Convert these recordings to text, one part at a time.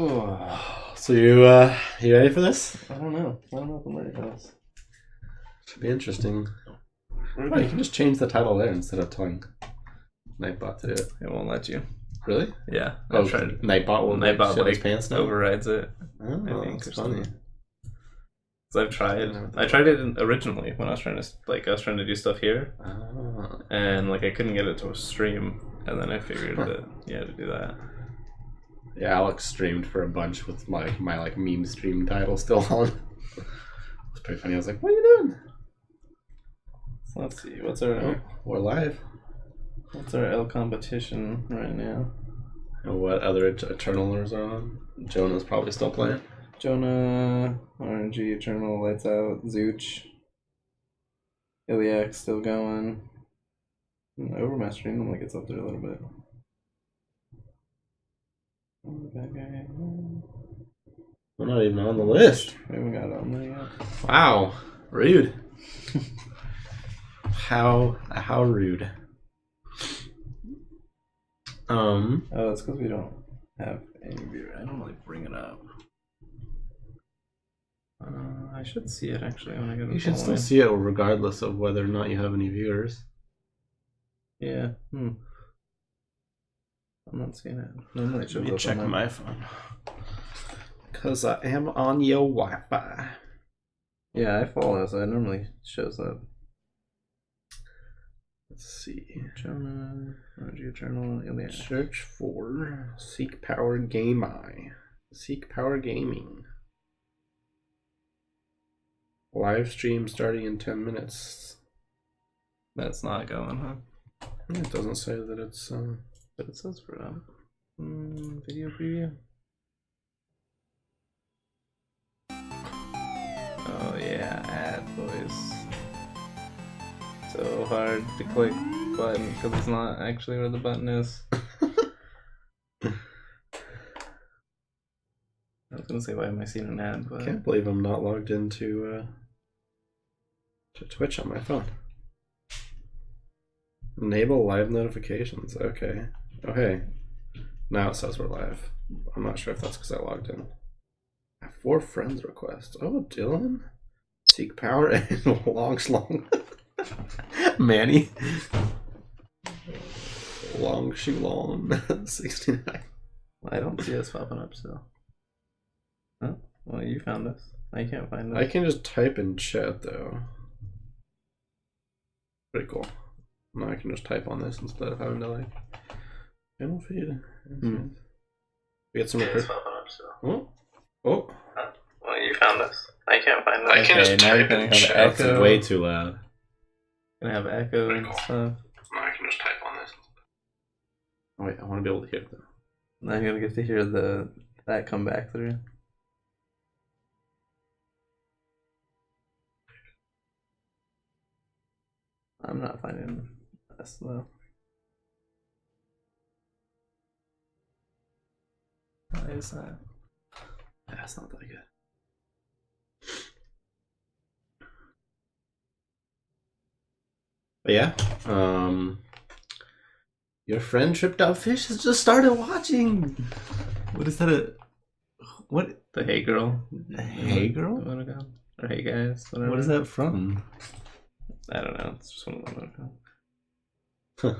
Oh. So you ready for this? I don't know if I'm ready for this. Should be interesting. Oh, you can just change the title there instead of telling Nightbot to do it. It won't let you. Really? Yeah. Oh, Nightbot will shit his pants now? Overrides it. Oh, I think that's funny. Because I've tried. I tried it originally when I was trying to do stuff here, and I couldn't get it to stream, and then I figured that you had to do that. Yeah, Alex streamed for a bunch with my meme stream title still on. It's pretty funny. I was like, "What are you doing?" So let's see. What's our? We're live. What's our L competition right now? And what other Eternalers are on? Jonah's probably still playing. Jonah, RNG, Eternal, Lights Out, Zooch, Iliac still going. Overmastering normally gets up there a little bit. We're not even on the list. We haven't got it on there yet. Wow, rude. How rude. Oh, it's because we don't have any viewer. I don't bring it up. I should see it actually when I go to You should still see it regardless of whether or not you have any viewers. Yeah. I'm not seeing it. Normally it shows Let me up check on my phone. Because I am on your Wi-Fi. Yeah, I follow, so it normally shows up. Let's see. Jonah, RNG Eternal, Iliac. Search for Seek Power Gaming. Seek Power Gaming. Live stream starting in 10 minutes. That's not going, huh? It doesn't say that it's But it says for video preview. Oh yeah, ad boys. So hard to click button because it's not actually where the button is. I was gonna say, why am I seeing an ad? But I can't believe I'm not logged into to Twitch on my phone. Enable live notifications. Okay. Okay. Now it says we're live. I'm not sure if that's because I logged in. I have 4 friends requests. Oh, Dylan. Seek Power and Long Slong. Manny. Long Shulon. 69. I don't see us popping up still. Oh, well, you found us. I can't find us. I can just type in chat though. Pretty cool. Now I can just type on this instead of having to channel feed. We get some. Oh. Well, you found us. I can't find us. I can just type in chat. That's way too loud. Gonna have echo and stuff. No, I can just type on this. Oh, wait, I want to be able to hear it though. Now you're gonna get to hear that come back through. I'm not finding us though. Why is that? That's not that good. But yeah, your friend Tripped Out Fish has just started watching. What is that? What? The Hey Girl? Hey Girl? Or Hey Guys? Whatever. What is that from? I don't know. It's just one of them. Huh.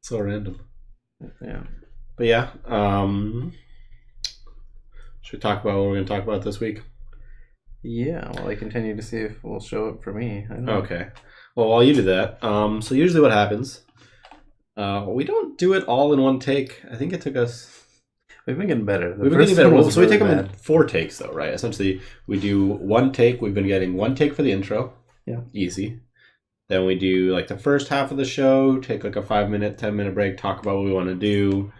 So random. Yeah. But yeah, should we talk about what we're going to talk about this week? Yeah, well, I continue to see if it will show up for me. I know. Okay. Well, while you do that, so usually what happens, we don't do it all in one take. I think it took us... We've been getting better. We've been getting better. So we take them in 4 takes, though, right? Essentially, we do 1 take. We've been getting 1 take for the intro. Yeah. Easy. Then we do the first half of the show, take a 5-minute, 10-minute break, talk about what we want to do,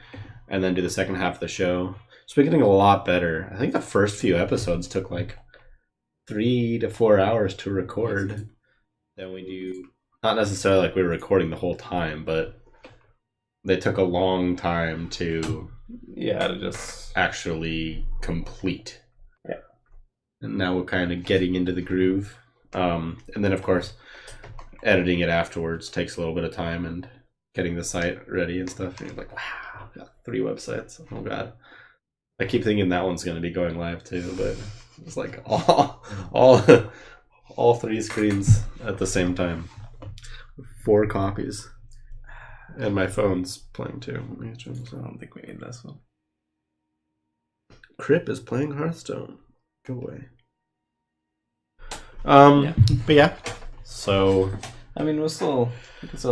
and then do the second half of the show. So we're getting a lot better. I think the first few episodes took 3 to 4 hours to record. Then we do, not necessarily we were recording the whole time, but they took a long time to just actually complete. Yeah. And now we're kind of getting into the groove. And then, of course, editing it afterwards takes a little bit of time and getting the site ready and stuff. And you're like, wow, I've got 3 websites. Oh, God. I keep thinking that one's going to be going live too, but it's like all 3 screens at the same time. 4 copies. And my phone's playing too. I don't think we need this one. Crip is playing Hearthstone. Go away. But yeah. So I mean, we can still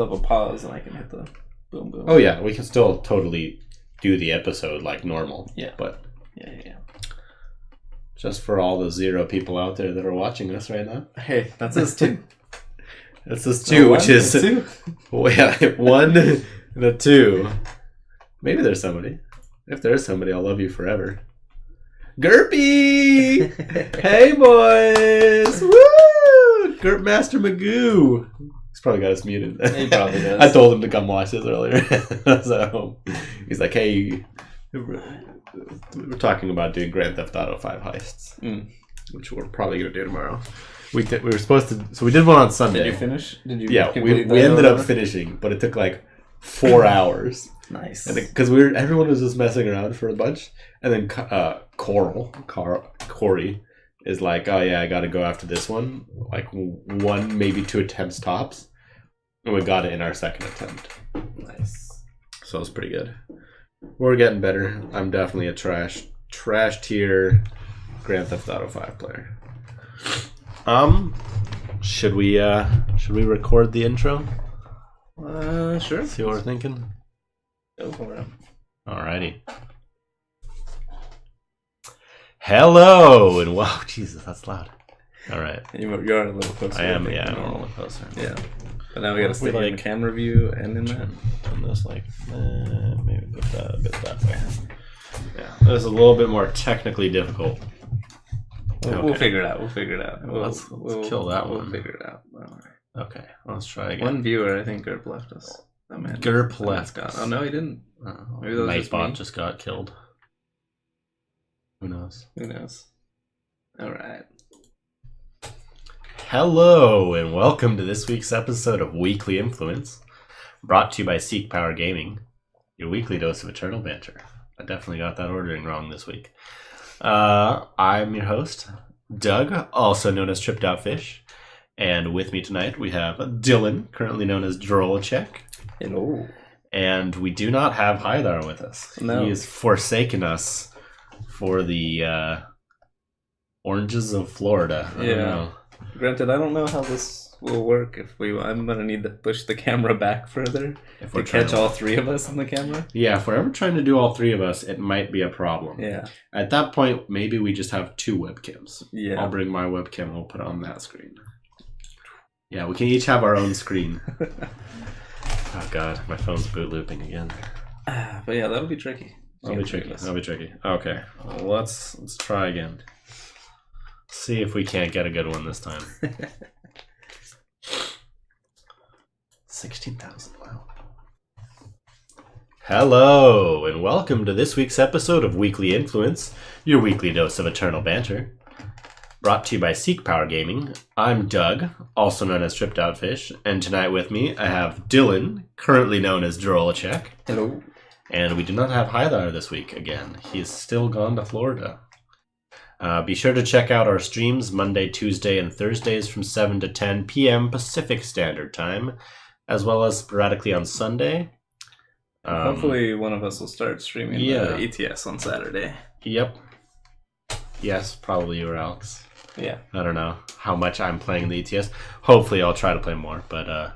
have a pause, and I can hit the boom boom. oh yeah, we can still totally do the episode like normal. Yeah. But Yeah. just for all the 0 people out there that are watching us right now. Hey, that's us too. That's us 2, which is 2. well, yeah, 1 and a 2. Maybe there's somebody. If there's somebody, I'll love you forever. Gerpy! Hey boys! Woo! Gerp Master Magoo. He's probably got us muted. He probably does. I told him to come watch this earlier. I was at home. He's like, hey, we're talking about doing Grand Theft Auto 5 heists, which we're probably going to do tomorrow. We were supposed to, so we did one on Sunday. Did you finish? Did you? Yeah, we ended up finishing, but it took like 4 hours. Nice. Because everyone was just messing around for a bunch, and then Corey is like, oh yeah, I got to go after this one, like 1 maybe 2 attempts tops, and we got it in our 2nd attempt. Nice. So it was pretty good. We're getting better. I'm definitely a trash tier Grand Theft Auto 5 player. Should we record the intro? Sure. See what we're thinking? Go for it. Alrighty. Hello and wow, Jesus, that's loud. All right. You're a little closer. I am. Yeah, I'm a little closer. Yeah. But now we got to stay in the camera view and in that. Turn this like maybe put that a bit that way. Yeah, this is a little bit more technically difficult. We'll figure it out. Let's kill that one. We'll figure it out. Okay, let's try again. One viewer, I think Gerp left us. That man. Gerp left us. Oh no, he didn't. Maybe that was just me. Nightbot just got killed. Who knows? All right. Hello and welcome to this week's episode of Weekly Influence, brought to you by Seek Power Gaming, your weekly dose of eternal banter. I definitely got that ordering wrong this week. I'm your host, Doug, also known as Tripped Out Fish, and with me tonight we have Dylan, currently known as Drolacek. Hello. And we do not have Haidar with us. No. He has forsaken us for the oranges of Florida. I don't know. Granted, I don't know how this will work. I'm gonna need to push the camera back further If to we're catch all 3 of us in the camera. Yeah, if we're ever trying to do all 3 of us, it might be a problem. Yeah. At that point, maybe we just have 2 webcams. Yeah. I'll bring my webcam and we'll put it on that screen. Yeah, we can each have our own screen. Oh god, my phone's boot looping again. But yeah, that'll be tricky. That'll be tricky. Okay, well, let's try again. See if we can't get a good one this time. 16,000, wow. Hello, and welcome to this week's episode of Weekly Influence, your weekly dose of eternal banter. Brought to you by Seek Power Gaming. I'm Doug, also known as Tripped Out Fish, and tonight with me I have Dylan, currently known as Drolacek. Hello. And we do not have Haidar this week again. He's still gone to Florida. Be sure to check out our streams Monday, Tuesday, and Thursdays from 7 to 10 p.m. Pacific Standard Time, as well as sporadically on Sunday. Hopefully one of us will start streaming the ETS on Saturday. Yep. Yes, probably you or Alex. Yeah. I don't know how much I'm playing the ETS. Hopefully I'll try to play more, but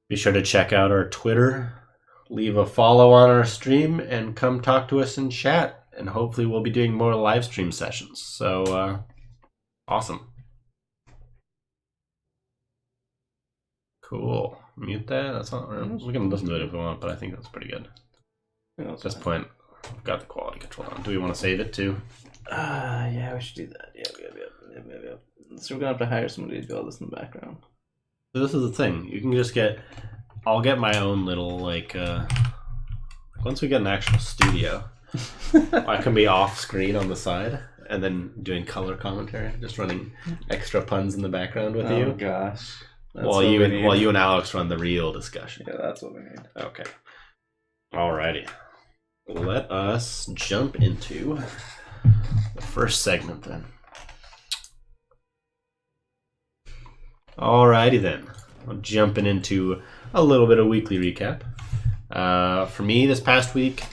be sure to check out our Twitter, leave a follow on our stream, and come talk to us in chat. And hopefully we'll be doing more live stream sessions. So, awesome. Cool. Mute that. That's not. We can listen to it if we want, but I think that's pretty good. Yeah, At this point, I've got the quality control on. Do we want to save it too? Yeah, we should do that. Yep. So we're gonna have to hire somebody to do all this in the background. So this is the thing. You can just get. I'll get my own little once we get an actual studio. I can be off screen on the side and then doing color commentary, just running extra puns in the background with you. Oh gosh. While you and Alex run the real discussion. Yeah, that's what we need. Okay. Alrighty. let us jump into the first segment then. Alrighty then. I'm jumping into a little bit of weekly recap. For me, this past week,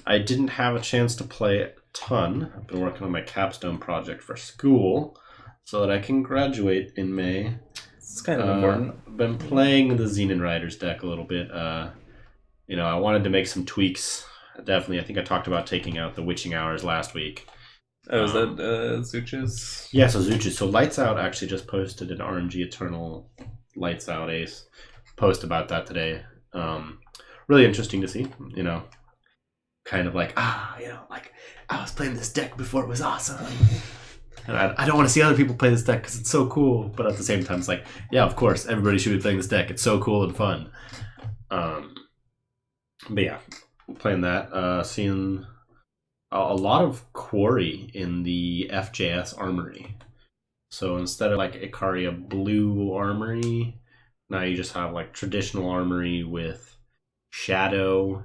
I didn't have a chance to play a ton. I've been working on my capstone project for school so that I can graduate in May. It's kind of important. I've been playing the Xenon Riders deck a little bit. I wanted to make some tweaks. Definitely, I think I talked about taking out the Witching Hours last week. Oh, is that Zuch's? Yeah, so Zuch's. So Lights Out actually just posted an RNG Eternal Lights Out Ace post about that today. Really interesting to see, kind of like, I was playing this deck before it was awesome. And I don't want to see other people play this deck because it's so cool. But at the same time, it's like, yeah, of course, everybody should be playing this deck. It's so cool and fun. But yeah, playing that, seeing a lot of Quarry in the FJS Armory. So instead of like Ikaria Blue Armory, now you just have like traditional Armory with Shadow,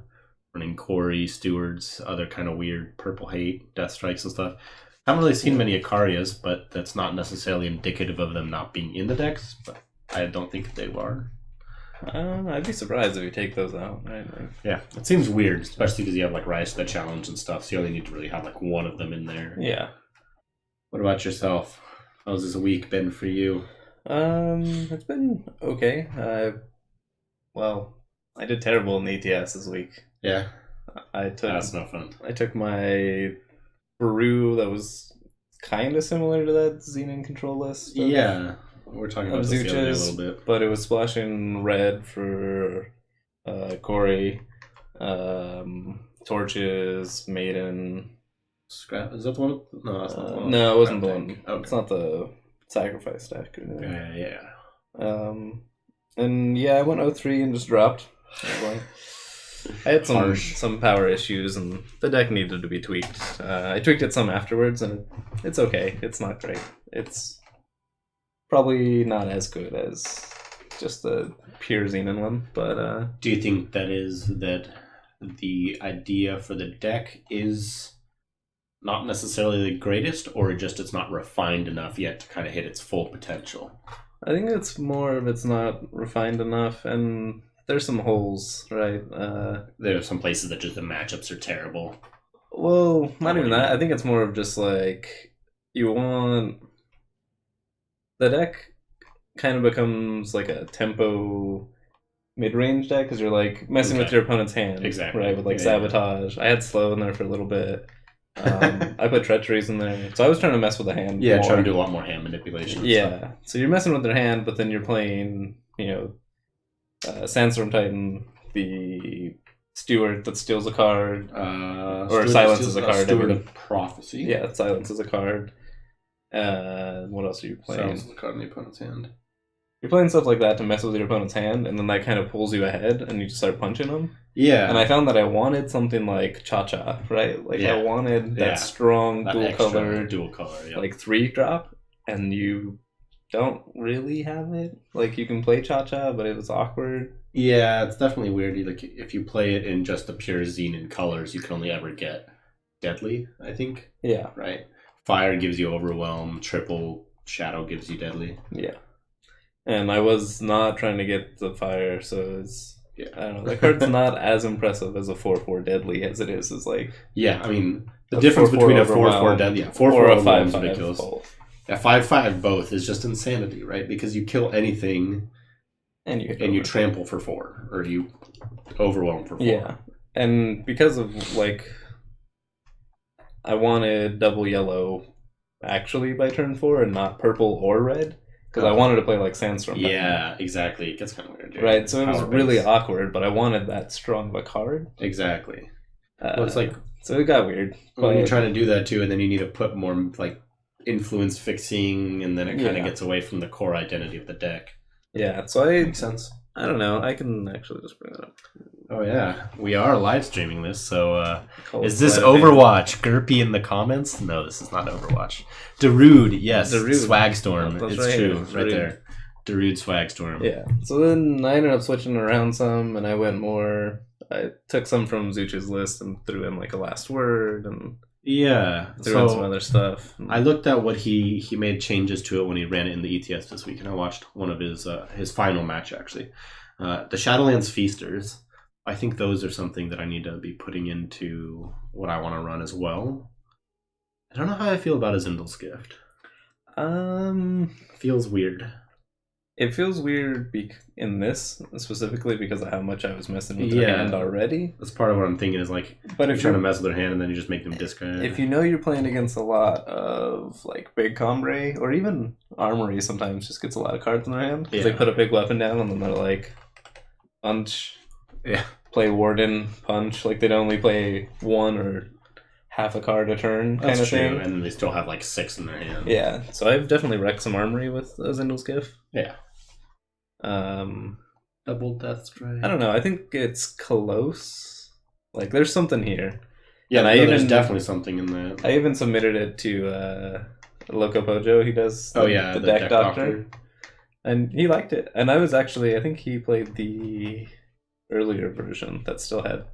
running Quarry, Stewards, other kind of weird Purple Hate, Death Strikes and stuff. Haven't really seen many Ikarias, but that's not necessarily indicative of them not being in the decks, but I don't think they are. I'd be surprised if you take those out. Right? Yeah, it seems weird, especially because you have like Rise to the Challenge and stuff, so you only need to really have like one of them in there. Yeah. What about yourself? How's this week been for you? It's been okay. I did terrible in the ETS this week. Yeah. That's no fun. I took my brew that was kind of similar to that Xenon control list. Yeah. We're talking about this the other day a little bit. But it was splashing red for Quarry, Torches, Maiden. Scrap? Is that the one? No, that's not the one. No, it wasn't the one. Okay. It's not the sacrifice deck. Yeah. And yeah, I went 0-3 and just dropped. I had some power issues, and the deck needed to be tweaked. I tweaked it some afterwards, and it's okay. It's not great. It's probably not as good as just the pure Xenon one, but... Do you think that the idea for the deck is not necessarily the greatest, or just it's not refined enough yet to kind of hit its full potential? I think it's more of it's not refined enough, and there's some holes, right? There are some places that just the matchups are terrible. Well, not even that. I think it's more of just like you want... The deck kind of becomes like a tempo mid-range deck because you're like messing with your opponent's hand. Exactly. Right, with like Sabotage. I had Slow in there for a little bit. I put Treacheries in there. So I was trying to mess with the hand. Yeah, trying to do a lot more hand manipulation. Yeah. Stuff. So you're messing with their hand, but then you're playing, Sandstorm Titan, the Steward that steals a card. Or silences a card. Steward of Prophecy. Yeah, silences a card. What else are you playing? Silences a card in the opponent's hand. You're playing stuff like that to mess with your opponent's hand, and then that kind of pulls you ahead, and you just start punching them. Yeah. And I found that I wanted something like Cha-Cha, right? Like, I wanted that strong that dual color, yeah. like 3-drop, and you don't really have it. Like, you can play Cha-Cha, but it was awkward. Yeah, it's definitely weird. Like, if you play it in just the pure Xenon colors, you can only ever get Deadly, I think. Yeah. Right? Fire gives you Overwhelm, triple Shadow gives you Deadly. Yeah. And I was not trying to get the Fire, so it's... Yeah. I don't know. The card's not as impressive as a 4/4 Deadly as it is like... Yeah, I mean, the difference between a 4/4 Deadly... Yeah, 4/4 or a 5/5 is ridiculous. Both. Yeah, 5/5 both is just insanity, right? Because you kill anything... And you trample for 4, or you Overwhelm for 4. Yeah. And because of, like... I wanted double yellow actually by turn 4 and not purple or red. Because I wanted to play like Sandstorm. Yeah, exactly. It gets kind of weird. Right, so it was really awkward, but I wanted that strong of a card. Exactly. Well, it's like... So it got weird. When you're trying to do that too, and then you need to put more like influence fixing, and then it kind of gets away from the core identity of the deck. Yeah, so Makes sense. I don't know. I can actually just bring that up. Oh yeah, we are live streaming this. So is this Overwatch? Gerpy in the comments? No, this is not Overwatch. Darude, yes. Darude. Swagstorm. That's it's right, true, it's right Darude. there. Darude Swagstorm. Yeah. So then I ended up switching around some, and I went more I took some from Zuch's list and threw in like a last word and Yeah. threw in some other stuff. I looked at what he made changes to it when he ran it in the ETS this week, and I watched one of his final match actually. The Shadowlands Feasters. I think those are something that I need to be putting into what I want to run as well. I don't know how I feel about a Zindel's Gift. Feels weird. It feels weird in this specifically because of how much I was messing with their hand already. That's part of what I'm thinking is like, but you're if trying to mess with their hand and then you just make them discard. If you know you're playing against a lot of like big Combre or even Armory, sometimes just gets a lot of cards in their hand because they put a big weapon down and then they're like punch, play Warden, punch. Like they'd only play one or half a card a turn kind of thing. And then they still have like 6 in their hand. Yeah, so I've definitely wrecked some Armory with Zindel's Gift. Yeah. Double Death Strike. I don't know. I think it's close. Like there's something here. Yeah, and there's definitely something in that. I even submitted it to Loco Pojo. He does the deck doctor. And he liked it. And I think he played the earlier version that still had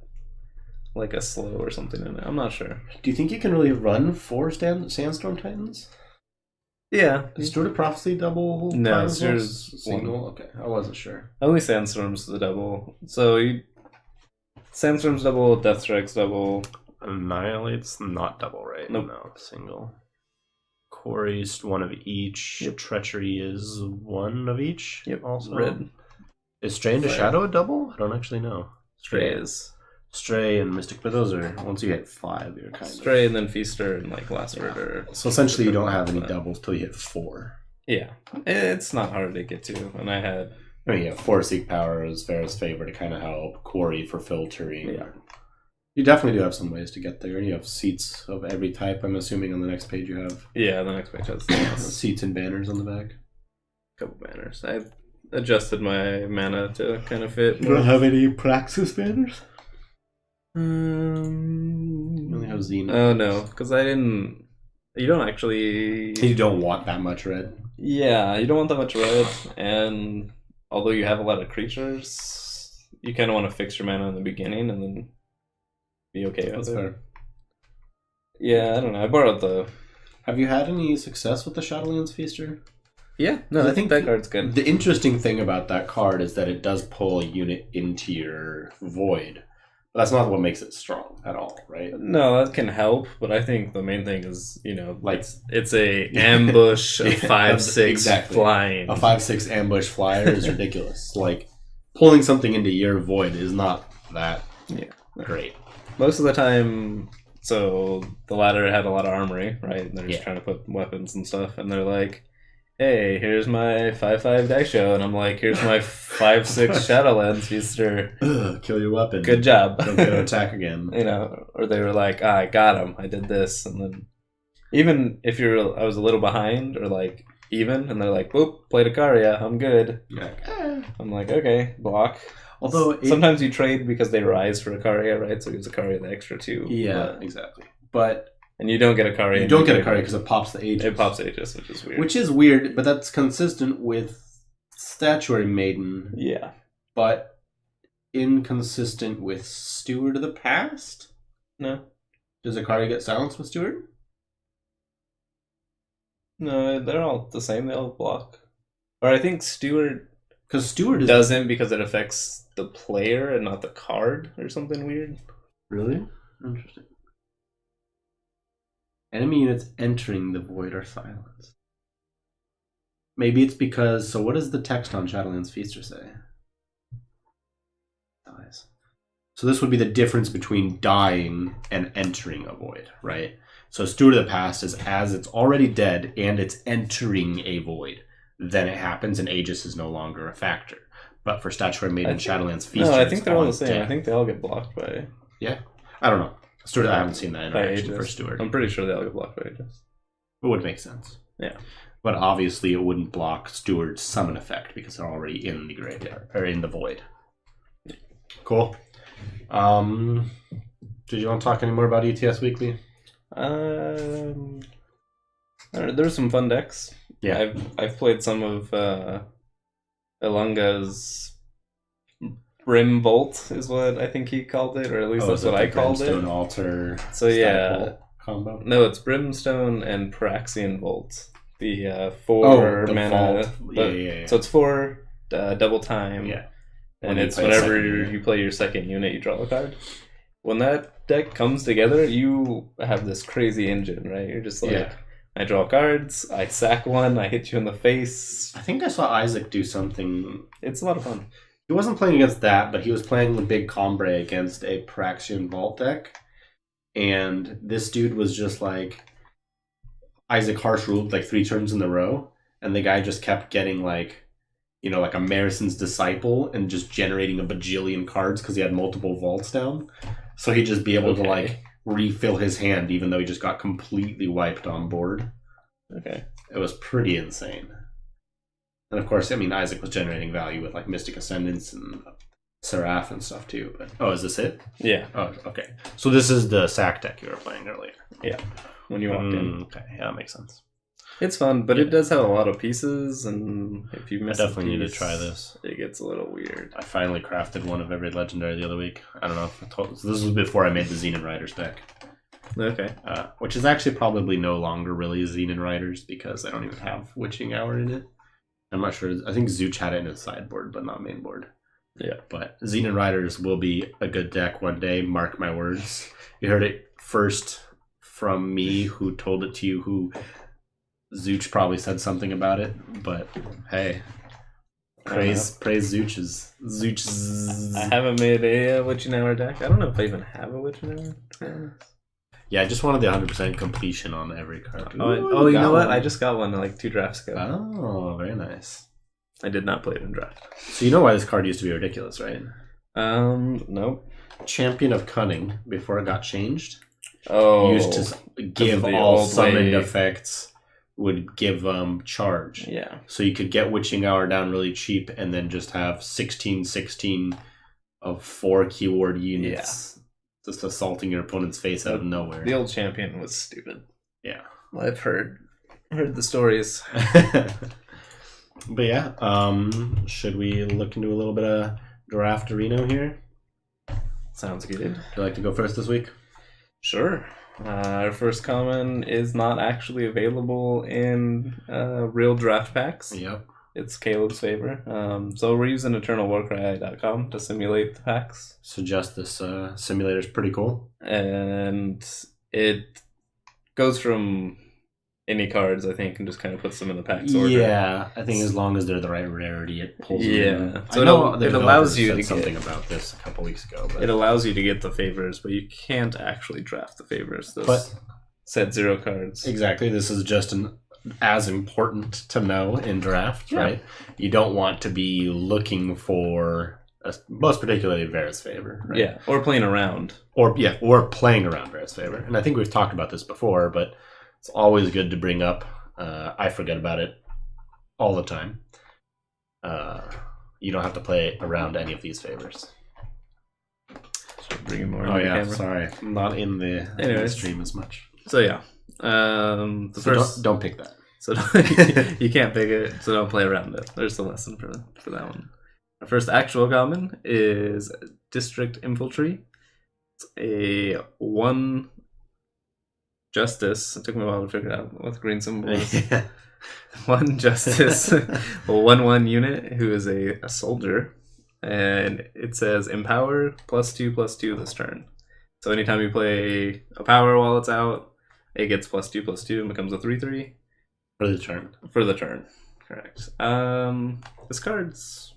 like a slow or something in it. I'm not sure. Do you think you can really run 4 Sandstorm Titans? Yeah. Is Steward of Prophecy double? No, Steward's single. Okay, I wasn't sure. Only Sandstorm's the double. So Sandstorm's double, Death Strike's double. Annihilate's not double, right? Nope. No, single. Quarry's one of each. Yep. Treachery is one of each. Yep. Also. Red. Is Stray into Shadow a double? I don't actually know. Stray is. Stray and Mystic, but those are once you hit 5, you're kind of Stray and then Feaster and like Last Word. So essentially, you don't have any doubles till you hit 4. Yeah, it's not hard to get to, and I had. I mean, 4 Seek Power is Farrah's favor to kind of help. Quarry for filtering. Yeah. You definitely do have some ways to get there. You have seats of every type. I'm assuming on the next page you have. Yeah, the next page has seats and banners on the back. Couple banners. I adjusted my mana to kind of fit. You don't have any Praxis banners? You only have Xena. Oh no, because I didn't. You don't actually. You don't want that much red. Yeah, you don't want that much red, and although you have a lot of creatures, you kind of want to fix your mana in the beginning and then be okay with it. Fair. Yeah, I don't know. I borrowed the. Have you had any success with the Shadowlands Feaster? Yeah, no, I think that card's good. The interesting thing about that card is that it does pull a unit into your void. But that's not what makes it strong at all, right? No, that can help, but I think the main thing is, like it's a ambush of 5/6 flying. A 5/6 ambush flyer is ridiculous. Like pulling something into your void is not that great. Most of the time, so the ladder had a lot of armory, right? And they're just trying to put weapons and stuff, and they're like, hey, here's my 5/5 Daisho, and I'm like, here's my 5/6 Shadowlands Feaster. Kill your weapon. Good job. Don't go to attack again. Or they were like, I got him. I did this, and then even if I was a little behind or like even, and they're like, boop, played Ikaria, I'm good. I'm like, okay, block. Although sometimes you trade because they rise for Ikaria, right? So it gives Ikaria the extra 2. Yeah, exactly. And you don't get a Ikaria. You don't get a Ikaria because it pops the Aegis. It pops Aegis, which is weird. Which is weird, but that's consistent with Statuary Maiden. Yeah. But inconsistent with Steward of the Past? No. Does Ikaria get silenced with Steward? No, they're all the same. They all block. Or I think Steward... Because Steward doesn't because it affects the player and not the card or something weird. Really? Interesting. Enemy units entering the void are silenced. Maybe it's because... So what does the text on Shadowlands Feaster say? Dies. So this would be the difference between dying and entering a void, right? So Steward of the Past is as it's already dead and it's entering a void. Then it happens and Aegis is no longer a factor. But for Statuary Maiden and Shadowlands Feaster... No, I think they're all the same. Dead. I think they all get blocked by... Yeah? I don't know. Steward, I haven't seen that interaction for Steward. I'm pretty sure they all get blocked by Aegis. It would make sense. Yeah. But obviously it wouldn't block Steward's summon effect because they're already in the graveyard, or in the void. Cool. Did you want to talk any more about ETS Weekly? I don't know, there's some fun decks. Yeah. I've played some of Ilunga's Brim Bolt is what I think he called it, or at least that's what I called Brimstone it. Altar. So yeah, combo. no, it's Brimstone and Praxian Bolt. The 4 the mana. vault. Yeah. So it's 4 double time. Yeah. And When you it's play a whenever second unit. you play your second unit, you draw a card. When that deck comes together, you have this crazy engine, right? You're just like, Yeah. I draw cards, I sack one, I hit you in the face. I think I saw Isaac do something. It's a lot of fun. He wasn't playing against that, but he was playing the big Combre against a Praxian Vault deck. And this dude was just like, Isaac harsh ruled like 3 turns in a row. And the guy just kept getting like, like a Marison's Disciple and just generating a bajillion cards because he had multiple vaults down. So he'd just be able to like refill his hand even though he just got completely wiped on board. Okay. It was pretty insane. And of course, Isaac was generating value with like Mystic Ascendance and Seraph and stuff too. But is this it? Yeah. Oh, okay. So this is the sack deck you were playing earlier. Yeah. When you walked in. Okay, yeah, that makes sense. It's fun, but it does have a lot of pieces, and if you miss I definitely a need to piece, try this. It gets a little weird. I finally crafted one of every legendary the other week. I don't know if I told. So this was before I made the Xenon Riders deck. Okay. Which is actually probably no longer really Xenon Riders because I don't even have Witching Hour in it. I'm not sure. I think Zooch had it in his sideboard, but not main board. Yeah. But Xenon Riders will be a good deck one day. Mark my words. You heard it first from me, who told it to you, who Zooch probably said something about it. But hey, praise Zooch's. I haven't made a Witching Hour deck. I don't know if I even have a Witching Hour. Yeah, I just wanted the 100% completion on every card. Oh, you know what? I just got one like 2 drafts ago. Oh, very nice. I did not play it in draft. So you know why this card used to be ridiculous, right? Nope. Champion of Cunning, before it got changed, used to give the all old summoned way. effects, would give charge. Yeah. So you could get Witching Hour down really cheap and then just have 16/16 of 4 keyword units just assaulting your opponent's face out of nowhere. The old champion was stupid. Yeah. I've heard the stories. But yeah, should we look into a little bit of Drafterino here? Sounds good. Would you like to go first this week? Sure. Our first common is not actually available in real draft packs. Yep. It's Caleb's favor. So we're using EternalWarcry.com to simulate the packs. Suggest this simulator's pretty cool. And it goes from any cards, I think, and just kind of puts them in the packs order. Yeah, I think as long as they're the right rarity, it pulls them in. So I know the it allows developers you said to something get, about this a couple weeks ago. But it allows you to get the favors, but you can't actually draft the favors. Those But- set 0 cards. exactly, this is just as important to know in draft, Yeah. right? You don't want to be looking for, most particularly Vera's favor, right? Yeah, or playing around. Or playing around Vera's favor. And I think we've talked about this before, but it's always good to bring up. I forget about it all the time. You don't have to play around any of these favors. Bring it more Oh into the yeah, camera. sorry, I'm not in the Anyways. stream as much. So yeah, the So first. don't pick that. So you can't pick it. So don't play around it. There's the lesson for that one. Our first actual common is District Infiltree. It's a 1 justice. It took me a while to figure out what the green symbol is. Yeah. 1 justice, a 1/1 unit who is a soldier, and it says empower +2/+2 this turn. So anytime you play a power while it's out, it gets +2/+2 and becomes a 3/3 For the turn. for the turn. Correct. This card's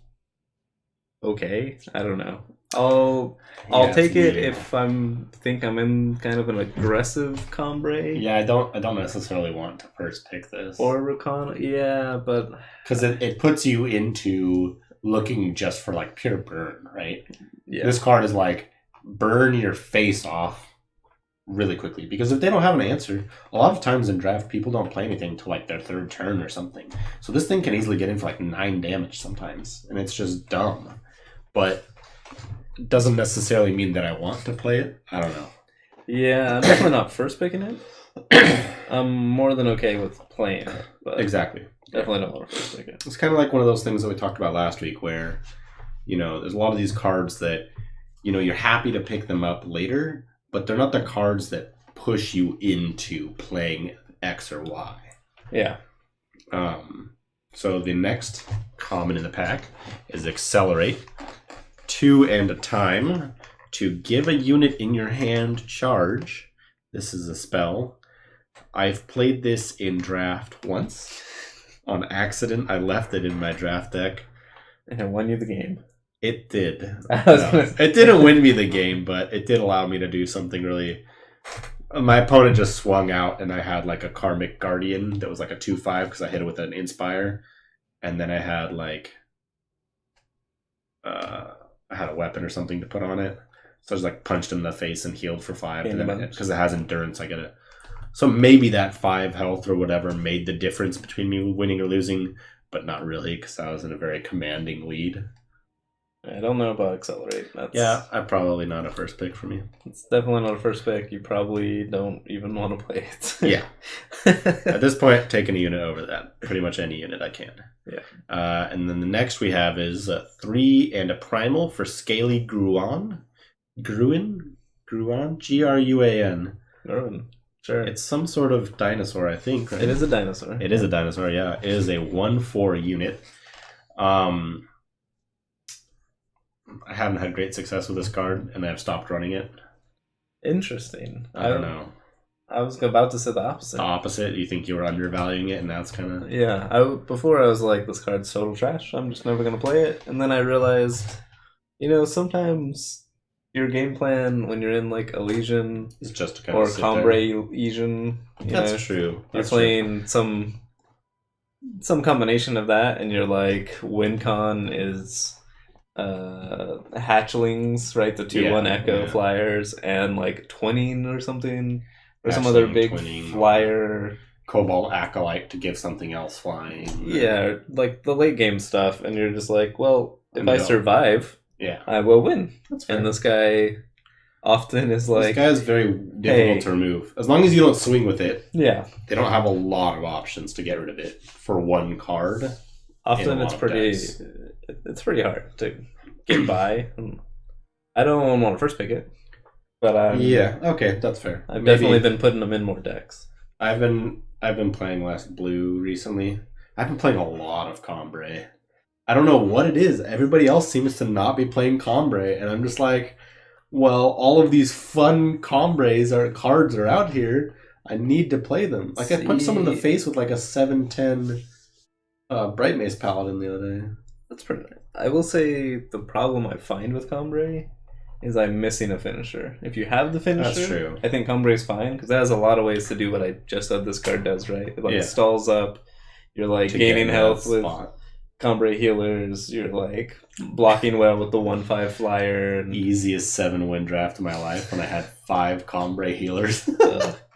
okay. I don't know. I'll Yeah, take it's it medium. if think I'm in kind of an aggressive Combre. Yeah, I don't necessarily want to first pick this. Or Recon. Yeah, but because it puts you into looking just for like pure burn, right? yeah. This card is like burn your face off really quickly, because if they don't have an answer, a lot of times in draft people don't play anything until like their 3rd turn or something. So this thing can easily get in for like 9 damage sometimes, and it's just dumb. But it doesn't necessarily mean that I want to play it. I don't know. Yeah, I'm definitely not first picking it. I'm more than okay with playing it, but Exactly. definitely don't want to first pick it. It's kind of like one of those things that we talked about last week where There's a lot of these cards that, you're happy to pick them up later, but they're not the cards that push you into playing X or Y. Yeah. So the next common in the pack is Accelerate. 2 and a time to give a unit in your hand charge. This is a spell. I've played this in draft once. On accident, I left it in my draft deck. And it won you the game. It did. It didn't win me the game, but it did allow me to do something really... My opponent just swung out, and I had like a Karmic Guardian that was like a 2/5 because I hit it with an Inspire. And then I had like... I had a weapon or something to put on it. So I just like punched him in the face and healed for 5. And then because it has endurance, I get it. So maybe that 5 health or whatever made the difference between me winning or losing, but not really because I was in a very commanding lead. I don't know about Accelerate. I'm probably not a first pick for me. It's definitely not a first pick. You probably don't even want to play it. Yeah. At this point, taking a unit over that. Pretty much any unit I can. Yeah. And then the next we have is 3 and a primal for Scaly Gruan. Gruan? Gruan? Gruan. Sure. It's some sort of dinosaur, I think. Right? It is a dinosaur. It is a dinosaur, yeah. It is a 1/4 unit. I haven't had great success with this card, and I've stopped running it. Interesting. I don't know. I was about to say the opposite. The opposite? You think you were undervaluing it, and that's kind of... Yeah. Before I was like, this card's total trash. I'm just never going to play it. And then I realized, sometimes your game plan when you're in like Elysian is just to kind or of Cambrai Elysian. That's true. You're playing some combination of that, and you're like, WinCon is... hatchlings, right? The 2/1 Echo flyers, and like twinning or something, or some other big flyer. Cobalt Acolyte to give something else flying. Yeah, like the late game stuff, and you're just like, well, if I survive, I will win. That's fair. And this guy often is like... This guy is very difficult to remove. As long as you don't swing with it, they don't have a lot of options to get rid of it for one card. Often it's pretty hard to get by. I don't want to first pick it, but okay, that's fair. I've definitely been putting them in more decks. I've been playing less blue recently. I've been playing a lot of Cambrai. I don't know what it is. Everybody else seems to not be playing Cambrai, and I'm just like, well, all of these fun Cambrais cards are out here. I need to play them. Like I punched someone in the face with like a 7/10. Bright Mace Paladin the other day. That's pretty nice. I will say the problem I find with Cambrai is I'm missing a finisher. If you have the finisher, that's true. I think Cambrai's fine because it has a lot of ways to do what I just said this card does, right? It like stalls up, you're like gaining health with Cambrai healers, you're like blocking well with the 1/5 flyer. And... Easiest 7-win draft of my life when I had 5 Cambrai healers.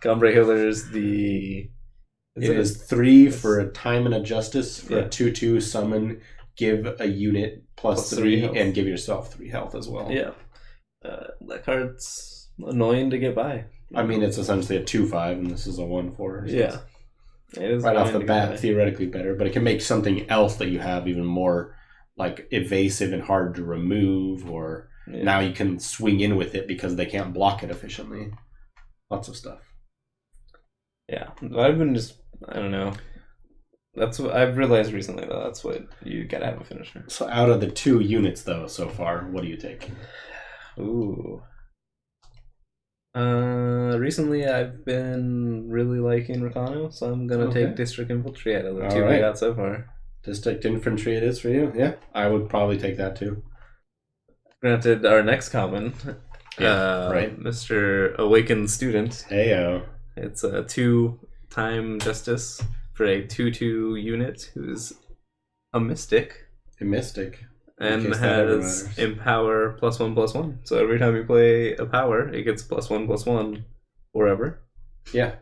Cambrai healers, It is 3 for a time and a justice for a 2/2 summon. Give a unit plus 3 and give yourself 3 health as well. Yeah, that card's annoying to get by. I mean, it's essentially a 2/5, and this is a 1/4. So yeah, it is right off the bat, theoretically better, but it can make something else that you have even more like evasive and hard to remove. Or now you can swing in with it because they can't block it efficiently. Lots of stuff. Yeah, I've been I don't know. That's what I've realized recently, though. That's what you gotta have a finisher. So out of the 2 units, though, so far, what do you take? Ooh. Recently I've been really liking Rakano, so I'm gonna take District Infantry out of the 2 we got so far. District Infantry it is for you? Yeah, I would probably take that too. Granted, our next common, Mr. Awakened Student. Heyo. It's a 2-time justice for a 2/2 unit who's a mystic. A mystic. And has Empower +1/+1. So every time you play a power, it gets +1/+1 forever. Yeah.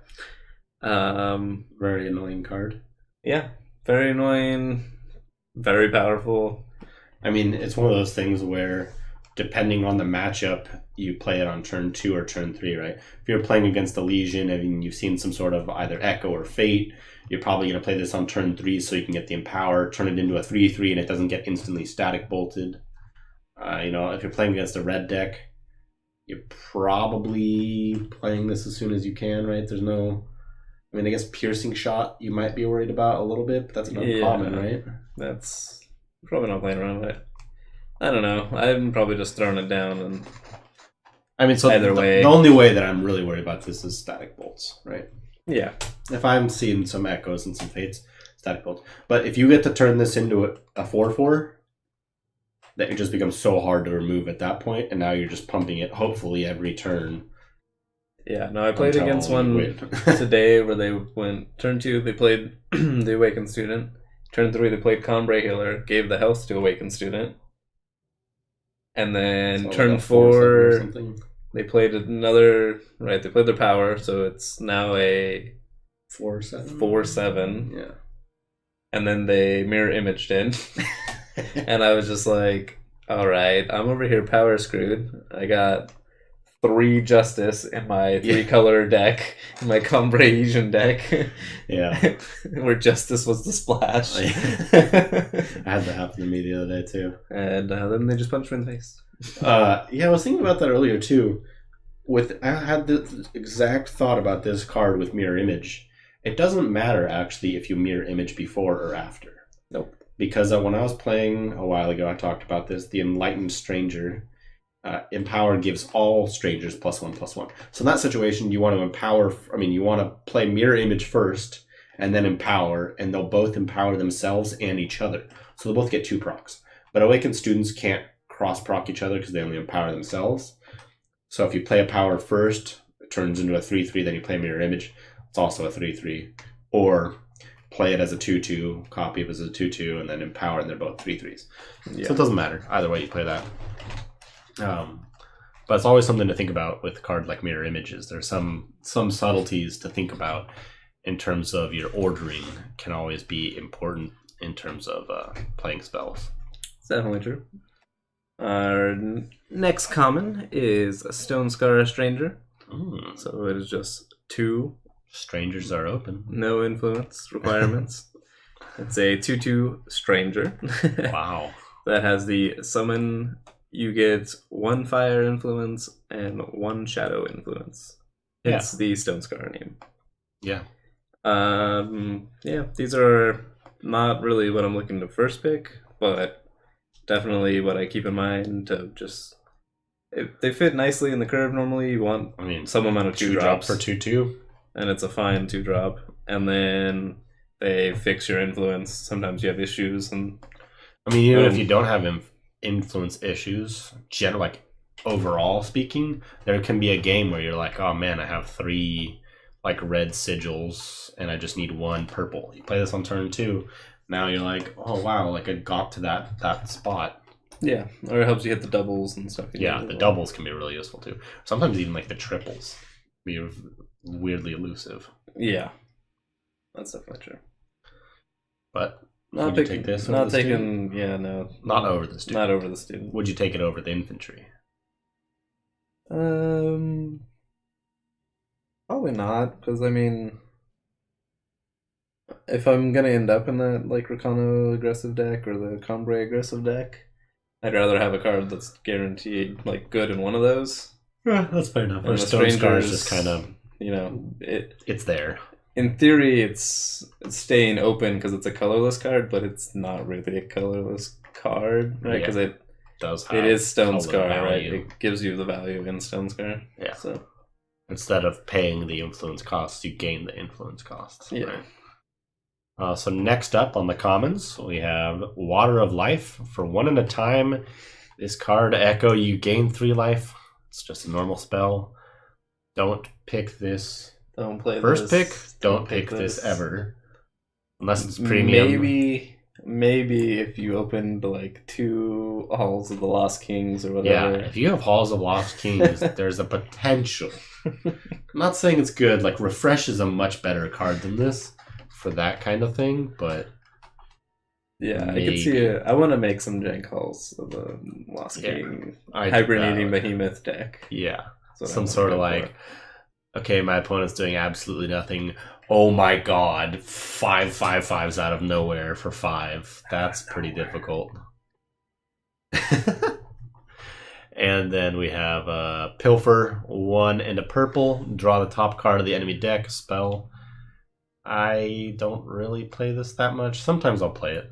Very annoying card. Yeah. Very annoying. Very powerful. I mean, it's one of those things where depending on the matchup, you play it on turn 2 or turn 3, right? If you're playing against the Legion and you've seen some sort of either Echo or Fate, you're probably going to play this on turn 3 so you can get the Empower, turn it into a 3/3, and it doesn't get instantly static bolted. If you're playing against a red deck, you're probably playing this as soon as you can, right? There's no... I mean, I guess Piercing Shot you might be worried about a little bit, but that's an uncommon, right? That's probably not playing around with it. I don't know. I'm probably just throwing it down. And I mean, so either way, the only way that I'm really worried about this is Static Bolts, right? Yeah. If I'm seeing some Echoes and some Fates, Static Bolts. But if you get to turn this into a 4/4, that it just becomes so hard to remove at that point, and now you're just pumping it, hopefully, every turn. Yeah, no, I played against one today where they went turn 2, they played the Awakened Student. Turn 3, they played Combray Healer, gave the health to Awakened Student. And then turn 4, they played another, right, they played their power, so it's now a 4/7. 4/7. Yeah. And then they mirror imaged in. And I was just like, alright, I'm over here power screwed. I got 3 Justice in my 3-color deck, in my Combrasian deck. Yeah. Where Justice was the splash. I had that happen to me the other day, too. And then they just punched me in the face. I was thinking about that earlier, too. I had the exact thought about this card with Mirror Image. It doesn't matter, actually, if you Mirror Image before or after. Nope. Because when I was playing a while ago, I talked about this, the Enlightened Stranger... Empower gives all strangers +1/+1. So in that situation, you want to empower. I mean, you want to play Mirror Image first, and then Empower, and they'll both empower themselves and each other. So they'll both get 2 procs. But Awakened students can't cross proc each other because they only empower themselves. So if you play a power first, it turns into a 3/3. Then you play Mirror Image. It's also a 3/3. Or play it as a 2/2, copy it as a 2/2, and then empower, and they're both 3/3s. Yeah. So it doesn't matter either way you play that. But it's always something to think about with a card like Mirror Images. There's some subtleties to think about in terms of your ordering can always be important in terms of playing spells. It's definitely true. Our next common is a Stonescar Stranger. So it is just 2. Strangers are open. No influence requirements. It's a 2/2 Stranger. Wow. That has the summon... You get 1 fire influence and 1 shadow influence. It's the Stonescar name. Yeah. These are not really what I'm looking to first pick, but definitely what I keep in mind to just... They fit nicely in the curve normally. You want some amount of 2 drops. For 2/2. And it's a fine 2-drop. And then they fix your influence. Sometimes you have issues. And even if you don't have influence issues, overall speaking, there can be a game where you're like, oh man, I have 3 red sigils and I just need 1 purple. You play this on turn 2, now you're like, oh wow, I got to that spot. Yeah, or it helps you hit the doubles and stuff. Yeah, the doubles can be really useful too. Sometimes even the triples be weirdly elusive. Yeah, that's definitely true. But not would you take this over not the taking student? Yeah, no, not over the student. Not over the student. Would you take it over the infantry? Probably not, because if I'm gonna end up in that Rakano aggressive deck or the Combray aggressive deck, I'd rather have a card that's guaranteed good in one of those. Yeah, that's fair enough. Or Stonescar is just kind of it's there. In theory, it's staying open because it's a colorless card, but it's not really a colorless card, right? Because it is Stonescar, right? It gives you the value in Stonescar. Yeah. So instead of paying the influence costs, you gain the influence costs. Yeah. Right? So next up on the commons, we have Water of Life. For 1 at a time, this card, Echo, you gain 3 life. It's just a normal spell. Don't pick this. Don't play first this. Pick. Don't pick this ever. Unless it's premium. Maybe if you opened 2 Halls of the Lost Kings or whatever. Yeah, if you have Halls of Lost Kings, there's a potential. I'm not saying it's good. Refresh is a much better card than this for that kind of thing, but yeah, maybe. I can see it. I want to make some jank Halls of the Lost King hibernating behemoth deck. Yeah, some sort of okay, my opponent's doing absolutely nothing. Oh my god, 5/5/5s out of nowhere for 5. That's pretty difficult. And then we have Pilfer, 1 and a purple. Draw the top card of the enemy deck, spell. I don't really play this that much. Sometimes I'll play it.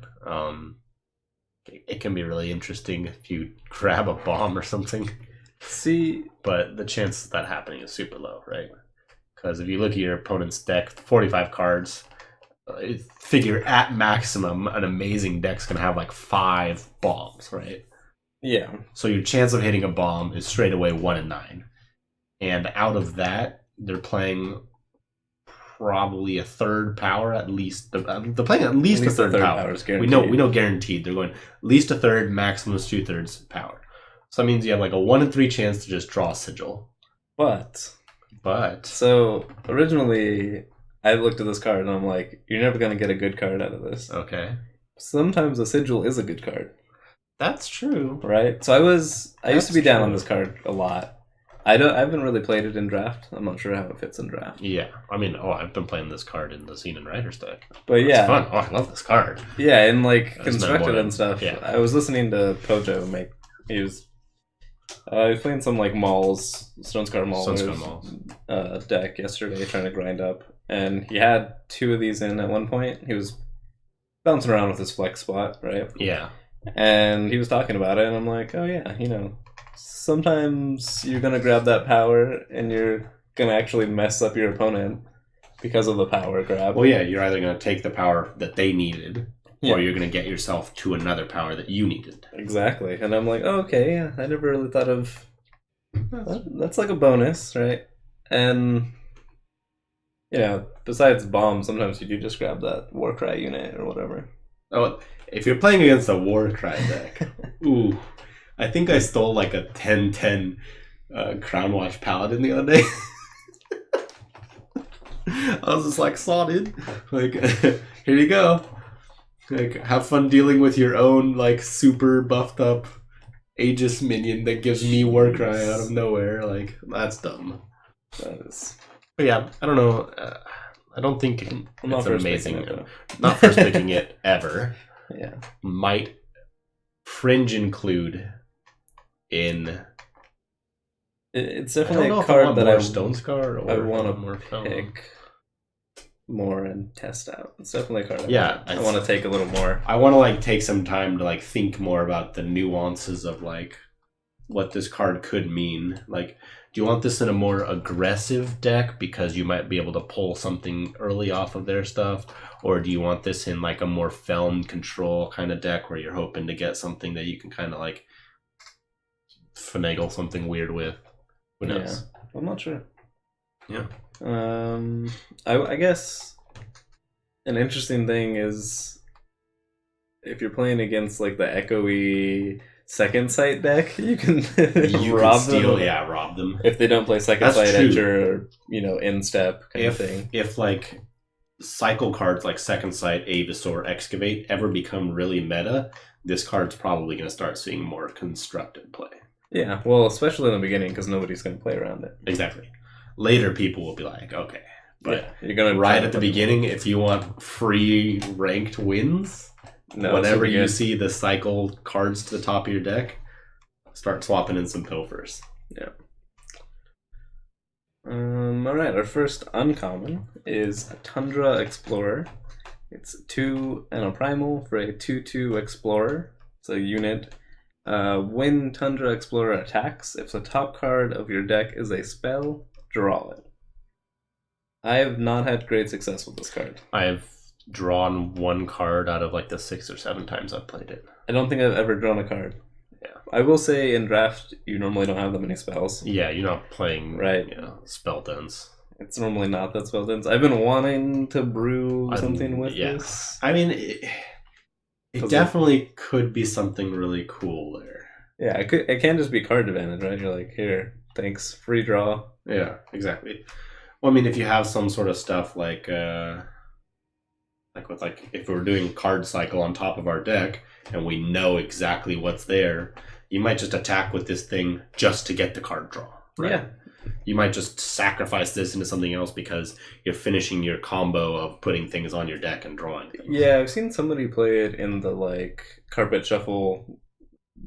It can be really interesting if you grab a bomb or something. See, but the chances of that happening is super low, right? Because if you look at your opponent's deck, 45 cards, figure at maximum an amazing deck's going to have like 5 bombs, right? Yeah. So your chance of hitting a bomb is straight away 1 in 9. And out of that, they're playing probably a third power at least. They're playing at least a third power. We know guaranteed. They're going at least a third, maximum is 2/3 power. So that means you have like a 1 in 3 chance to just draw a sigil. But so originally I looked at this card and I'm like, you're never gonna get a good card out of this. Okay. Sometimes a sigil is a good card. That's true. Right? So I used to be down on this card a lot. I haven't really played it in draft. I'm not sure how it fits in draft. Yeah. I mean, I've been playing this card in the Xenon Riders deck. But yeah. It's fun. I love this card. Yeah, and like constructed and stuff. Yeah. I was listening to Pojo make he was playing some like Stonescar Maul's deck yesterday, trying to grind up, and he had 2 of these in at one point. He was bouncing around with his flex spot, right? Yeah. And he was talking about it, and I'm like, oh yeah, sometimes you're gonna grab that power, and you're gonna actually mess up your opponent because of the power grab. Well, yeah, you're either gonna take the power that they needed, or you're gonna get yourself to another power that you needed. Exactly, and I'm like, oh, okay, yeah, I never really thought of that's like a bonus, right? And besides bombs, sometimes you do just grab that Warcry unit or whatever. Oh, if you're playing against a Warcry deck, ooh, I think I stole like a 10/10 Crownwatch Paladin the other day. I was just like, saw, dude. Like, here you go. Like, have fun dealing with your own like super buffed up Aegis minion that gives me Warcry out of nowhere. Like, that's dumb. That is. But yeah, I don't know. I don't think it's amazing. Not first picking it ever. Yeah. Might fringe include in. It's definitely a card that I Stonescar or I want to pick more and test out. It's definitely a card. I want to take a little more. I want to like take some time to like think more about the nuances of like what this card could mean. Like, do you want this in a more aggressive deck because you might be able to pull something early off of their stuff, or do you want this in like a more Feln control kind of deck where you're hoping to get something that you can kind of like finagle something weird with? Who knows? Yeah, I'm not sure. Yeah. I guess an interesting thing is if you're playing against like the echoey second sight deck, you can rob them if they don't play second sight at your instep kind of thing. If like cycle cards like second sight, Aevasaur, Excavate ever become really meta, this card's probably going to start seeing more constructed play. Yeah, well, especially in the beginning because nobody's going to play around it. Exactly. Later, people will be like, okay, but you're gonna right at the beginning, if you want free ranked wins. Whenever you see the cycle cards to the top of your deck, start swapping in some Pilfers. Yeah. Alright, our first uncommon is a Tundra Explorer. It's 2 and a primal for a 2/2 Explorer. It's a unit. When Tundra Explorer attacks, if the top card of your deck is a spell, draw it. I have not had great success with this card. I've drawn 1 card out of like the 6 or 7 times I've played it. I don't think I've ever drawn a card. Yeah. I will say in draft, you normally don't have that many spells. Yeah, you're not playing spell dens. It's normally not that spell dens. I've been wanting to brew something with this. I mean, it definitely could be something really cool there. Yeah, it can just be card advantage, right? You're like, here, thanks, free draw. Yeah, exactly. Well, I mean, if you have some sort of stuff like if we're doing card cycle on top of our deck and we know exactly what's there, you might just attack with this thing just to get the card draw. Right? Yeah. You might just sacrifice this into something else because you're finishing your combo of putting things on your deck and drawing things. Yeah, I've seen somebody play it in the like carpet shuffle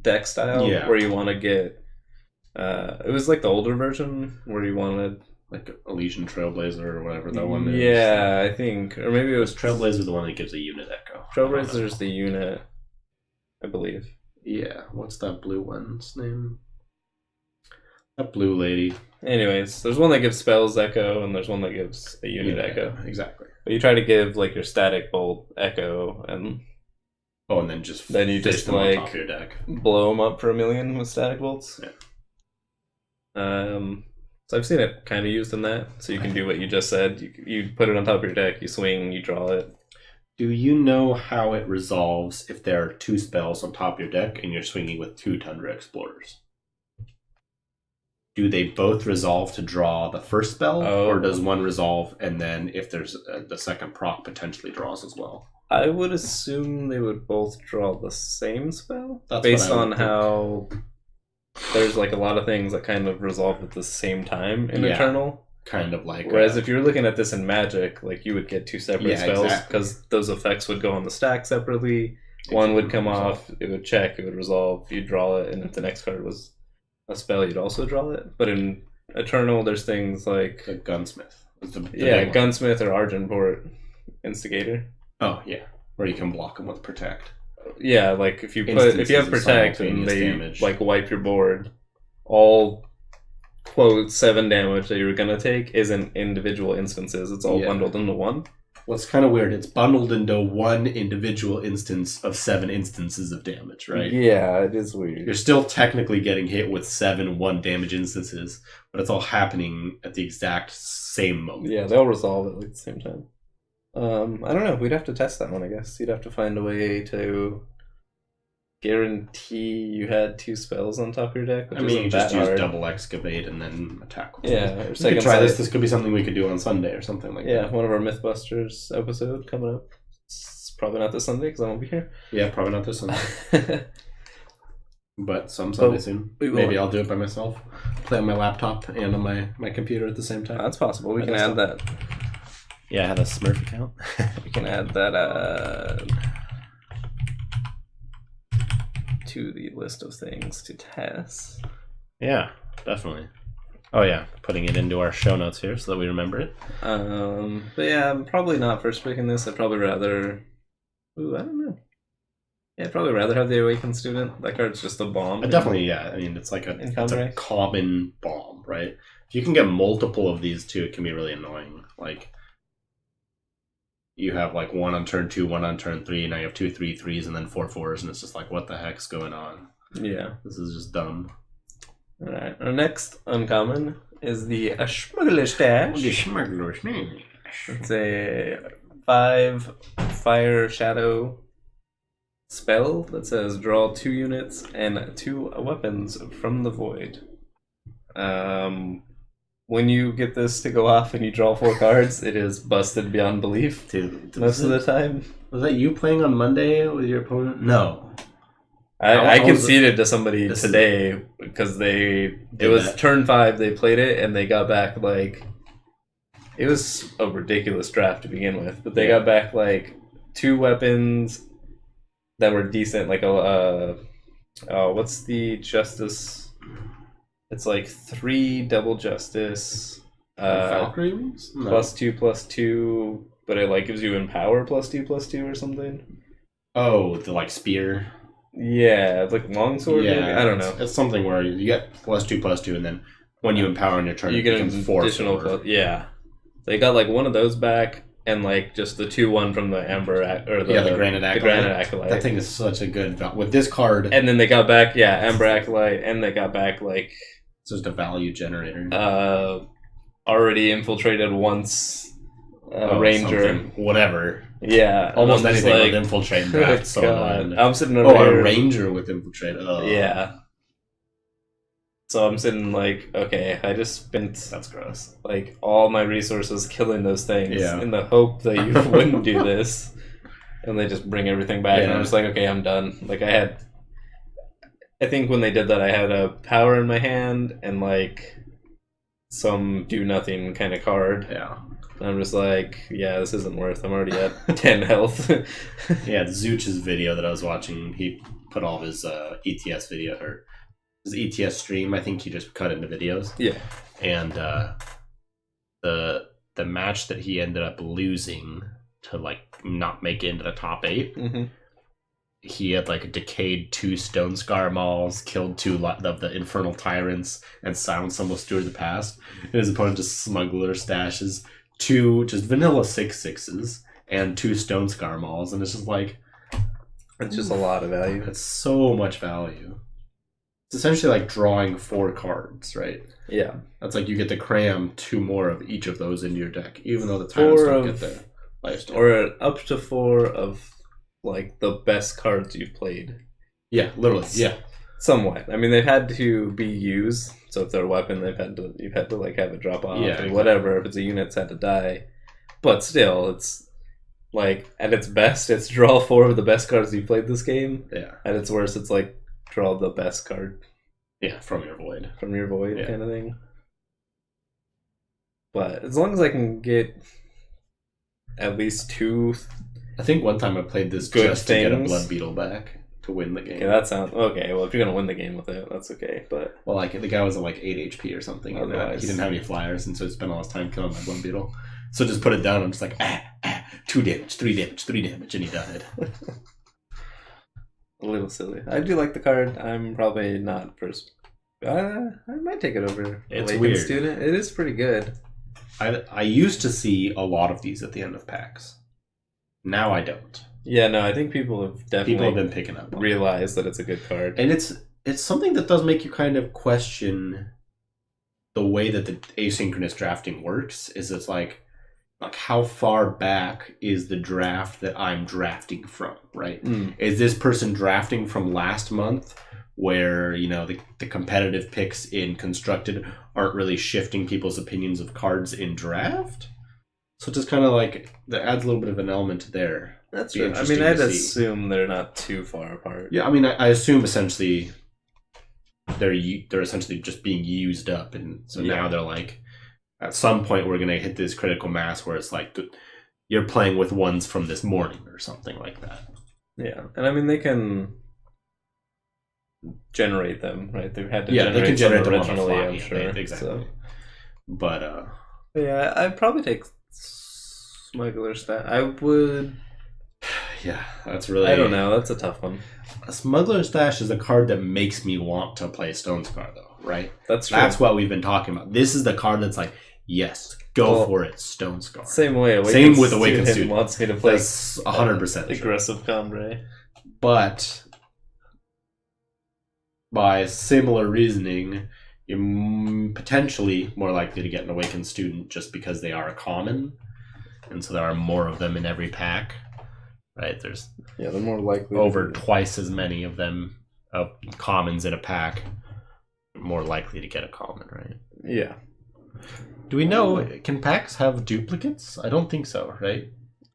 deck style where you want to get It was like the older version where you wanted like Elysian Trailblazer or whatever that one is. Yeah, I think, or maybe it was Trailblazer, the one that gives a unit echo. Trailblazer's the unit, I believe. Yeah, what's that blue one's name? That blue lady. Anyways, there's one that gives spells echo, and there's one that gives a unit echo. Exactly. But you try to give like your static bolt echo, and and then you just them like on top of your deck. Blow them up for 1,000,000 with static bolts. Yeah. So I've seen it kind of used in that. So you can do what you just said. You put it on top of your deck, you swing, you draw it. Do you know how it resolves if there are 2 spells on top of your deck and you're swinging with 2 Tundra Explorers? Do they both resolve to draw the first spell, or does one resolve and then if there's the second proc potentially draws as well? I would assume they would both draw the same spell, That's based on how there's like a lot of things that kind of resolve at the same time in Eternal. Kind of like. Whereas if you're looking at this in Magic, like you would get 2 separate spells because those effects would go on the stack separately. One would come off, it would check, it would resolve, you'd draw it, and if the next card was a spell, you'd also draw it. But in Eternal, there's things like the Gunsmith. Gunsmith or Argenport Instigator. Oh yeah, where you can block them with Protect. Yeah, like if you have Protect and they damage. Like wipe your board, all quote 7 damage that you're gonna take isn't individual instances. It's all bundled into one. What's kind of weird, it's bundled into one individual instance of 7 instances of damage, right? Yeah, it is weird. You're still technically getting hit with 7 1 damage instances, but it's all happening at the exact same moment. Yeah, they'll resolve it at the same time. I don't know. We'd have to test that one, I guess. You'd have to find a way to guarantee you had 2 spells on top of your deck. Which you just use double excavate and then attack. Yeah, we could try this. This could be something we could do on Sunday or something like that. Yeah, one of our Mythbusters episode coming up. It's probably not this Sunday because I won't be here. Yeah, probably not this Sunday. But some Sunday soon. Maybe I'll do it by myself. Play on my laptop and on my computer at the same time. That's possible. We can add that. Yeah, I have a Smurf account. We can add that to the list of things to test. Yeah, definitely. Oh yeah, putting it into our show notes here so that we remember it. But yeah, I'm probably not first picking this. I'd probably rather... Ooh, I don't know. Yeah, I'd probably rather have the Awakened Student. That card's just a bomb. Definitely, yeah. I mean, it's like it's a common bomb, right? If you can get multiple of these too, it can be really annoying. Like, you have like 1 on turn 2, 1 on turn 3, now you have 2 3/3s and then 4 4s, and it's just like, what the heck's going on? Yeah. This is just dumb. Alright, our next uncommon is the Smuggler's Stash. The Smuggler's Stash. It's a 5 Fire Shadow spell that says draw 2 units and 2 weapons from the void. When you get this to go off and you draw 4 cards, it is busted beyond belief. Dude, most of the time. Was that you playing on Monday with your opponent? No. I conceded to somebody today because it was turn 5, they played it, and they got back like... It was a ridiculous draft to begin with, but they got back like 2 weapons that were decent, like what's the Justice... It's like 3 double Justice, Valkyrie wings? No. +2/+2, but it like gives you Empower +2/+2 or something. Oh, the like spear. Yeah, it's like longsword. Yeah, maybe? I don't know. It's something where you get +2/+2, and then when you empower on your turn, you get an additional. Yeah, they got like one of those back, and like just the 2/1 from the Amber the Granite Acolyte. The Granite Acolyte. That thing is such a good with this card. And then they got back Amber Acolyte, and they got back like. It's just a value generator. Already infiltrated once. Ranger, whatever. Yeah, almost anything with infiltrate. Draft, so I'm sitting over here. A ranger with infiltrate. Oh. Yeah. So I'm sitting like, okay, I just spent that's gross. Like all my resources killing those things in the hope that you wouldn't do this, and they just bring everything back, and I'm just like, okay, I'm done. Like I think when they did that, I had a power in my hand and like some do nothing kind of card. Yeah. And I'm just like, yeah, this isn't worth. I'm already at 10 health. Yeah, Zooch's video that I was watching, he put all of his ETS video or his ETS stream. I think he just cut into videos. Yeah. And the match that he ended up losing to like not make it into the top 8, he had like decayed 2 Stone Scar Mauls, killed 2 of the Infernal Tyrants, and silenced almost Steward of the Past. And his opponent just Smuggler stashes 2 just vanilla 6/6s and 2 Stone Scar Mauls, and it's just like, it's just a lot of value. it's so much value. It's essentially like drawing 4 cards, right? Yeah. That's like you get to cram 2 more of each of those into your deck, even though the Tyrants don't get there. Or up to 4 of like the best cards you've played. Yeah, literally. Yeah. Somewhat. I mean, they've had to be used, so if they're a weapon, you've had to like have it drop off or whatever. If it's a unit, it's had to die. But still, it's like at its best, it's draw 4 of the best cards you played this game. Yeah. At its worst, it's like draw the best card. Yeah, from your void. From your void kind of thing. But as long as I can get at least 2 I think one time I played this just to get a Blood Beetle back to win the game. Yeah, that sounds okay. Well, if you're gonna win the game with it, that's okay. But like the guy was at like 8 HP or something. And nice. He didn't have any flyers, and so he spent all his time killing my Blood Beetle. So just put it down. I'm just like 2 damage, 3 damage, 3 damage, and he died. A little silly. I do like the card. I'm probably not first. I might take it over. It's weird. Student. It is pretty good. I used to see a lot of these at the end of packs. Now I don't. Yeah, no, I think people have been picking up, realized that it's a good card, and it's something that does make you kind of question the way that the asynchronous drafting works. Is it's like how far back is the draft that I'm drafting from? Right? Is this person drafting from last month, where the competitive picks in Constructed aren't really shifting people's opinions of cards in draft? So just kind of like that adds a little bit of an element there. That's true. I mean, I'd assume they're not too far apart. Yeah, I mean, I assume essentially they're essentially just being used up, and so now they're like, at some point we're gonna hit this critical mass where it's like you're playing with ones from this morning or something like that. Yeah, and I mean they can generate them, right? They've had to generate them originally, I'm sure. Exactly. So. But yeah, I'd probably take Smuggler Stash. I would. Yeah, that's really. I don't know. That's a tough one. A Smuggler Stash is a card that makes me want to play Stone Scar, though, right? That's true. That's what we've been talking about. This is the card that's like, yes, go for it, Stone Scar. Same way. Same with Awakened Student. Wants me to play 100% aggressive Cambrai. But by similar reasoning, you're potentially more likely to get an Awakened Student just because they are a common, and so there are more of them in every pack. Right, they're more likely over twice as many of them of commons in a pack. More likely to get a common, right? Yeah. Do we know? Can packs have duplicates? I don't think so, right?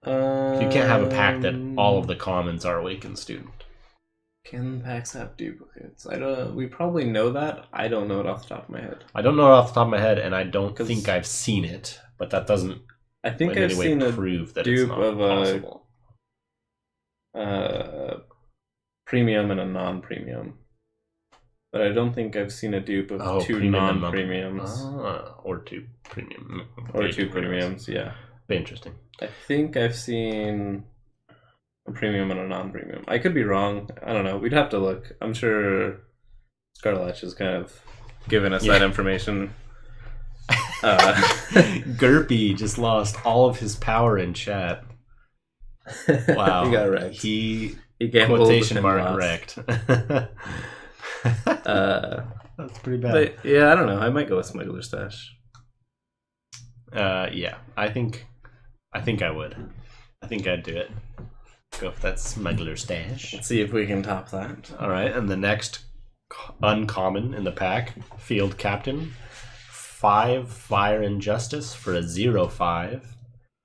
You can't have a pack that all of the commons are Awakened Student. Can packs have duplicates? We probably know that. I don't know it off the top of my head. I don't know it off the top of my head, and I don't think I've seen it. But that doesn't. I think I've seen prove that it's not possible. Premium and a non-premium, but I don't think I've seen a dupe of 2 non-premiums or 2 premium or 2 premiums. Yeah, be interesting. I think I've seen a premium and a non-premium. I could be wrong. I don't know. We'd have to look. I'm sure Scarletch has kind of given us that information. Gerpy just lost all of his power in chat. Wow. He got wrecked. He quotation mark wrecked. That's pretty bad. But, yeah, I don't know. I might go with Smuggler Stash. Yeah. I think I would. I think I'd do it. Go for that Smuggler Stash. Let's see if we can top that. Alright, and the next uncommon in the pack, Field Captain. 5 Fire and Justice for a 0/5.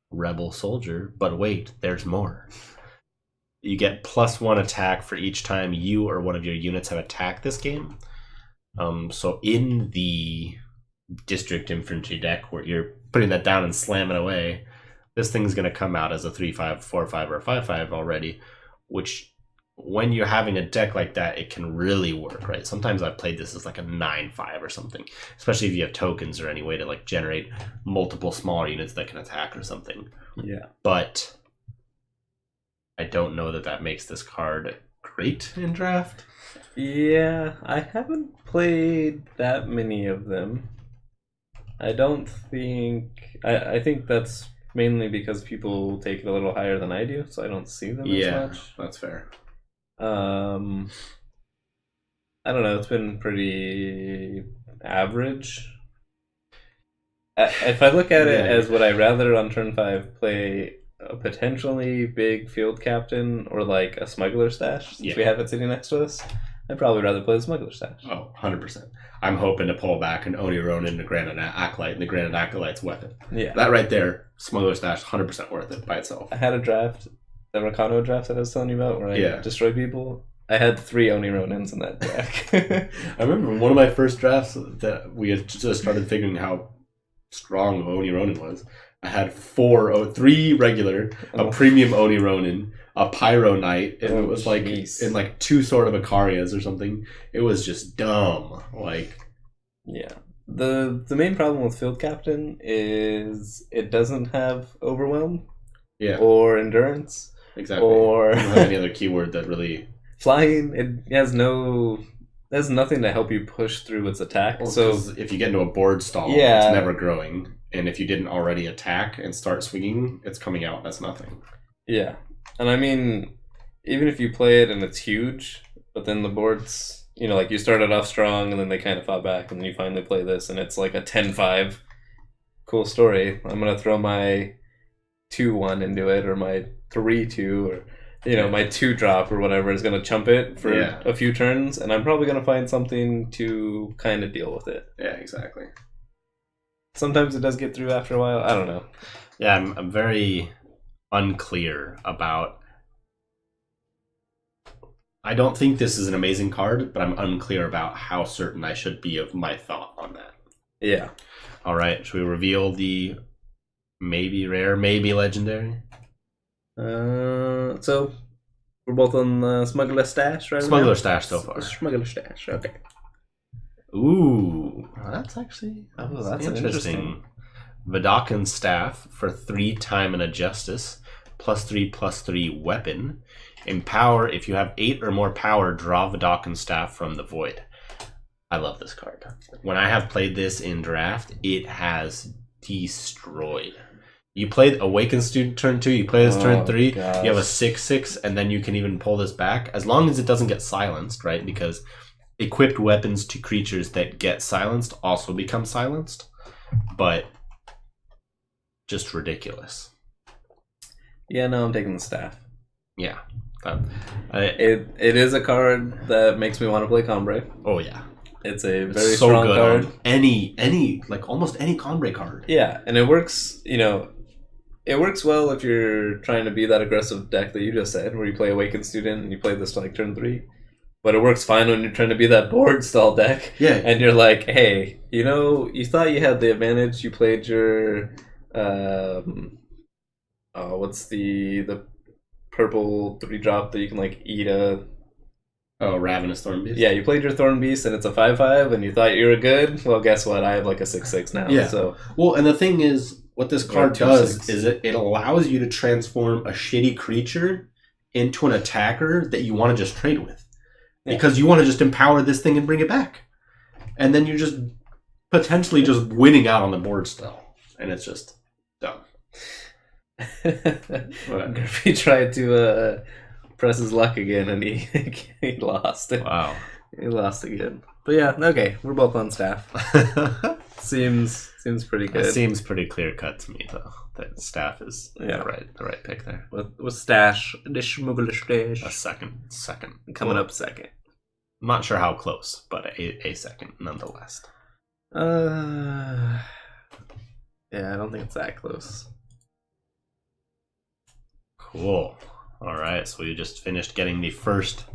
Rebel Soldier, but wait, there's more. You get +1 attack for each time you or one of your units have attacked this game. So in the District Infantry deck, where you're putting that down and slamming away, this thing's going to come out as a 3/5, 4/5, or 5/5 already, which when you're having a deck like that, it can really work, right? Sometimes I've played this as like a 9/5 or something, especially if you have tokens or any way to like generate multiple smaller units that can attack or something. Yeah. But I don't know that makes this card great in draft. Yeah, I haven't played that many of them. I don't think... I think that's mainly because people take it a little higher than I do, so I don't see them as much. That's fair. I don't know, it's been pretty average. If I look at it as would I rather on turn 5 play a potentially big field captain or like a smuggler stash, since we have it sitting next to us, I'd probably rather play the smuggler stash. Oh, 100%. I'm hoping to pull back an Oni Ronin, the Granite Acolyte, and the Granite Acolyte's weapon. Yeah. That right there, smuggler stash, 100% worth it by itself. I had a draft, the Rakano draft that I was telling you about, where I destroyed people. I had 3 Oni Ronins in that deck. I remember one of my first drafts that we had just started figuring how strong Oni Ronin was. I had 3 regular, a premium Oni Ronin, a Pyro Knight, and it was like in like 2 sort of Icarias or something. It was just dumb. Like, yeah. The main problem with Field Captain is it doesn't have Overwhelm. Yeah. Or Endurance. Exactly. Or you don't have any other keyword that really... Flying, it has nothing to help you push through its attack. Well, so if you get into a board stall, it's never growing. And if you didn't already attack and start swinging, it's coming out as nothing. Yeah. And I mean, even if you play it and it's huge, but then the board's, like you started off strong and then they kind of fought back and then you finally play this and it's like a 10-5. Cool story. I'm going to throw my 2-1 into it or my 3-2 or... my 2-drop or whatever is going to chump it for a few turns, and I'm probably going to find something to kind of deal with it. Yeah, exactly. Sometimes it does get through after a while. I don't know. Yeah, I'm very unclear about... I don't think this is an amazing card, but I'm unclear about how certain I should be of my thought on that. Yeah. All right, should we reveal the maybe rare, maybe legendary? So we're both on the Smuggler Stash, right? Smuggler Stash so far. Smuggler Stash, okay. Ooh, that's interesting. Vidakan Staff for 3 time and a Justice, +3/+3 weapon. In power, if you have 8 or more power, draw Vidakan Staff from the void. I love this card. When I have played this in draft, it has destroyed. You play Awakened Student turn 2, you play this turn 3, gosh. You have a 6/6, and then you can even pull this back, as long as it doesn't get silenced, right? Because equipped weapons to creatures that get silenced also become silenced, but just ridiculous. Yeah, no, I'm taking the Staff. Yeah. It is a card that makes me want to play Combrei. Oh, yeah. It's a very strong card. On any, like almost any Combrei card. Yeah, and it works, it works well if you're trying to be that aggressive deck that you just said, where you play Awakened Student and you play this like turn 3. But it works fine when you're trying to be that board stall deck. Yeah. And you're like, hey, you thought you had the advantage. You played your, what's the purple 3-drop that you can like eat a... Oh, Ravenous Thorn Beast? Yeah, you played your Thorn Beast and it's a 5/5 and you thought you were good. Well, guess what? I have like a 6/6 now. Yeah. So. Well, and the thing is, what this card does is it allows you to transform a shitty creature into an attacker that you want to just trade with. Yeah. Because you want to just empower this thing and bring it back. And then you're just potentially just winning out on the board still. And it's just dumb. He tried to press his luck again and he lost it. Wow. He lost again. But yeah, okay, we're both on Staff. Seems pretty good. It seems pretty clear cut to me though. That Staff is the right pick there. With Stash, the Smuggler Stash. A second. Coming up second. I'm not sure how close, but a second nonetheless. Yeah, I don't think it's that close. Cool. All right, so we just finished getting the first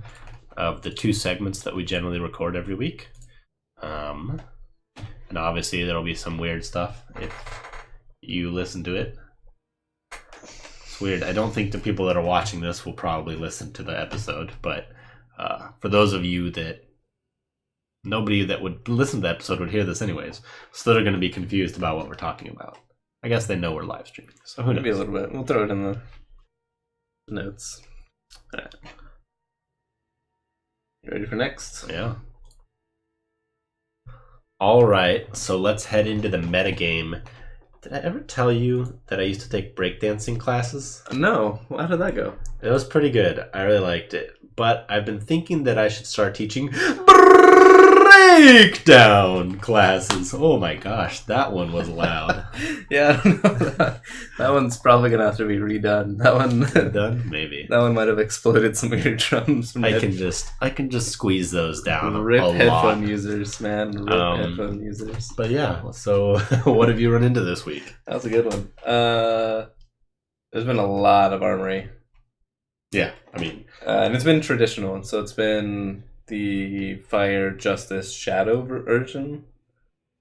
of the 2 segments that we generally record every week. And obviously there will be some weird stuff if you listen to it. So weird. I don't think the people that are watching this will probably listen to the episode, but for those of you that nobody that would listen to the episode would hear this anyways, so they're going to be confused about what we're talking about. I guess they know we're live streaming, so who knows? Maybe a little bit. We'll throw it in the notes. All right. You ready for next? Yeah. All right, so let's head into the metagame. Did I ever tell you that I used to take breakdancing classes? No. How did that go? It was pretty good. I really liked it. But I've been thinking that I should start teaching breakdown classes. Oh my gosh, that one was loud. Yeah, I don't know. That one's probably gonna have to be redone. That one Done? Maybe. That one might have exploded some eardrums. I can just squeeze those down Rip a headphone lot. users, man. Rip headphone users. But yeah, so what have you run into this week? That was a good one. There's been a lot of armory. Yeah, I mean, and it's been traditional, so it's been the Fire Justice Shadow version.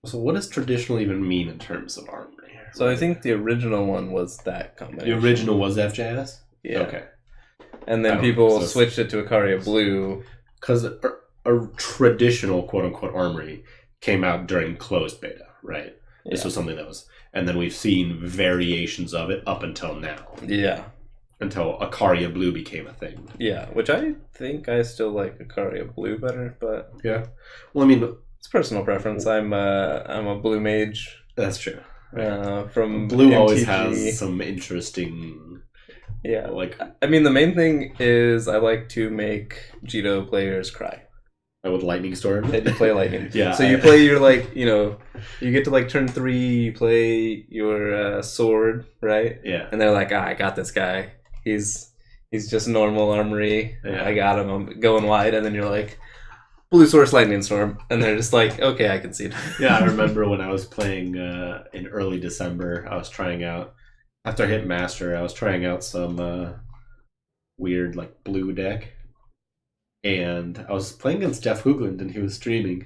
So what does traditional even mean in terms of armory? So I think the original one was that combination. The original was FJS? Yeah. Okay. And then people switched it to Ikaria Blue. Because a traditional quote-unquote armory came out during closed beta, right? Yeah. This was something that was... And then we've seen variations of it up until now. Yeah. Until Ikaria Blue became a thing. Yeah, which I think I still like Ikaria Blue better, but... Yeah. Well, I mean... It's personal preference. I'm a blue mage. That's true. From Blue MTG. always has some interesting... Yeah, like... I mean, the main thing is I like to make Jito players cry. With Lightning Storm? They do play Lightning. Yeah. So you play your, like, you know... You get to, like, turn 3, you play your sword, right? Yeah. And they're like, I got this guy. He's just normal armory. Yeah. I got him. I'm going wide. And then you're like, Blue Source Lightning Storm. And they're just like, okay, I can see it. Yeah, I remember when I was playing in early December, I was trying out, after I hit Master, I was trying out some weird, like, blue deck. And I was playing against Jeff Hoogland, and he was streaming.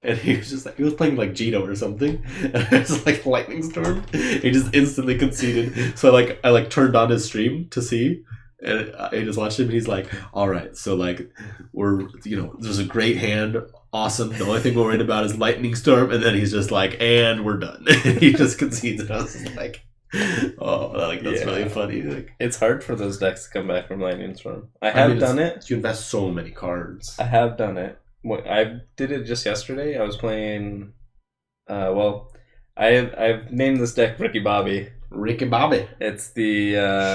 And he was just like, he was playing like Jito or something. And it was like Lightning Storm. He just instantly conceded. So I turned on his stream to see. And I just watched him, and he's like, all right, so like, there's a great hand. Awesome. The only thing we're worried about is Lightning Storm. And then he's just like, and we're done. And he just concedes. And I was just like, oh, that's really funny. Like, it's hard for those decks to come back from Lightning Storm. I have done it. You invest so many cards. I have done it. I did it just yesterday. I was playing. I've named this deck Ricky Bobby. Ricky Bobby. It's the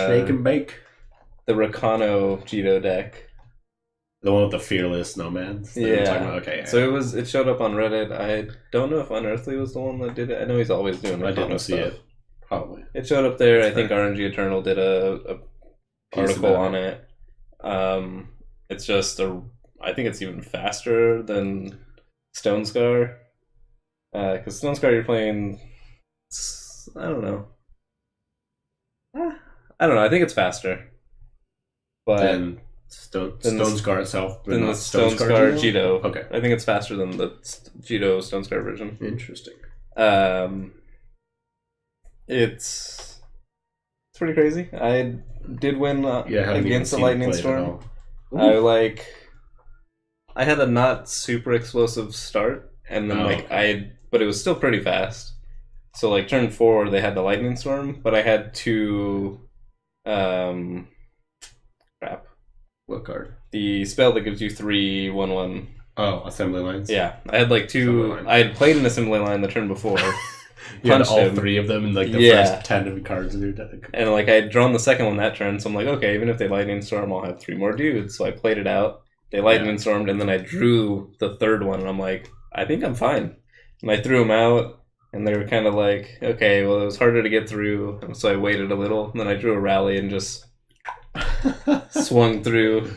Shake and Bake. The Rakano Jito deck. The one with the Fearless Nomads. Yeah. Okay. So it showed up on Reddit. I don't know if Unearthly was the one that did it. I know he's always doing Rakano. I didn't see stuff. it. Probably. It showed up there. I think RNG Eternal did a article on it. It's just I think it's even faster than Stone Scar. Because Stone Scar, you're playing... I don't know. I think it's fasto. But then Stone Scar itself? Than the Stone Scar Jito. Okay. I think it's faster than the Jito Stone Scar version. Interesting. It's pretty crazy. I did win against the Lightning Storm. I had a not super explosive start, and then but it was still pretty fast. So like turn 4, they had the Lightning Storm, but I had 2. What card? The spell that gives you 3/1/1. Oh, assembly lines. Yeah, I had like 2. I had played an assembly line the turn before. You had all 3 of them in like the first 10 of the cards in your deck. And like I had drawn the second one that turn, so I'm like, okay, even if they Lightning Storm, I'll have 3 more dudes. So I played it out. They Lightning Stormed, and then I drew the third one, and I'm like, I think I'm fine. And I threw them out, and they were kind of like, okay, well, it was harder to get through, and so I waited a little, and then I drew a rally and just swung through.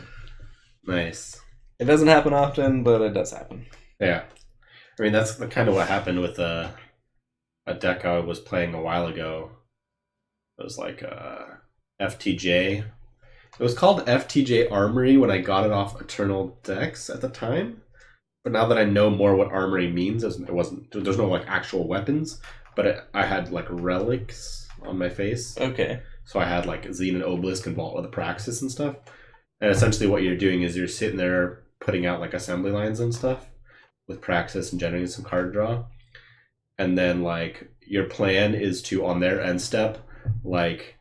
Nice. It doesn't happen often, but it does happen. Yeah. I mean, that's kind of what happened with a deck I was playing a while ago. It was like FTJ. It was called FTJ Armory when I got it off Eternal Decks at the time. But now that I know more what Armory means, there's no like actual weapons, but I had like relics on my face. Okay. So I had like Xene and Obelisk involved with the Praxis and stuff. And essentially what you're doing is you're sitting there putting out like assembly lines and stuff with Praxis and generating some card draw. And then like your plan is to, on their end step, like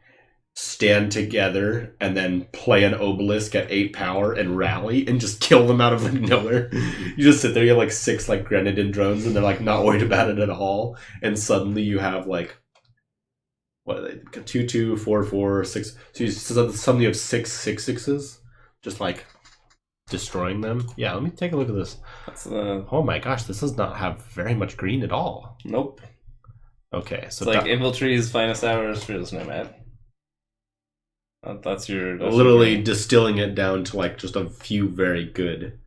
stand together and then play an Obelisk at 8 power and rally and just kill them out of like nowhere. You just sit there, you have like 6 like Grenadin drones and they're like not worried about it at all. And suddenly you have like, what are they? 2/2, 4/4, 6. So suddenly you have 6 6/6s just like destroying them. Yeah, let me take a look at this. Oh my gosh, this does not have very much green at all. Nope. Okay, so it's like Infiltree's finest hours for the Nomad. That's literally your distilling it down to like just a few very good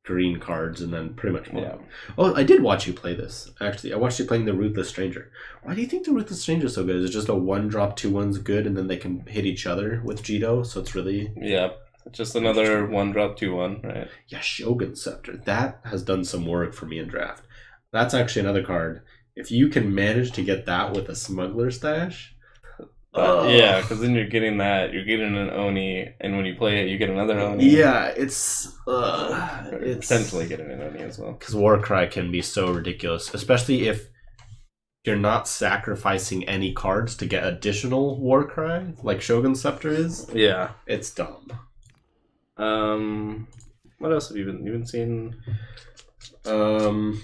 green cards and then pretty much one. Yeah. Oh, I did watch you play this. Actually, I watched you playing the Ruthless Stranger. Why do you think the Ruthless Stranger is so good? Is it just a 1-drop 2/1's good and then they can hit each other with Jito? So it's really just another 1-drop 2/1, right? Yeah, Shogun Scepter. That has done some work for me in draft. That's actually another card. If you can manage to get that with a Smuggler Stash. Yeah, because then you're getting an Oni, and when you play it, you get another Oni. Yeah, it's potentially getting an Oni as well. Because Warcry can be so ridiculous, especially if you're not sacrificing any cards to get additional Warcry, like Shogun Scepter is. Yeah, it's dumb. What else have you been seeing? I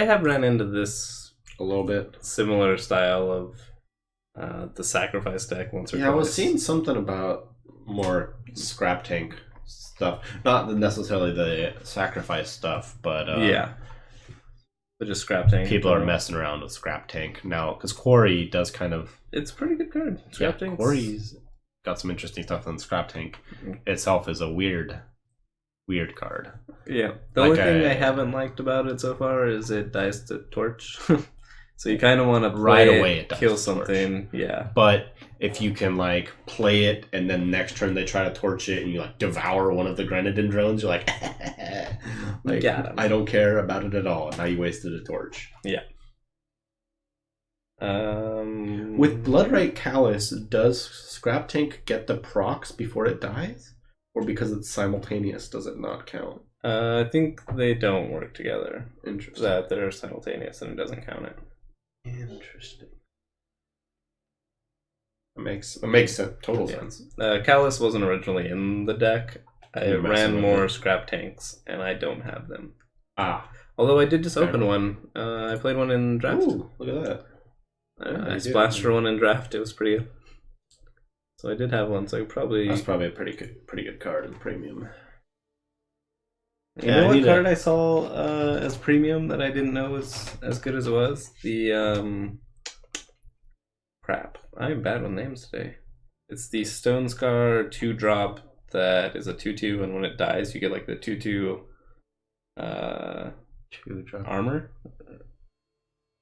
have ran into this a little bit similar style of. The sacrifice deck once or twice. I was seeing something about more scrap tank stuff. Not necessarily the sacrifice stuff, but but just scrap tank. People are messing around with scrap tank now because Quarry does kind of. It's a pretty good card. Scrap tank. Quarry's got some interesting stuff on scrap tank. Itself is a weird card. Yeah, the only thing I haven't liked about it so far is it dies to torch. So you kind of want to right away kill something, yeah. But if you can like play it and then next turn they try to torch it and you like devour one of the Grenadin drones, you're like, I don't care about it at all. Now you wasted a torch. Yeah. With Bloodright Callus, does Scrap Tank get the procs before it dies, or because it's simultaneous, does it not count? I think they don't work together. Interesting. That they're simultaneous and it doesn't count it. Interesting. It makes total sense. Callus wasn't originally in the deck. I ran more scrap tanks, and I don't have them. Although I did just open one. I played one in draft. Ooh, look at that. I splashed for one in draft. It was pretty good. So I did have one. So that's probably a pretty good card in premium. You know what card I saw as premium that I didn't know was as good as it was? The crap. I'm bad with names today. It's the Stone Scar 2-drop that is a 2/2, and when it dies, you get like the 2/2 2-drop armor.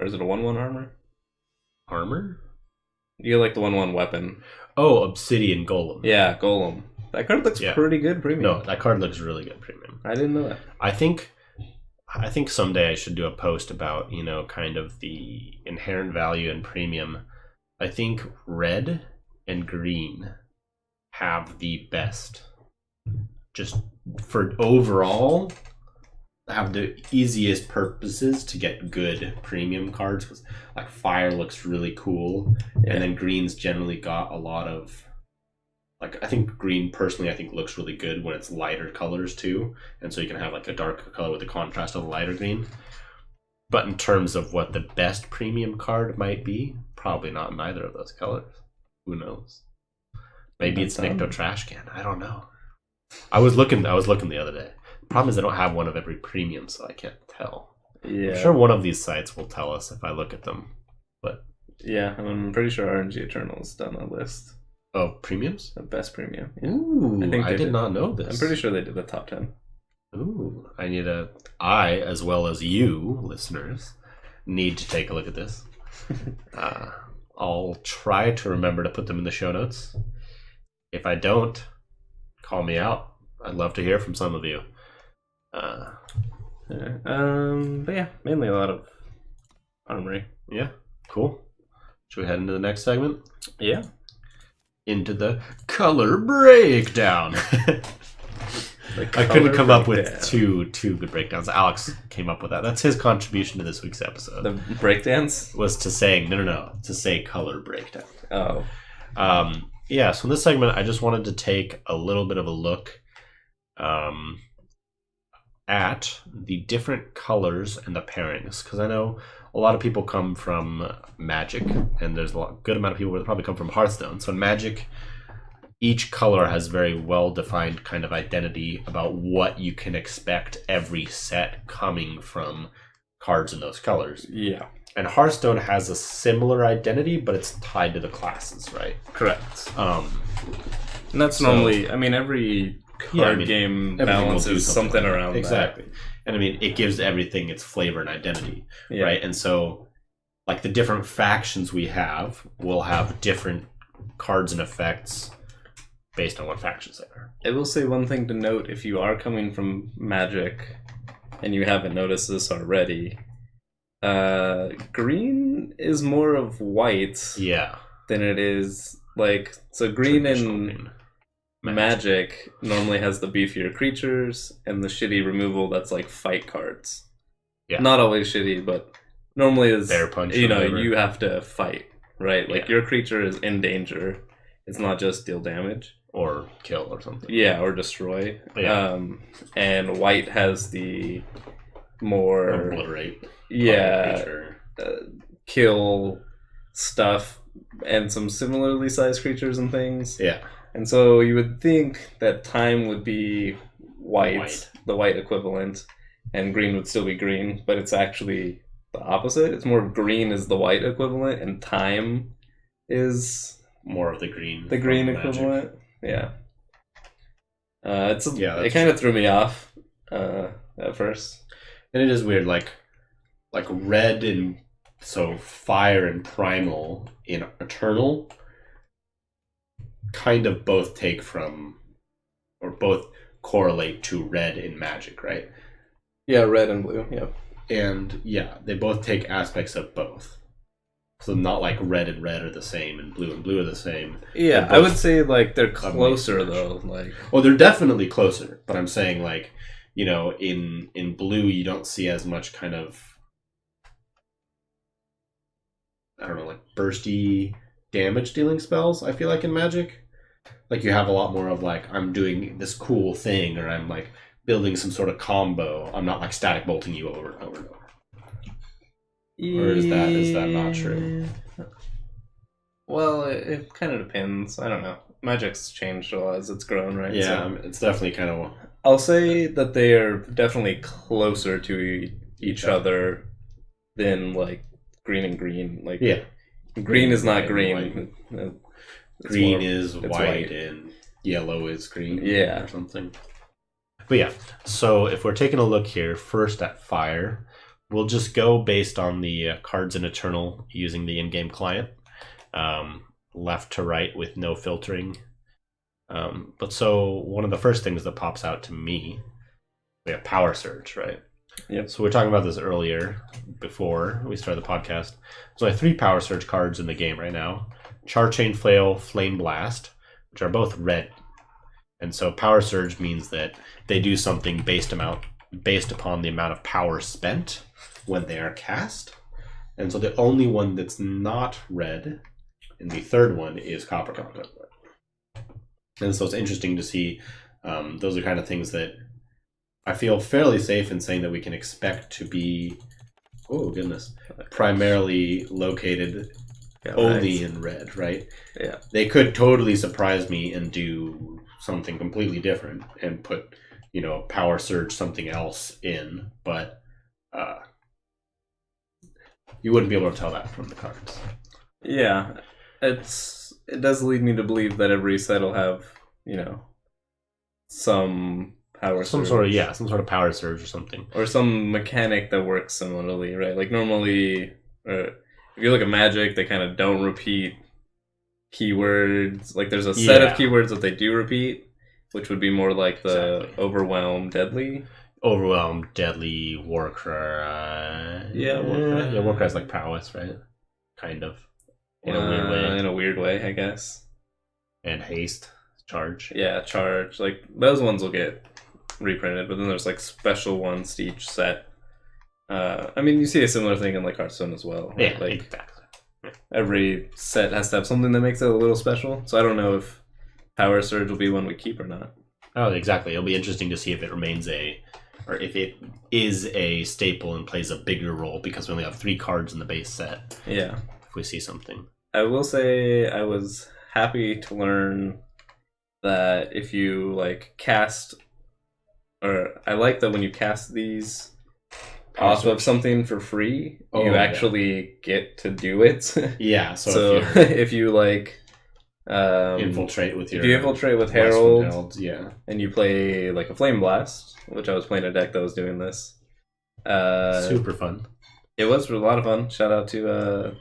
Or is it a 1/1 armor? Armor? You get like the 1/1 weapon. Oh, Obsidian Golem. Yeah, Golem. That card looks pretty good premium. No, that card looks really good premium. I didn't know that. I think someday I should do a post about, kind of the inherent value in premium. I think red and green have the best. Just for overall, have the easiest purposes to get good premium cards. Because like fire looks really cool, and then green's generally got a lot of. Like, I think green, personally, looks really good when it's lighter colors, too. And so you can have, like, a darker color with the contrast of a lighter green. But in terms of what the best premium card might be, probably not in either of those colors. Who knows? Maybe it's Nikto Trash Can. I don't know. I was looking the other day. The problem is I don't have one of every premium, so I can't tell. Yeah. I'm sure one of these sites will tell us if I look at them. But yeah, I'm pretty sure RNG Eternal's done a list. Oh, premiums? The best premium. Yeah. Ooh, I did not know this. I'm pretty sure they did the top 10. Ooh, I, as well as you, listeners, need to take a look at this. I'll try to remember to put them in the show notes. If I don't, call me out. I'd love to hear from some of you. But yeah, mainly a lot of armory. Yeah, cool. Should we head into the next segment? Yeah. into the color breakdown. I couldn't come up with two good breakdowns. Alex came up with that. That's his contribution to this week's episode. The breakdance was to say to say color breakdown. Oh. Yeah, so in this segment I just wanted to take a little bit of a look at the different colors and the pairings, because I know a lot of people come from Magic, and there's a good amount of people that probably come from Hearthstone. So in Magic, each color has very well-defined kind of identity about what you can expect every set coming from cards in those colors. Yeah. And Hearthstone has a similar identity, but it's tied to the classes, right? Correct. And that's normally, every card game balances something around exactly. that. And it gives everything its flavor and identity, right? And so, like, the different factions we have will have different cards and effects based on what factions they are. I will say one thing to note: if you are coming from Magic and you haven't noticed this already, green is more of white than it is green in Magic normally has the beefier creatures and the shitty removal that's like fight cards. Yeah. Not always shitty, but normally is Bear punch. You have to fight, right? Like your creature is in danger. It's not just deal damage. Or kill or something. Yeah, or destroy. Yeah. And white has the more obliterate. Yeah. Kill stuff and some similarly sized creatures and things. Yeah. And so you would think that time would be white, the white equivalent, and green would still be green, but it's actually the opposite. It's more green is the white equivalent, and time is more of the green. The green equivalent. Magic. Yeah. It kind of threw me off at first. And it is weird, like red and so fire and primal in Eternal kind of both take from, or both correlate to red in Magic, right? Yeah, red and blue, yeah. And yeah, they both take aspects of both. So not like red and red are the same and blue are the same. Yeah, I would say like they're closer though. Well, they're definitely closer, but I'm saying like, in blue you don't see as much kind of, I don't know, like bursty damage dealing spells, I feel like in Magic. Like you have a lot more of like, I'm doing this cool thing, or I'm like building some sort of combo. I'm not like static bolting you over and over and over. Or is that not true? Well, it kind of depends. I don't know. Magic's changed a lot as it's grown, right? Yeah, so it's definitely kind of... I'll say that they are definitely closer to each other than like green and green. Like, yeah, green is not green. Green is white and yellow is green. Yeah, or something. But yeah, so if we're taking a look here, first at fire, we'll just go based on the cards in Eternal using the in-game client, left to right with no filtering. But so one of the first things that pops out to me, we have Power Surge, right? Yep. So we were talking about this earlier before we started the podcast. So I have 3 Power Surge cards in the game right now: Charchain Flail, Flame Blast, which are both red. And so Power Surge means that they do something based upon the amount of power spent when they are cast. And so the only one that's not red, and the third one, is Copper Conduit. And so it's interesting to see. Those are kind of things that I feel fairly safe in saying that we can expect to be, primarily located only in red, right? Yeah. They could totally surprise me and do something completely different and put, Power Surge something else in, but you wouldn't be able to tell that from the cards. Yeah. It does lead me to believe that every set will have, some power surge. Some sort of power surge or something. Or some mechanic that works similarly, right? Like normally, if you look at Magic, they kind of don't repeat keywords. Like there's a set of keywords that they do repeat, which would be more like the Overwhelm, Deadly. Overwhelm, Deadly, Warcry. Warcry is like prowess, right? Kind of. In a weird way. In a weird way, I guess. And haste, charge. Yeah, charge. Like those ones will get reprinted, but then there's like special ones to each set. I mean, you see a similar thing in like Hearthstone as well. Right? Yeah, like exactly. every set has to have something that makes it a little special. So I don't know if Power Surge will be one we keep or not. Oh, exactly. It'll be interesting to see if it remains or if it is a staple and plays a bigger role because we only have 3 cards in the base set. Yeah. If we see something. I will say I was happy to learn that if you like cast, or I like that when you cast these off of something for free, you actually get to do it. Yeah. So if you like infiltrate with your, if you infiltrate with Herald, Heralds, yeah, and you play like a Flame Blast, which I was playing a deck that was doing this. Super fun. It was a lot of fun. Shout out to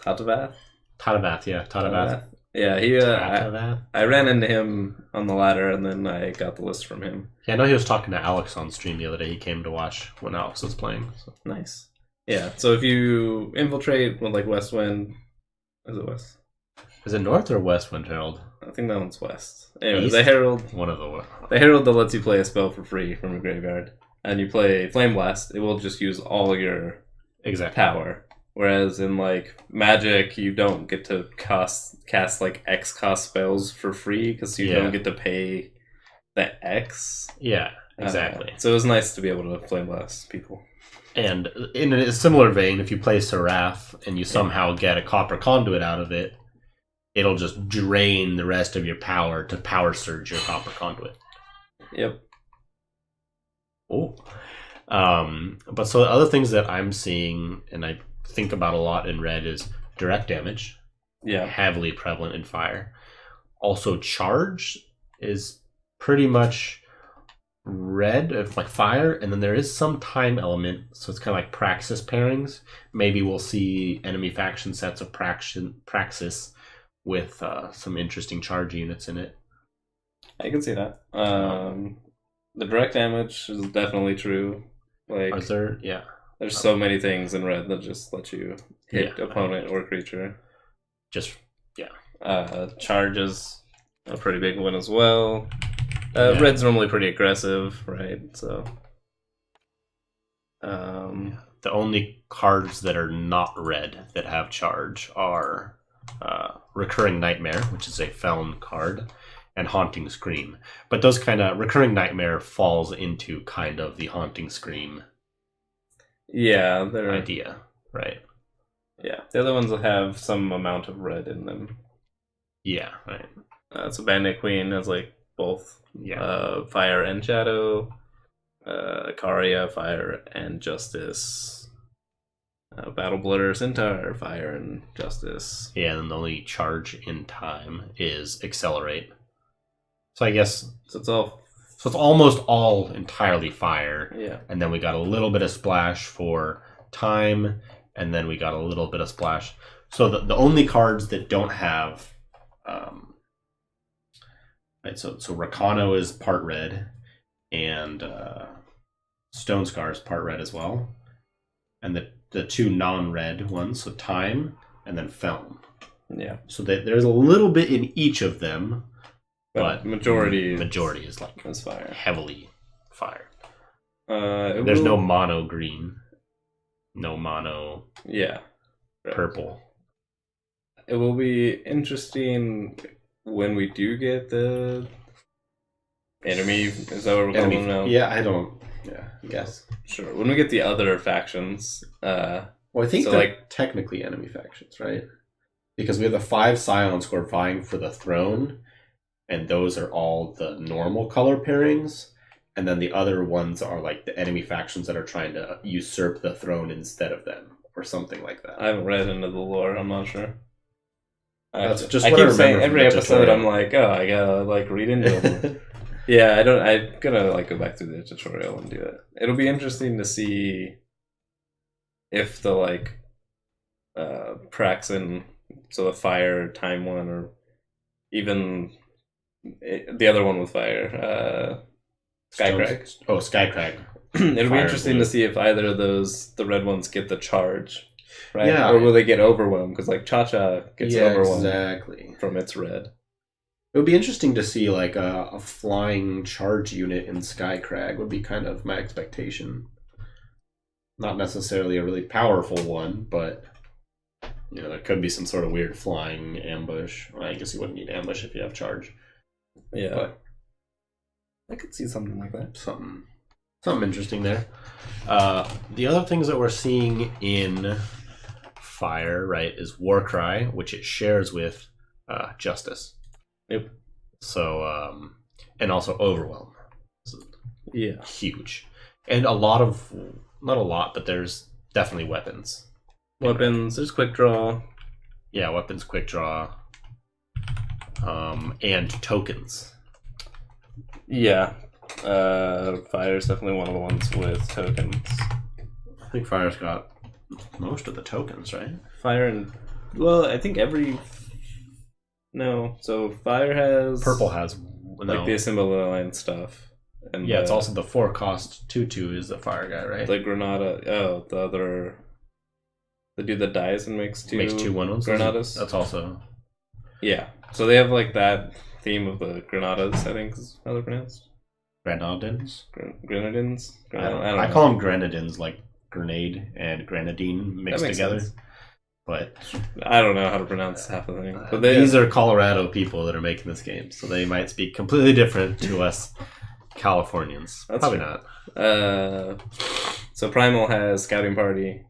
Tatavath. Tatavath, yeah, Tatavath. Yeah, he. I ran into him on the ladder, and then I got the list from him. Yeah, I know he was talking to Alex on stream the other day. He came to watch when Alex was playing. So. Nice. Yeah, so if you infiltrate with like Westwind, is it West? Is it North or West Wind Herald? I think that one's West. Anyway, East? the Herald. One of the Herald that lets you play a spell for free from a graveyard, and you play Flame Blast, it will just use all your power. Whereas in like Magic, you don't get to cast like X cost spells for free because you don't get to pay the X. Yeah, exactly. So it was nice to be able to Flame Blast people. And in a similar vein, if you play Seraph and you somehow get a Copper Conduit out of it, it'll just drain the rest of your power to Power Surge your Copper Conduit. Yep. Oh. But so the other things that I'm seeing, and I think about a lot in Red, is direct damage. Yeah. Heavily prevalent in Fire. Also, charge is pretty much red of like Fire, and then there is some time element, so it's kind of like Praxis pairings. Maybe we'll see enemy faction sets of Praxis with some interesting charge units in it. I can see that. The direct damage is definitely true. Like, is there? Yeah. There's so many things in Red that just let you hit opponent or creature. Just, yeah. Charge is a pretty big one as well. Red's normally pretty aggressive, right? So, the only cards that are not red that have charge are Recurring Nightmare, which is a Feln card, and Haunting Scream. But those kind of Recurring Nightmare falls into kind of the Haunting Scream. Yeah, they're idea, right? Yeah, the other ones will have some amount of red in them. Yeah, right. So Bandit Queen has like both Fire and Shadow. Ikaria, Fire and Justice. Battle Blooder, Centaur, Fire and Justice. Yeah, and the only charge in time is Accelerate. So I guess So it's almost all entirely Fire. Yeah. And then we got a little bit of splash for time, and then we got a little bit of splash. So the only cards that don't have right, so Rakano is part red, and Stone Scar is part red as well. And the 2 non-red ones, so time and then Feln. Yeah. So there's a little bit in each of them. But majority is like Fire. Heavily Fire. There's no mono green, no mono purple. It will be interesting when we do get the enemy. Is that what we're calling them now? Yeah, I guess. Sure. When we get the other factions, well, I think so, they're like technically enemy factions, right? Because we have the 5 Scions who are vying for the throne. And those are all the normal color pairings. And then the other ones are like the enemy factions that are trying to usurp the throne instead of them. Or something like that. I haven't read into the lore, I'm not sure. That's just I what keep saying every episode I'm like, oh, I gotta like read into it. Yeah, I'm gonna like go back through the tutorial and do it. It'll be interesting to see if the like Praxin, so the Fire time one, or even the other one with Fire, Skycrag. Skycrag. It'll be interesting to see if either of those, the red ones, get the charge, right? Yeah. Or will they get overwhelmed? Because like Cha-Cha gets overwhelmed exactly from its red. would be interesting to see like a flying charge unit in Skycrag would be kind of my expectation. Not necessarily a really powerful one, but there could be some sort of weird flying ambush. Well, I guess you wouldn't need ambush if you have charge. Yeah, but I could see something like that. Something interesting there. The other things that we're seeing in Fire, right, is Warcry, which it shares with Justice. Yep. So, and also Overwhelm. Yeah. Huge. And a lot of, not a lot, but there's definitely weapons. Weapons, there's Quick Draw. Yeah, weapons, Quick Draw. And tokens. Yeah. Fire's definitely one of the ones with tokens. I think Fire's got most of the tokens, right? Fire and... Well, I think every... No. So Fire has... Purple has... Like the Assemble Alliance stuff. And yeah, it's also the 4-cost 2/2 is the Fire guy, right? The Granada... Oh, the other... The dude that dies and makes two 1/1s. Granadas. That's also... Yeah. So they have like that theme of the Granadas, I think is how they're pronounced. Grenadins? Grenadins? I don't know. I call them Grenadins, like grenade and grenadine mixed together. Sense. But I don't know how to pronounce half the thing. But these are Colorado people that are making this game, so they might speak completely different to us Californians. That's Probably true. not. So Primal has Scouting Party.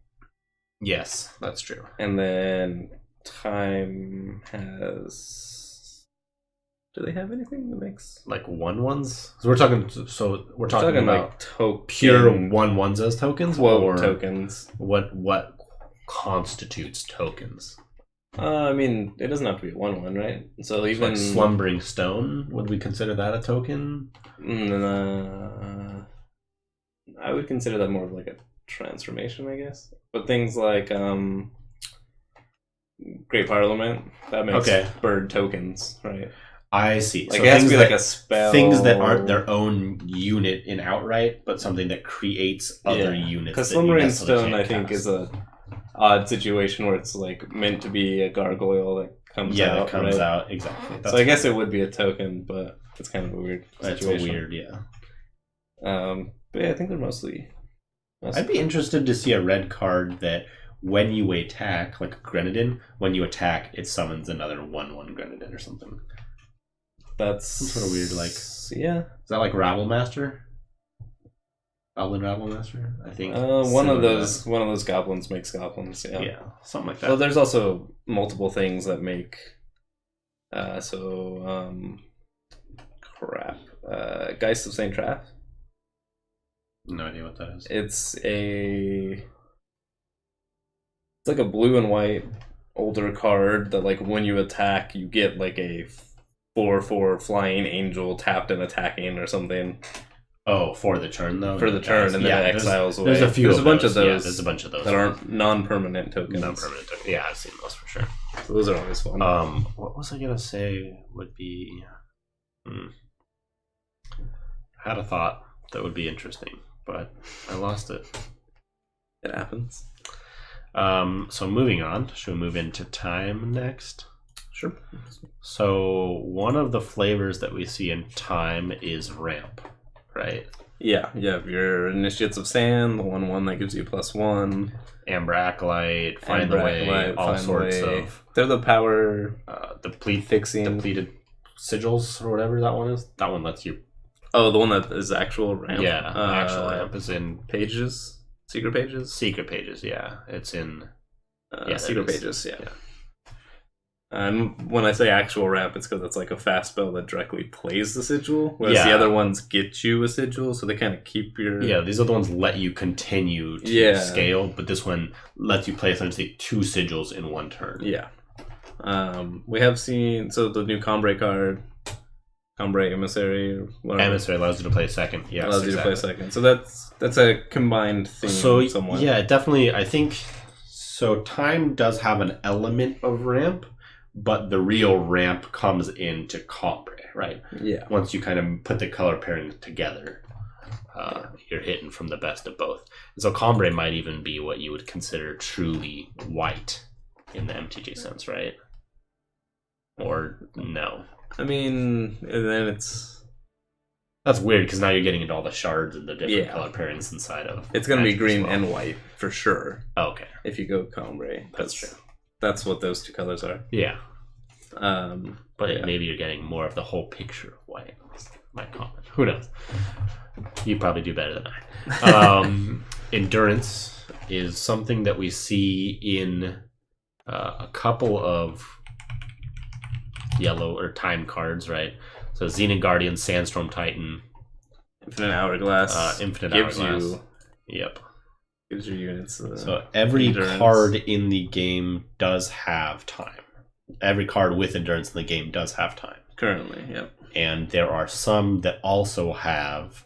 Yes, that's true. And then Time has... Do they have anything that makes... Like 1/1s? So we're talking about token... pure 1/1s as tokens? Or tokens. What constitutes tokens? I mean, it doesn't have to be a 1/1, right? So even... Like Slumbering Stone, would we consider that a token? I would consider that more of like a transformation, I guess. But things like Great Parliament, that makes bird tokens, right? I see. Like so it has to be like a spell. Things that aren't their own unit in outright, but something that creates other units. Because Slumbering Stone, I think, is a odd situation where it's like meant to be a gargoyle that comes out. Yeah, that comes out, exactly. So I guess it would be a token, but it's kind of a weird situation. That's weird, yeah. But yeah, I think they're mostly... I'd be interested to see a red card that when you attack, like a Grenadin, when you attack, it summons another 1/1 Grenadin or something. That's some sort of weird, like... Yeah. Is that like Rabblemaster? Goblin Rabblemaster? I think. One of those goblins makes goblins, yeah. Yeah, something like that. Well, there's also multiple things that make... Geist of St. Traff. No idea what that is. It's like a blue and white older card that, like, when you attack, you get like a 4/4 flying angel tapped and attacking or something. Oh, for the turn though. For the turn, and then it exiles away. There's a few. There's a bunch of those. Yeah, there's a bunch of those that aren't non-permanent tokens. Non-permanent tokens. Yeah, I've seen those for sure. So those are always fun. What was I gonna say? Would be. I had a thought that would be interesting, but I lost it. It happens. So moving on, should we move into Time next? Sure. So one of the flavors that we see in Time is ramp, right? Yeah, you have your Initiates of Sand, the 1/1 that gives you +1. Amber Acolyte, Find the Way, all sorts of... They're the power... Depleted sigils, or whatever that one is. That one lets you... Oh, the one that is actual ramp? Yeah, actual ramp is in... Pages? Secret Pages? Secret Pages, yeah. It's in... Secret Pages, yeah. And when I say actual ramp, it's because it's like a fast spell that directly plays the sigil, whereas the other ones get you a sigil, so they kind of keep your... Yeah, these other ones let you continue to scale, but this one lets you play essentially 2 sigils in one turn. Yeah. We have seen... So the new Combrei card, Combrei Emissary... Emissary allows you to play a second. Yes, allows you to play a second. So that's a combined thing somewhat. Yeah, definitely, I think... So Time does have an element of ramp, but the real ramp comes into Combrei, right? Yeah. Once you kind of put the color pairing together, you're hitting from the best of both. And so Combrei might even be what you would consider truly white in the MTG sense, right? Or no? I mean, and then That's weird because now you're getting into all the shards and the different Yeah. color pairings inside of. it's gonna be Magic as green well. and white for sure. Oh, okay. If you go Cumbre, That's true. That's what those two colors are. Yeah, but yeah. maybe you're getting more of the whole picture of white. My comment. Who knows? You probably do better than I. Endurance is something that we see in a couple of yellow or time cards, right? So Xenon Guardian, Sandstorm Titan, Infinite Hourglass. Infinite gives Hourglass. Yep. gives your units. So every endurance. card in the game does have time. Every card with endurance in the game does have time. Currently, yep. And there are some that also have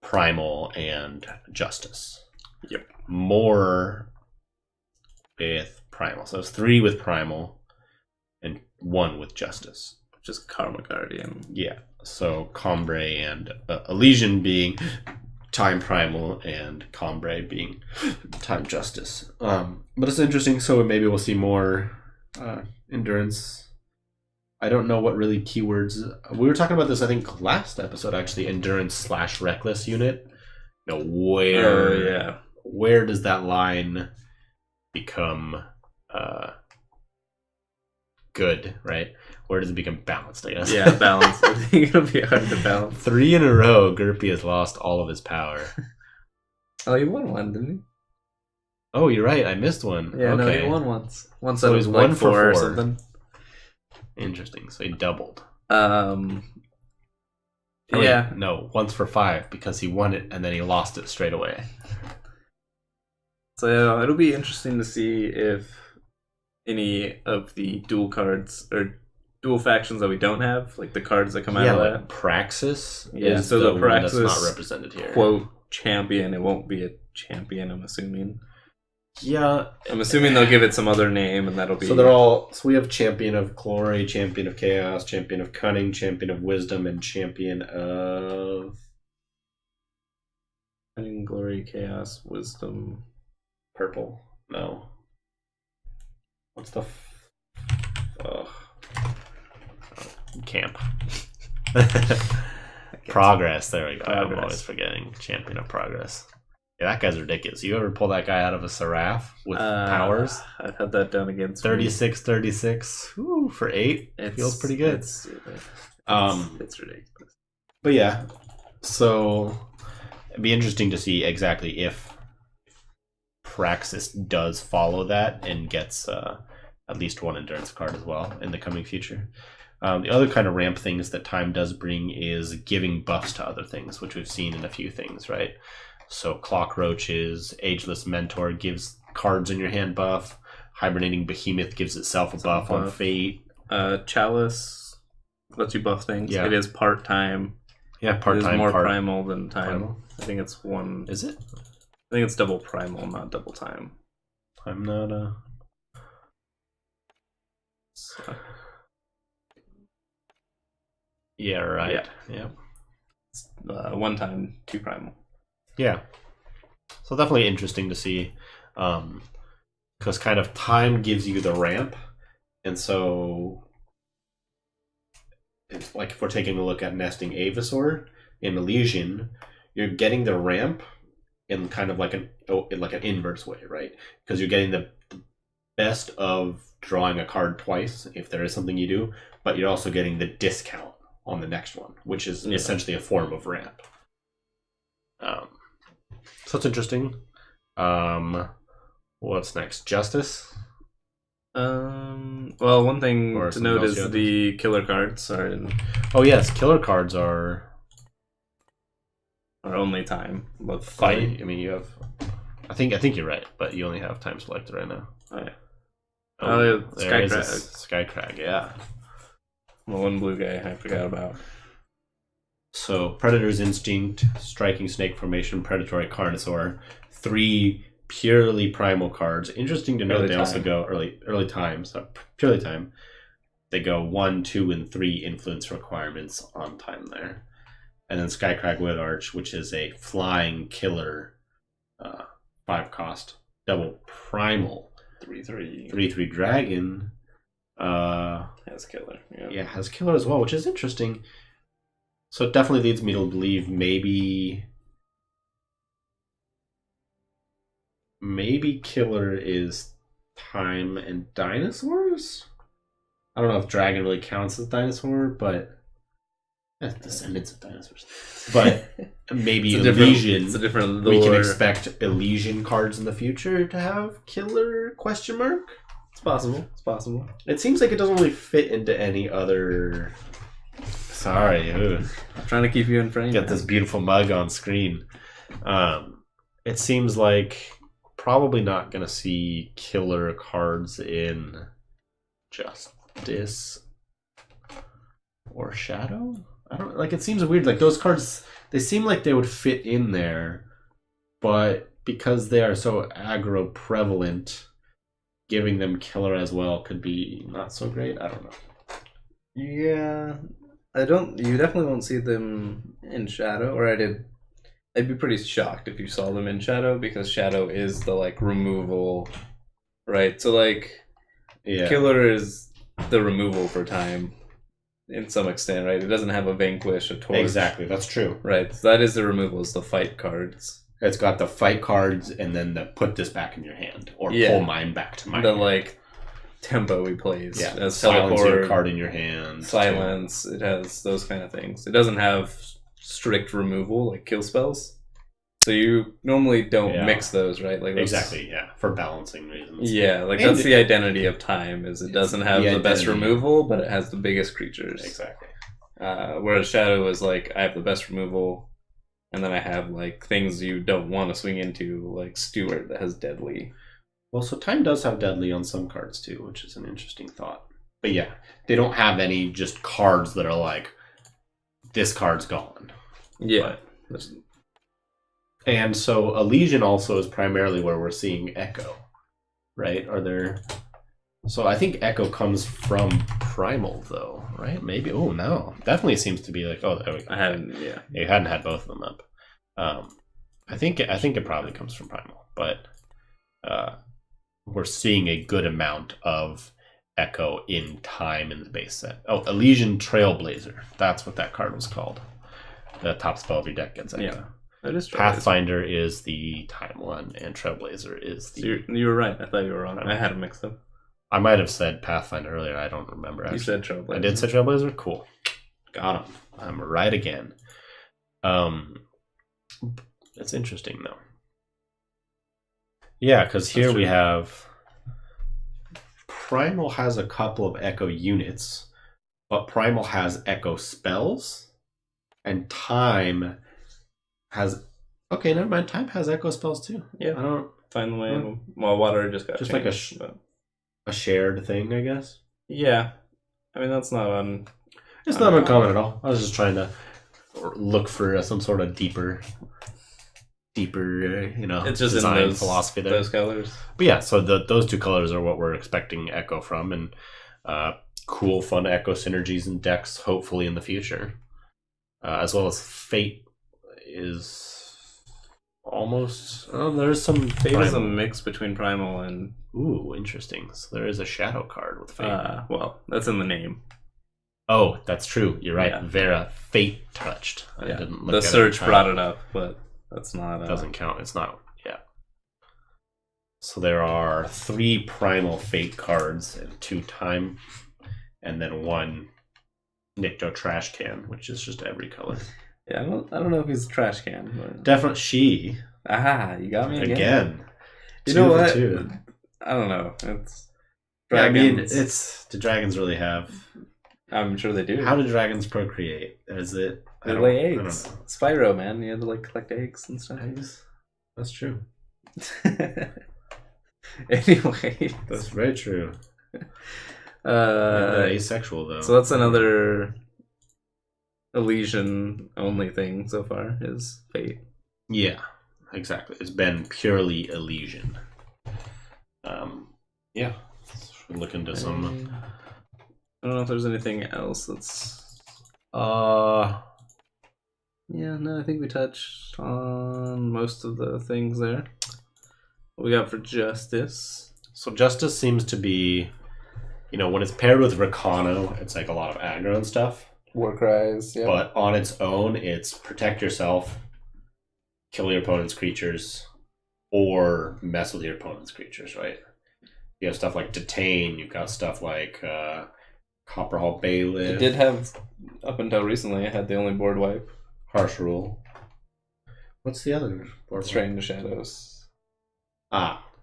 primal and justice. Yep. More with primal. So it's 3 with primal and 1 with justice. Just Karma Guardian. Yeah. So Cumbre and Elysian being time primal and Cumbre being time justice. But it's interesting. So maybe we'll see more endurance. I don't know what really keywords. We were talking about this, I think, last episode actually. Endurance / reckless unit. You know, where does that line become good? Right? Where does it become balanced? I guess. Yeah, balanced. I think it'll be hard to balance. 3 in a row, Gerpy has lost all of his power. Oh, he won one, didn't he? Oh, you're right. I missed one. Yeah, okay. no, he won once. Once So out he's of 1 like for 4 or 4. something. Interesting. So he doubled. Yeah. No, once for 5 because he won it and then he lost it straight away. So it'll be interesting to see if any of the dual cards or dual factions that we don't have, like the cards that come out of that. Praxis Yeah, is so the the one that's Praxis not represented here. Quote champion. It won't be a champion, I'm assuming. Yeah. I'm assuming they'll give it some other name, and that'll be. So they're all. So we have Champion of Glory, Champion of Chaos, Champion of Cunning, Champion of Wisdom, and Champion of Cunning, Glory, Chaos, Wisdom. Purple. No. What's the camp? Progress. There we go. I'm Progress. always forgetting Champion of Progress. Yeah, that guy's ridiculous. You ever pull that guy out of a Seraph with powers? I've had that done against me. 36. Ooh, for 8. It feels pretty good. It's ridiculous. But yeah, so it'd be interesting to see exactly if Praxis does follow that and gets at least one endurance card as well in the coming future. The other kind of ramp things that time does bring is giving buffs to other things, which we've seen in a few things, right? So Clock Roaches, Ageless Mentor gives cards in your hand buff. Hibernating Behemoth gives itself a buff on Fate. Chalice lets you buff things. Yeah. It is part-time. Yeah, It part-time. is more primal than time. Primal? I think it's one. Is it? I think it's double primal, not double time. I'm not So, Yeah, right. Yeah. one time, 2 primal. Yeah. So definitely interesting to see. Because kind of time gives you the ramp. And so it's like if we're taking a look at nesting Avisaur in Elysian, you're getting the ramp in kind of like an inverse way, right? Because you're getting the best of drawing a card twice if there is something you do, but you're also getting the discount on the next one, which is essentially a form of ramp. So it's interesting. What's next? Justice? Well, one thing Or to something note else is you have? the killer cards are Oh yes, killer cards are only time. But fight. I mean, you have. I think you're right, but you only have time selected right now. Oh yeah. There is a Skycrag. Skycrag, yeah. The one blue guy I forgot about. So Predator's Instinct, Striking Snake Formation, Predatory Carnosaur, 3 purely primal cards. Interesting to note Early they also time. go early time, so purely time. They go 1, 2, and 3 influence requirements on time there. And then Skycrag Wood Arch, which is a flying killer 5 cost, double primal 3/3. 3/3 dragon. has killer. Yeah, has killer as well, which is interesting. So it definitely leads me to believe maybe killer is time and dinosaurs. I don't know if dragon really counts as dinosaur, but descendants of dinosaurs. But maybe Elysian. It's a different lore. We can expect Elysian cards in the future to have killer question mark. It's possible. It's possible. It seems like it doesn't really fit into any other. Sorry, I'm trying to keep you in frame. Get this beautiful mug on screen. It seems like probably not going to see killer cards in Justice or Shadow. I don't like. It seems weird. Like those cards, they seem like they would fit in there, but because they are so aggro prevalent, giving them killer as well could be not so great. I don't know. Yeah, you definitely won't see them in Shadow, or I'd be pretty shocked if you saw them in Shadow, because Shadow is the like removal, right? So like, killer is the removal for time in some extent, right? It doesn't have a vanquish, a torch. Exactly, that's true. Right, so that is the removal, is the fight cards. It's got the fight cards and then the put this back in your hand, or pull mine back to my hand. Like tempo he plays. Yeah, as silence your card in your hand. Silence. It has those kind of things. It doesn't have strict removal like kill spells. So you normally don't mix those, right? Like those, exactly, yeah, for balancing reasons. Yeah, like that's the identity of time. Is it doesn't have the best removal, but it has the biggest creatures. Exactly. Whereas Shadow is like, I have the best removal, and then I have like things you don't want to swing into, like Steward that has deadly. Well, so time does have deadly on some cards too, which is an interesting thought. But yeah, they don't have any just cards that are like, this card's gone. Yeah. And so Elysian also is primarily where we're seeing Echo, right? Are there? So I think Echo comes from Primal, though, right? Maybe. Oh no, definitely seems to be like. Oh, there we go. I hadn't. Yeah, you hadn't had both of them up. I think it probably comes from Primal, but we're seeing a good amount of Echo in time in the base set. Oh, Elysian Trailblazer. That's what that card was called. The top spell of your deck gets Echo. Yeah. That is Pathfinder is the time one, and Trailblazer is the. So you were right. I thought you were wrong. I had them mixed up. I might have said Pathfinder earlier. I don't remember. You said Trailblazer. I did say Trailblazer. Cool. Got him. I'm right again. It's interesting though. Yeah, because here we have Primal has a couple of Echo units, but Primal has Echo spells, and Time has. Okay, never mind. Time has Echo spells too. Yeah, I don't find the way. Well, Water just got changed, like a shared thing, I guess. Yeah, I mean that's not It's not uncommon at all. I was just trying to look for some sort of deeper, it's just design in philosophy there. Those colors. But yeah, so those two colors are what we're expecting Echo from, and cool, fun Echo synergies and decks, hopefully in the future, as well as Fate is almost. Oh, there's some Fate is a mix between Primal and. Ooh, interesting. So there is a Shadow card with Fate. Well, that's in the name. Oh, that's true. You're right. Yeah. Vera Fate touched. I didn't look the at search brought it up, but that's not. Doesn't count. It's not. Yeah. So there are 3 Primal Fate cards and 2 Time, and then 1 Nikto Trash Can, which is just every color. Yeah, I don't know if he's a trash can. But... Definitely she. You got me again. You know what? I don't know. It's dragons. I mean, do dragons really have? I'm sure they do. How do dragons procreate? Is it? They lay eggs. Spyro, man. You have to like collect eggs and stuff. Eggs. That's true. Anyway, that's very true. Asexual though. So that's another Elysian only thing so far is Fate. Yeah, exactly. It's been purely Elysian. Yeah. We'll look into some. I don't know if there's anything else that's. Yeah, no, I think we touched on most of the things there. What we got for Justice? So Justice seems to be when it's paired with Rakano, it's like a lot of aggro and stuff. War cries, yeah. But on its own, it's protect yourself, kill your opponent's creatures, or mess with your opponent's creatures, right? You have stuff like Detain, you've got stuff like Copperhall Bailiff. It did have, up until recently, it had the only board wipe. Harsh Rule. What's the other board wipe? Strain the Shadows.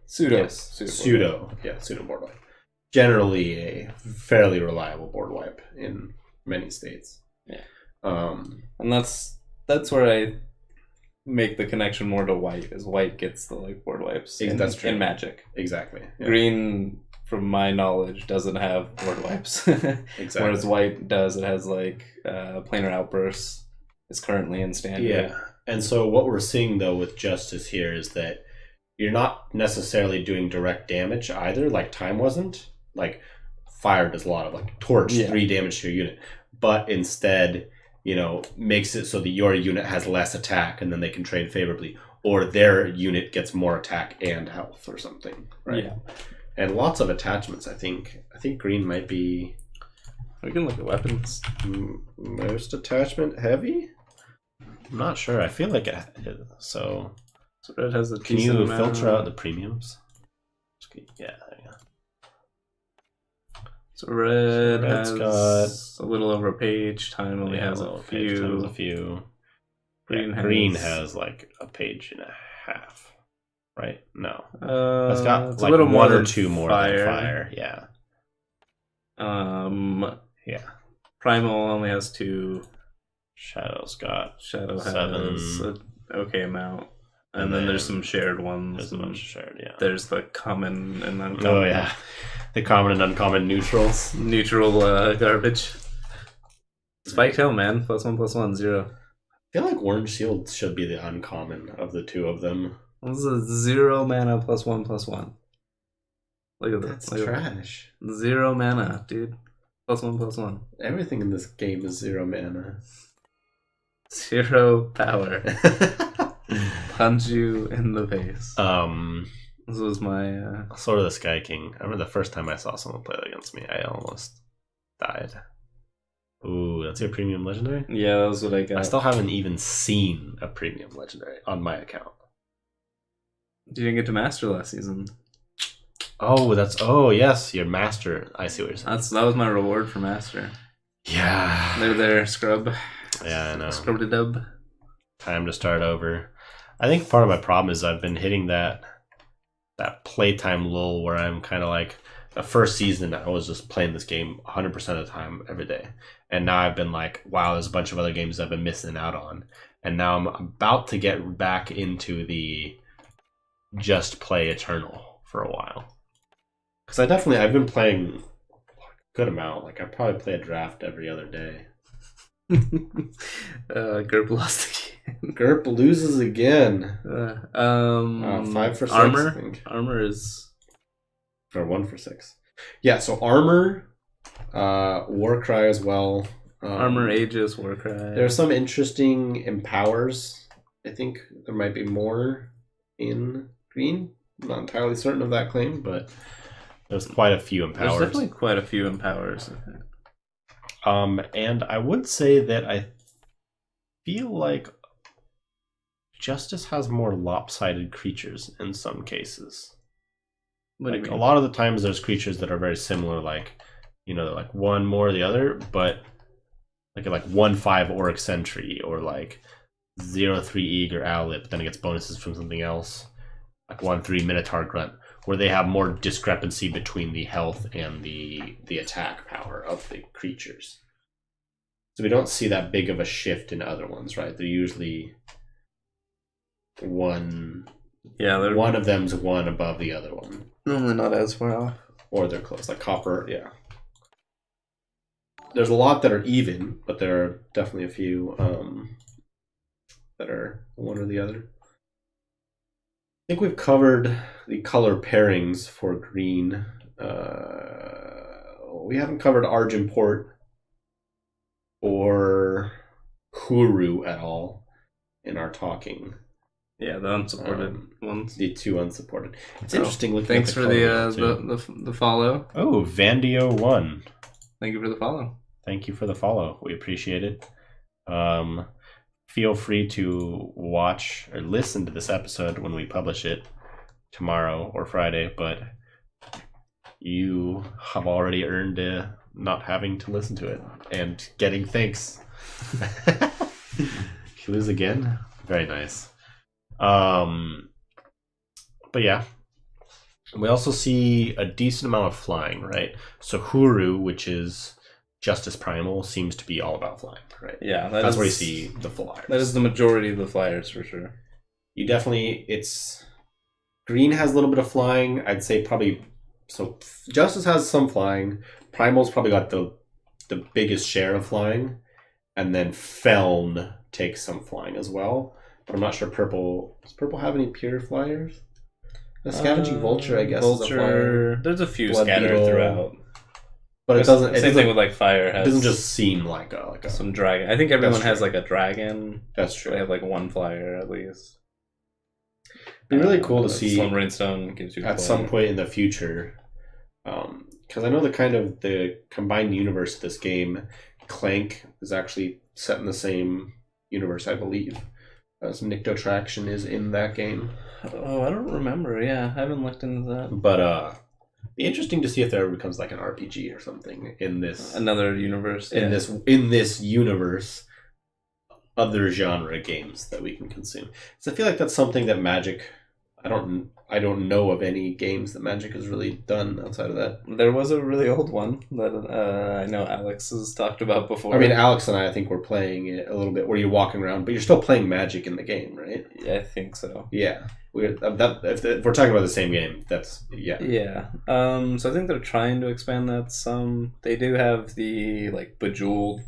Pseudo. Yes, Pseudo board wipe. Generally a fairly reliable board wipe in many states. Yeah. And that's where I make the connection more to white, as white gets the board wipes that's true. In Magic. Exactly. Yeah. Green, from my knowledge, doesn't have board wipes. Exactly. Whereas white does. It has Planar Outbursts is currently in standard. Yeah. And so what we're seeing though with Justice here is that you're not necessarily doing direct damage either, like Time wasn't. Fire does a lot of Torch, 3 damage to your unit. But instead, makes it so that your unit has less attack and then they can trade favorably. Or their unit gets more attack and health or something. Right? Yeah. And lots of attachments, I think. I think green might be We can look at weapons. most attachment heavy? I'm not sure. I feel like it is. So red has a can you filter out the premiums? Yeah, there you go. So red Red's has got a little over a page. Time only has a few. Green has a page and a half, right? No, it's got it's a little one more or two more than fire. Yeah. Yeah. Primal only has 2. Shadow's got Shadow 7. has an okay amount. And then there's some shared ones. There's a bunch of shared, yeah. There's the common and uncommon. Oh, yeah. The common and uncommon neutrals. Neutral garbage. Spiked Hill, man. +1/+1, 0. I feel like Orange Shield should be the uncommon of the two of them. This is a 0 mana +1/+1. Look at that. That's trash. 0 mana, dude. +1/+1. Everything in this game is 0 mana. 0 power. Punch you in the face. This was my Sword of the Sky King. I remember the first time I saw someone play that against me, I almost died. Ooh, that's your premium legendary? Yeah, that was what I got. I still haven't even seen a premium legendary on my account. You didn't get to master last season. Oh yes, your master. I see what you're saying. That was my reward for master. Yeah. They're there, scrub. Yeah, I know. Scrub to dub. Time to start over. I think part of my problem is I've been hitting that playtime lull where I'm kind of the first season I was just playing this game 100% of the time every day. And now I've been wow, there's a bunch of other games I've been missing out on. And now I'm about to get back into the just play Eternal for a while. Because I've been playing a good amount. I probably play a draft every other day. Gerp lost again. Gerp loses again. 5 for 6. Armor. I think. Armor is or 1 for 6. Yeah, so armor, Warcry as well. Armor, Aegis, Warcry. There are some interesting empowers. I think there might be more in green. I'm not entirely certain of that claim, but there's quite a few empowers. There's definitely quite a few empowers. And I would say that I feel like Justice has more lopsided creatures in some cases. What do you mean? A lot of the times there's creatures that are very similar, they're one more or the other, but like 1/5 Auric Sentry or 0/3 Eager Owlet, but then it gets bonuses from something else. 1/3 Minotaur Grunt, where they have more discrepancy between the health and the attack power of the creatures. So we don't see that big of a shift in other ones, right? They're usually one of them's one above the other one. Normally not as far off. Or they're close, like Copper, yeah. There's a lot that are even, but there are definitely a few that are one or the other. I think we've covered the color pairings for green. We haven't covered Argenport or Huru at all in our talking. Yeah, the unsupported ones. The 2 unsupported. It's So, interesting looking Thanks at the for color the follow. Oh, Vandio1. Thank you for the follow. Thank you for the follow. We appreciate it. Feel free to watch or listen to this episode when we publish it tomorrow or Friday, but you have already earned not having to listen to it and getting thanks. You lose again? Very nice. But yeah. We also see a decent amount of flying, right? So Huru, which is Justice Primal, seems to be all about flying, right? Yeah, that's where you see the flyers. That is the majority of the flyers for sure. You definitely, Green has a little bit of flying. I'd say probably, so Justice has some flying. Primal's probably got the biggest share of flying. And then Feln takes some flying as well. But I'm not sure Purple, does Purple have any pure flyers? The Scavenging Vulture, I guess, Vulture, is a flyer. There's a few Blood scattered Beetle. throughout. But it doesn't. Same thing with like fire. It doesn't just seem like a some dragon. I think everyone That's has true. like a dragon. That's true. They have like one flyer at least. It'd be really cool to see Slum Rainstone gives you at some point in the future, because I know the combined universe of this game, Clank is actually set in the same universe, I believe, as Nyctotraction is in that game. Oh, I don't remember. Yeah, I haven't looked into that. But be interesting to see if there ever becomes like an RPG or something in this Another universe. in this universe, other genre games that we can consume. So I feel like that's something that Magic. I don't know of any games that Magic has really done outside of that. There was a really old one that I know Alex has talked about before. I mean, Alex and I think we're playing it a little bit where you're walking around, but you're still playing Magic in the game, right? Yeah, I think so. Yeah. If we're talking about the same game, that's, yeah. Yeah. So I think they're trying to expand that some. They do have the like Bejeweled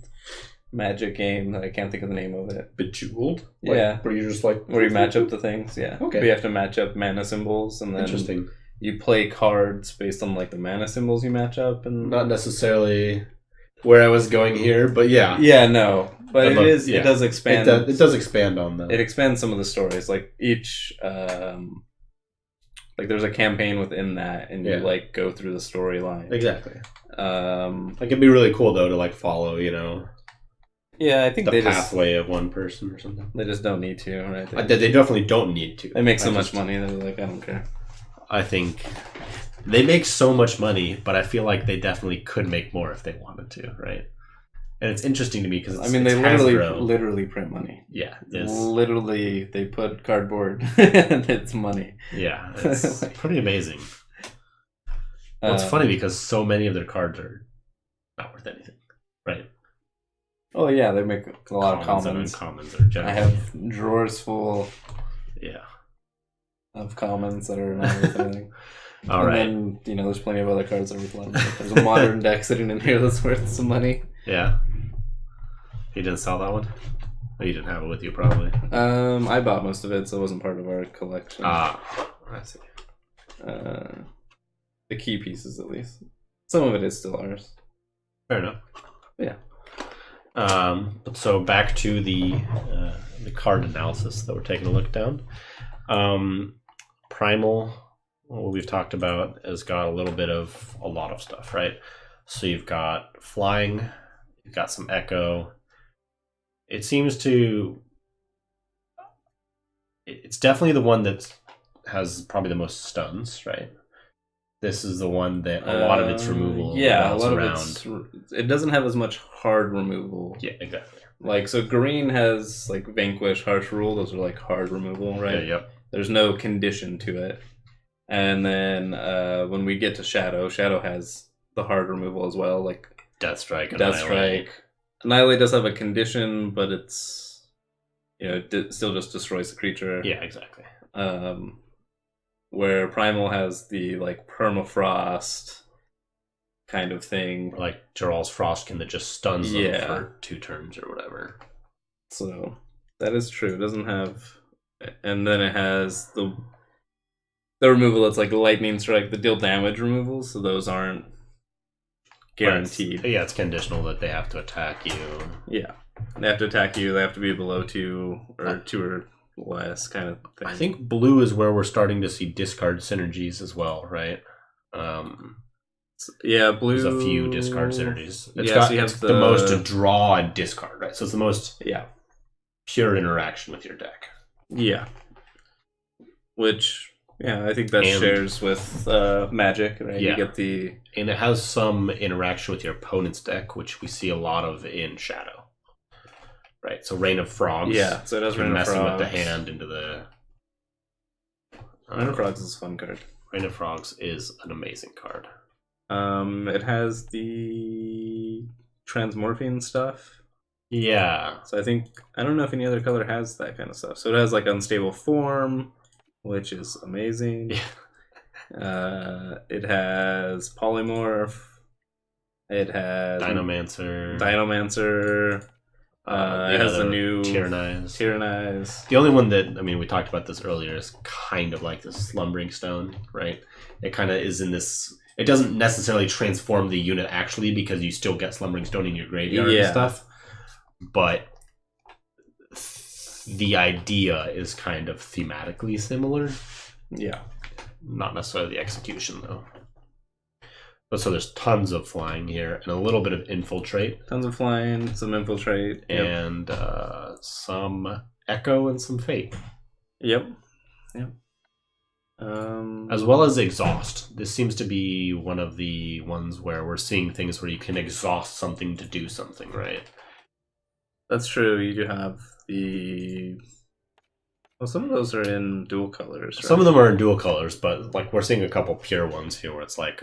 Magic game. I can't think of the name of it. Bejeweled? Yeah. Where you're just like... Where you match up the things, yeah. Okay. But you have to match up mana symbols, and then Interesting. you play cards based on like the mana symbols you match up, and Not necessarily where I was going here, but yeah. yeah, no, but I'd love- it yeah. does expand. It does expand on that. It expands some of the stories. Like each, like there's a campaign within that, and you Yeah. like go through the storyline. Exactly. Um, Like, it'd be really cool, though, to like follow, yeah, I think the they pathway of one person or something. just don't need to, right? They definitely don't need to. They make so I much just- money. They're like, I don't care. I think they make so much money, but I feel like they definitely could make more if they wanted to, right? And it's interesting to me because I mean, they literally print money. yeah, it's, Literally, they put cardboard and it's money. yeah, it's pretty amazing. Well, it's funny because so many of their cards are not worth anything, right? Oh yeah, they make a lot of Commons commons. and uncommons are generally. I have drawers full Yeah. of commons that are not worth anything. All and right. then, there's plenty of other cards that are worth a lot of money. There's a modern deck sitting in here that's worth some money. Yeah. You didn't sell that one? Oh, you didn't have it with you, probably. I bought most of it, so it wasn't part of our collection. Ah, I see. The key pieces, at least. Some of it is still ours. Fair enough. Yeah. But so back to the card analysis that we're taking a look down. Primal, what we've talked about, has got a lot of stuff, right? So you've got flying, you've got some echo. It seems to... It's definitely the one that has probably the most stuns, right? This is the one that a lot of its removal yeah, a bounce lot around. of it doesn't have as much hard removal. Yeah, exactly. Like, so green has like Vanquish, Harsh Rule. Those are like hard removal, right? Yeah, yep. There's no condition to it. And then when we get to Shadow, Shadow has the hard removal as well, like Deathstrike. Deathstrike. Annihilate does have a condition, but it's it still just destroys the creature. Yeah, exactly. Where Primal has the like permafrost kind of thing. Like Geral's Frostkin that just stuns them Yeah. for 2 turns or whatever. So that is true. It doesn't have, and then it has the removal that's like lightning strike, the deal damage removals. So those aren't guaranteed. Yeah, it's conditional that they have to attack you. Yeah, they have to attack you. They have to be below 2 or 2 or less kind of thing. I think blue is where we're starting to see discard synergies as well, right? Yeah, blue. There's a few discard synergies. So you it's have the most to draw and discard, right? So it's the most pure interaction with your deck. Yeah. Which, I think that shares with Magic, right? Yeah. You get the... And it has some interaction with your opponent's deck, which we see a lot of in Shadow. Right, so Rain of Frogs. Yeah, so it does Rain of Frogs. Messing with the hand into the... Rain of Frogs is a fun card. Rain of Frogs is an amazing card. It has the transmorphine stuff. Yeah. So I don't know if any other color has that kind of stuff. So it has like Unstable Form, which is amazing. Yeah. It has Polymorph. It has Dinomancer. It has the new Tyrannize. The only one that, we talked about this earlier, is kind of like the Slumbering Stone, right? It kind of is in this... It doesn't necessarily transform the unit actually, because you still get Slumbering Stone in your graveyard and stuff. But the idea is kind of thematically similar. Yeah. Not necessarily the execution, though. But so there's tons of flying here, and a little bit of infiltrate. Tons of flying, some infiltrate. And some echo and some fate. Yep. As well as exhaust. This seems to be one of the ones where we're seeing things where you can exhaust something to do something, right? That's true. You do have the... Well, some of those are in dual colors, right? Some of them are in dual colors, but like we're seeing a couple pure ones here where it's like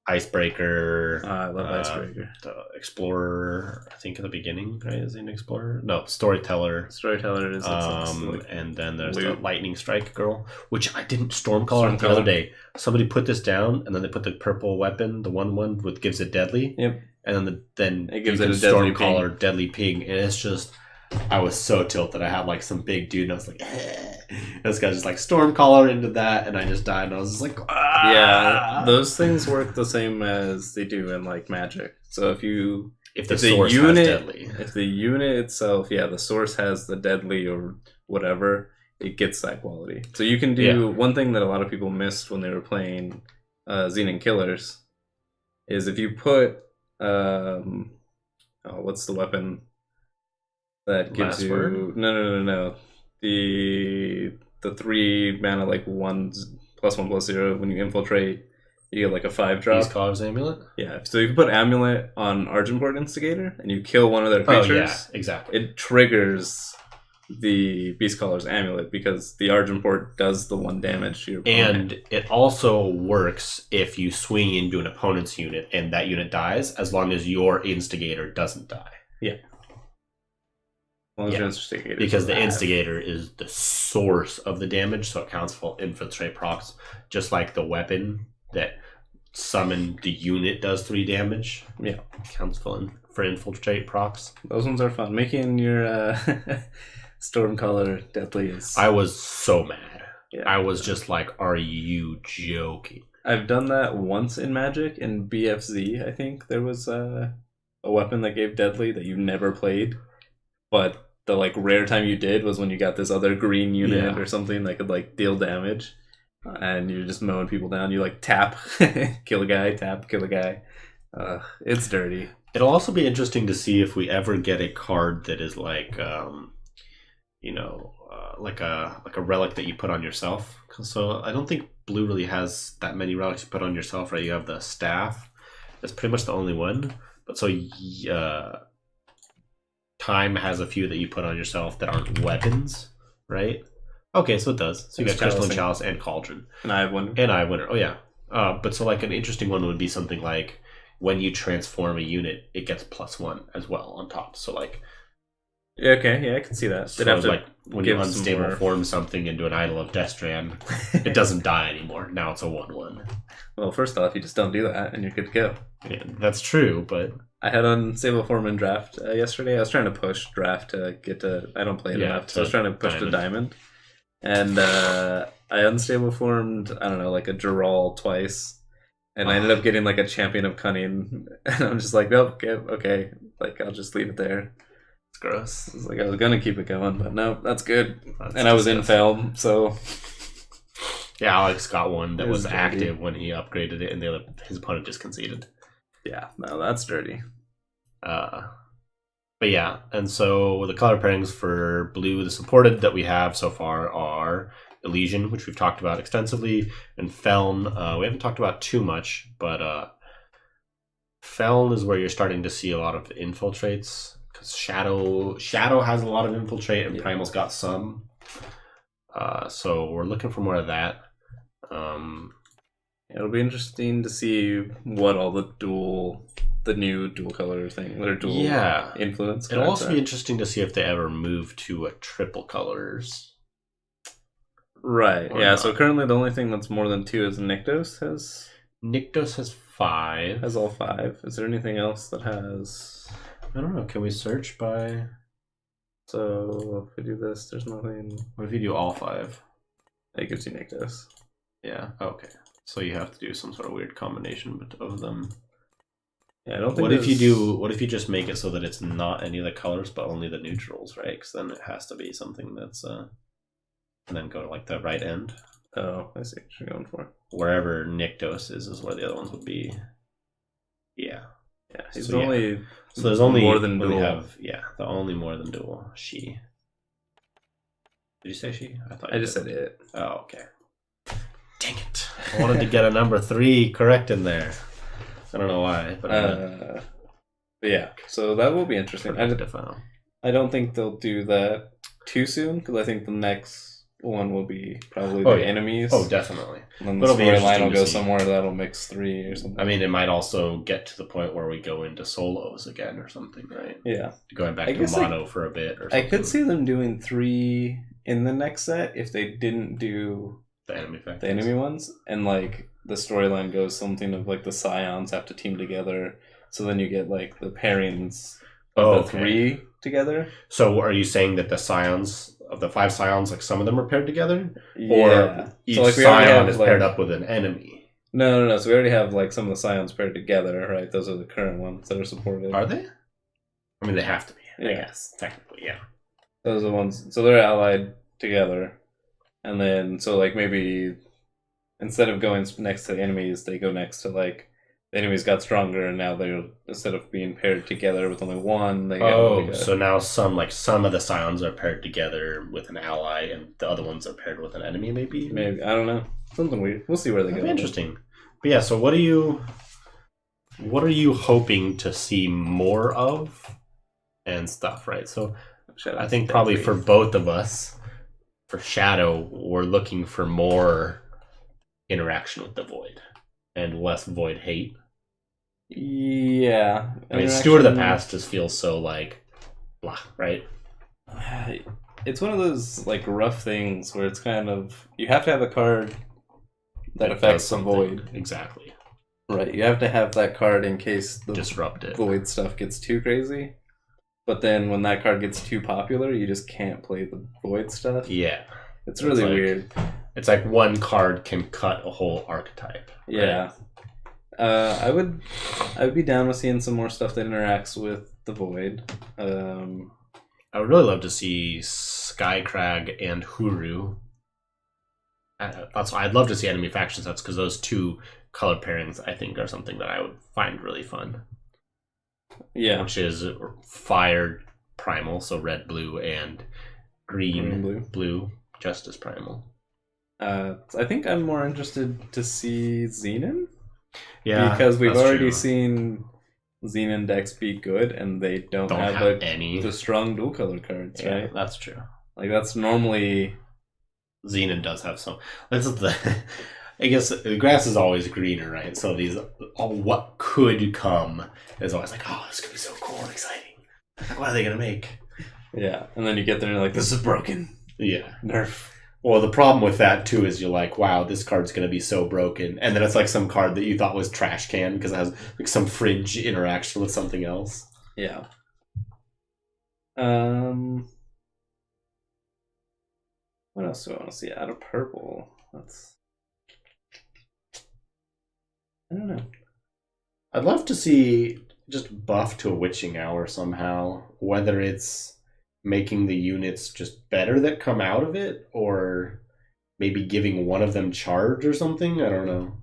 Icebreaker. I love Icebreaker. The Explorer, I think at the beginning, right? Is he an Explorer? No, Storyteller. Storyteller is and then there's the Lightning Strike Girl, which I didn't Stormcaller the other day. Somebody put this down, and then they put the purple weapon, the 1/1 with gives it deadly. Yep. And then it gives it a Stormcaller deadly ping, and it's just... I was so tilted. I had like some big dude, and I was like, this guy just like Stormcaller into that, and I just died, and I was just like, ah! Yeah, those things work the same as they do in like Magic. So if the source has deadly, if the unit itself, the source has the deadly or whatever, it gets that quality. So you can do one thing that a lot of people missed when they were playing Xenon Killers is if you put what's the weapon that gives Last you word? No. The 3 mana like 1/+1/+0 when you infiltrate, you get like a 5-drop. Beastcaller's Amulet? Yeah. So you can put Amulet on Argenport Instigator and you kill one of their creatures. Oh yeah, exactly. It triggers the Beastcaller's Amulet because the Argenport does the 1 damage to your opponent. And it also works if you swing into an opponent's unit and that unit dies, as long as your Instigator doesn't die. Yeah. Because the Instigator is the source of the damage, so it counts for infiltrate procs, just like the weapon that summoned the unit does 3 damage. Yeah. Counts for infiltrate procs. Those ones are fun. Making your Stormcaller deadly is... I was so mad. Yeah. I was just like, are you joking? I've done that once in Magic. In BFZ, I think there was a weapon that gave deadly that you never played. But the like rare time you did was when you got this other green unit or something that could like deal damage, and you're just mowing people down. You like tap, kill a guy, tap, kill a guy. It's dirty. It'll also be interesting to see if we ever get a card that is like, like a relic that you put on yourself. So I don't think blue really has that many relics you put on yourself, right? You have the staff. That's pretty much the only one. But so Time has a few that you put on yourself that aren't weapons, right? Okay, so it does. So you got Crystalline Chalice and Cauldron. And I have Winter. Oh, yeah. But so like an interesting one would be something like when you transform a unit, it gets +1 as well on top. So like... Yeah, okay, yeah, I can see that. So like when you unstable form something into an Idol of Destran, it doesn't die anymore. Now it's a 1/1. Well, first off, you just don't do that and you're good to go. Yeah, that's true, but... I had unstable form in draft yesterday. I was trying to push draft to get to... I don't play it enough, so I was trying to push to diamond. And I unstable formed, I don't know, like a Geralt twice. And I ended up getting like a Champion of Cunning. And I'm just like, nope, okay. Like, I'll just leave it there. gross. It's like I was gonna keep it going, but no, that's good. That's and I was disgusting. infelled, so Yeah, Alex got one that It was was dirty. active when he upgraded it, and his opponent just conceded. yeah, no, that's dirty. But yeah, and so the color pairings for blue, the supported that we have so far are Elysian, which we've talked about extensively, and Feln. We haven't talked about too much, but Feln is where you're starting to see a lot of infiltrates, because Shadow has a lot of infiltrate, and Primal's got some. So we're looking for more of that. It'll be interesting to see what all the new dual color thing, or dual influence. It'll also be are. interesting to see if they ever move to a triple colors. Right. Or Yeah. not. So currently, the only thing that's more than 2 is Nyktos Nyktos has 5. has all 5. Is there anything else that has? I don't know. Can we search by? So if we do this, there's nothing. What if you do all 5? It gives you Nyktos. Yeah. Okay. So you have to do some sort of weird combination of them. Yeah, I don't think. What if you do? What if you just make it so that it's not any of the colors, but only the neutrals, right? Because then it has to be something that's and then go to like the right end. Oh, I see what you're going for. Wherever Nyktos is where the other ones would be. Yeah. Yeah, he's So, yeah. only. So there's only more than we dual. have, the only more than dual. She. Did you say she? I just said it. Oh, okay. Dang it! I wanted to get a number 3 correct in there. I don't know why, but But yeah, so that will be interesting. I don't think they'll do that too soon because I think the next one will be probably the enemies. Oh, definitely. And then the It'll be storyline interesting will to go see. somewhere that'll mix 3 or something. I mean, it might also get to the point where we go into solos again or something, right? Yeah, Going back I to guess, mono for a bit or something. I could see them doing 3 in the next set if they didn't do the enemy factors. the enemy ones, and like the storyline goes something of like the Scions have to team together, so then you get like the pairings of the 3 together. So are you saying that the Scions, of the 5 Scions, like some of them are paired together? Yeah. Or each So, like, we already Scion have, is like- paired up with an enemy? No. So we already have like some of the Scions paired together, right? Those are the current ones that are supported. Are they? I mean, they have to be, I Yeah. guess, technically, yeah. Those are the ones. So they're allied together, and then so like maybe instead of going next to the enemies, they go next to like the enemies got stronger, and now they're instead of being paired together with only one, they get like a, So now some of the Scions are paired together with an ally, and the other ones are paired with an enemy, maybe? maybe I don't know, something weird. We'll see where they That'd go. be interesting. But yeah, so what are you hoping to see more of and stuff, right? So I think probably for both of us, for Shadow, we're looking for more interaction with the Void and less Void hate. Yeah, I mean, Steward of the Past just feels so like blah, right? It's one of those like rough things where it's kind of you have to have a card that affects the Void. Exactly. Right, you have to have that card in case the Disrupt it. Void stuff gets too crazy. But then when that card gets too popular, you just can't play the Void stuff. Yeah. It's really like- weird. It's like one card can cut a whole archetype. right? Yeah. I would be down with seeing some more stuff that interacts with the Void. I would really love to see Skycrag and Huru. I'd love to see enemy faction sets because those 2 color pairings I think are something that I would find really fun. Yeah. Which is Fire Primal, so red, blue, and green, blue, Justice Primal. I think I'm more interested to see Xenon. Yeah, Because we've that's already true. seen Xenon decks be good, and they don't have any. the strong dual color cards, Yeah, right? that's true. Like that's normally Xenon does have some. This is the. I guess the grass is always greener, right? So what could come is always like, oh, this could be so cool and exciting. Like, what are they gonna make? yeah. And then you get there and you're like, this is broken. Yeah. Nerf. Well, the problem with that too is you're like, wow, this card's gonna be so broken, and then it's like some card that you thought was trash can because it has like some fridge interaction with something else. Yeah. What else do I want to see out of purple? I don't know. I'd love to see. just buff to a witching hour somehow, whether it's making the units just better that come out of it, or maybe giving one of them charge or something. I don't know.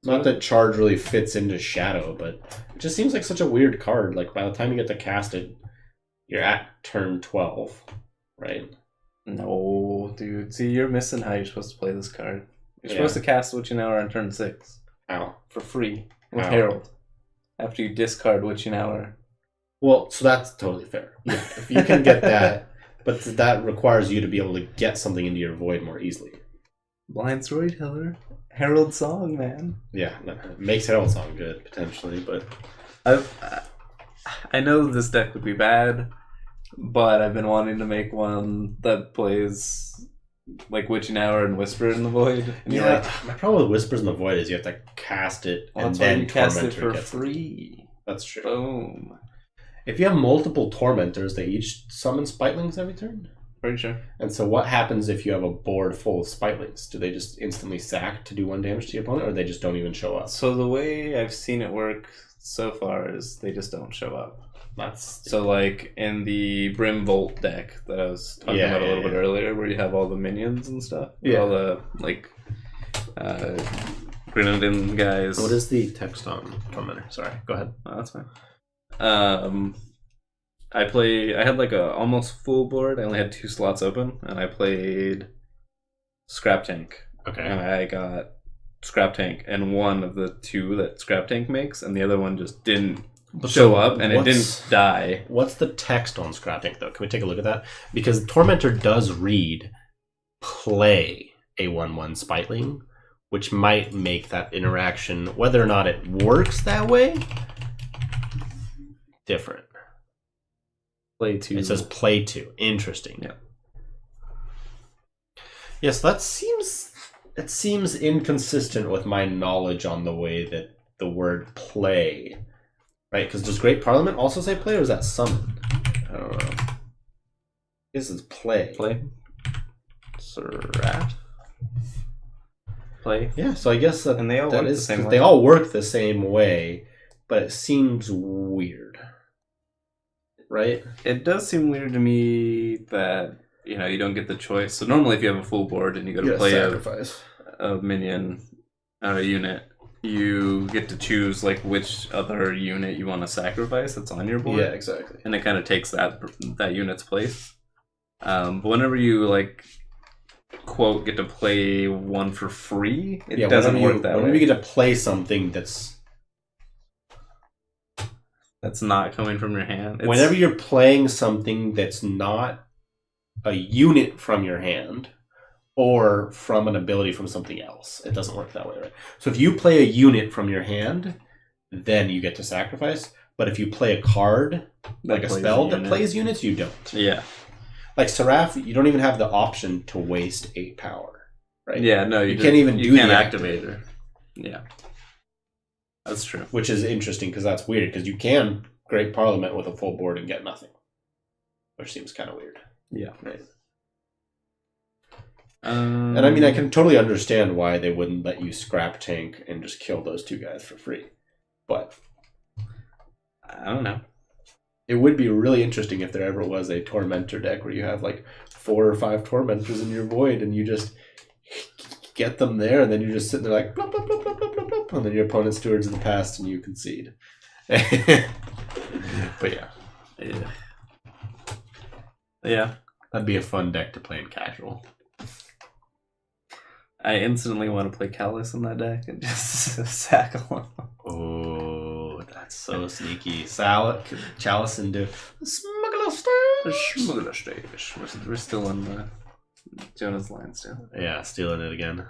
Not that charge really fits into Shadow, but it just seems like such a weird card. Like, by the time you get to cast it, you're at turn 12, right? No, dude. See, you're missing how you're supposed to play this card. You're supposed to cast Witching Hour on turn 6. Ow. For free. With Ow. Herald. After you discard Witching Hour. Well, so that's totally fair. Yeah, if you can get that, but that requires you to be able to get something into your void more easily. Blind Storyteller. Herald Song, man. Yeah, that makes Herald Song good, potentially, but... I know this deck would be bad, but I've been wanting to make one that plays like Witching Hour and Whisper in the Void. And yeah, my problem with Whispers in the Void is you have to cast it and then you cast it Tormentor for gets free. That's true. Boom. If you have multiple Tormentors, they each summon Spitelings every turn? Pretty sure. And so what happens if you have a board full of Spitelings? Do they just instantly sack to do 1 damage to your opponent, or they just don't even show up? So the way I've seen it work so far is they just don't show up. That's So like in the Brim Volt deck that I was talking about a little bit earlier, where you have all the minions and stuff, all the like Grenadin guys. What is the text on Tormentor? Sorry, go ahead. Oh, that's fine. I had like a almost full board. I only had 2 slots open, and I played Scrap Tank. Okay. And I got Scrap Tank and one of the 2 that Scrap Tank makes, and the other one just didn't show up, and it didn't die. What's the text on Scrap Tank, though? Can we take a look at that? Because Tormentor does read play a 1/1 Spiteling, which might make that interaction, whether or not it works that way, different. Play 2. It says play 2. Interesting. Yeah. Yes, that seems inconsistent with my knowledge on the way that the word play, right? Because does Great Parliament also say play, or is that summon? I don't know. This is play. Play. Seraph. Play. Yeah, so I guess that, and they all that work is, the same way. they all work the same way, but it seems weird. Right? It does seem weird to me that, you know, you don't get the choice. So normally if you have a full board and you go to play a minion or a unit, you get to choose like which other unit you want to sacrifice that's on your board. Yeah, exactly. And it kind of takes that unit's place. But whenever you like quote get to play one for free, it doesn't work that way. Whenever you get to play something that's not coming from your hand. Whenever you're playing something that's not a unit from your hand or from an ability from something else, it doesn't work that way, right? So if you play a unit from your hand, then you get to sacrifice. But if you play a card, like a spell that plays units, you don't. Yeah. Like Seraph, you don't even have the option to waste 8 power, right? Yeah, no, you can't even do the activator. Yeah. That's true. Which is interesting because that's weird because you can Great Parliament with a full board and get nothing, which seems kind of weird. Yeah. Right. And I mean, I can totally understand why they wouldn't let you Scrap Tank and just kill those 2 guys for free. But I don't know. It would be really interesting if there ever was a Tormentor deck where you have like 4 or 5 Tormentors in your Void and you just get them there and then you're just sitting there like blop, blop, blop, blop, blop, blop, blop, and then your opponent stewards in the past and you concede. But yeah, that'd be a fun deck to play in casual. I instantly want to play Callus in that deck and just sack along. Oh, that's so sneaky. Chalice into Smuggler Stage. Smuggler Stage. We're still in Jonah's line still. Yeah, stealing it again.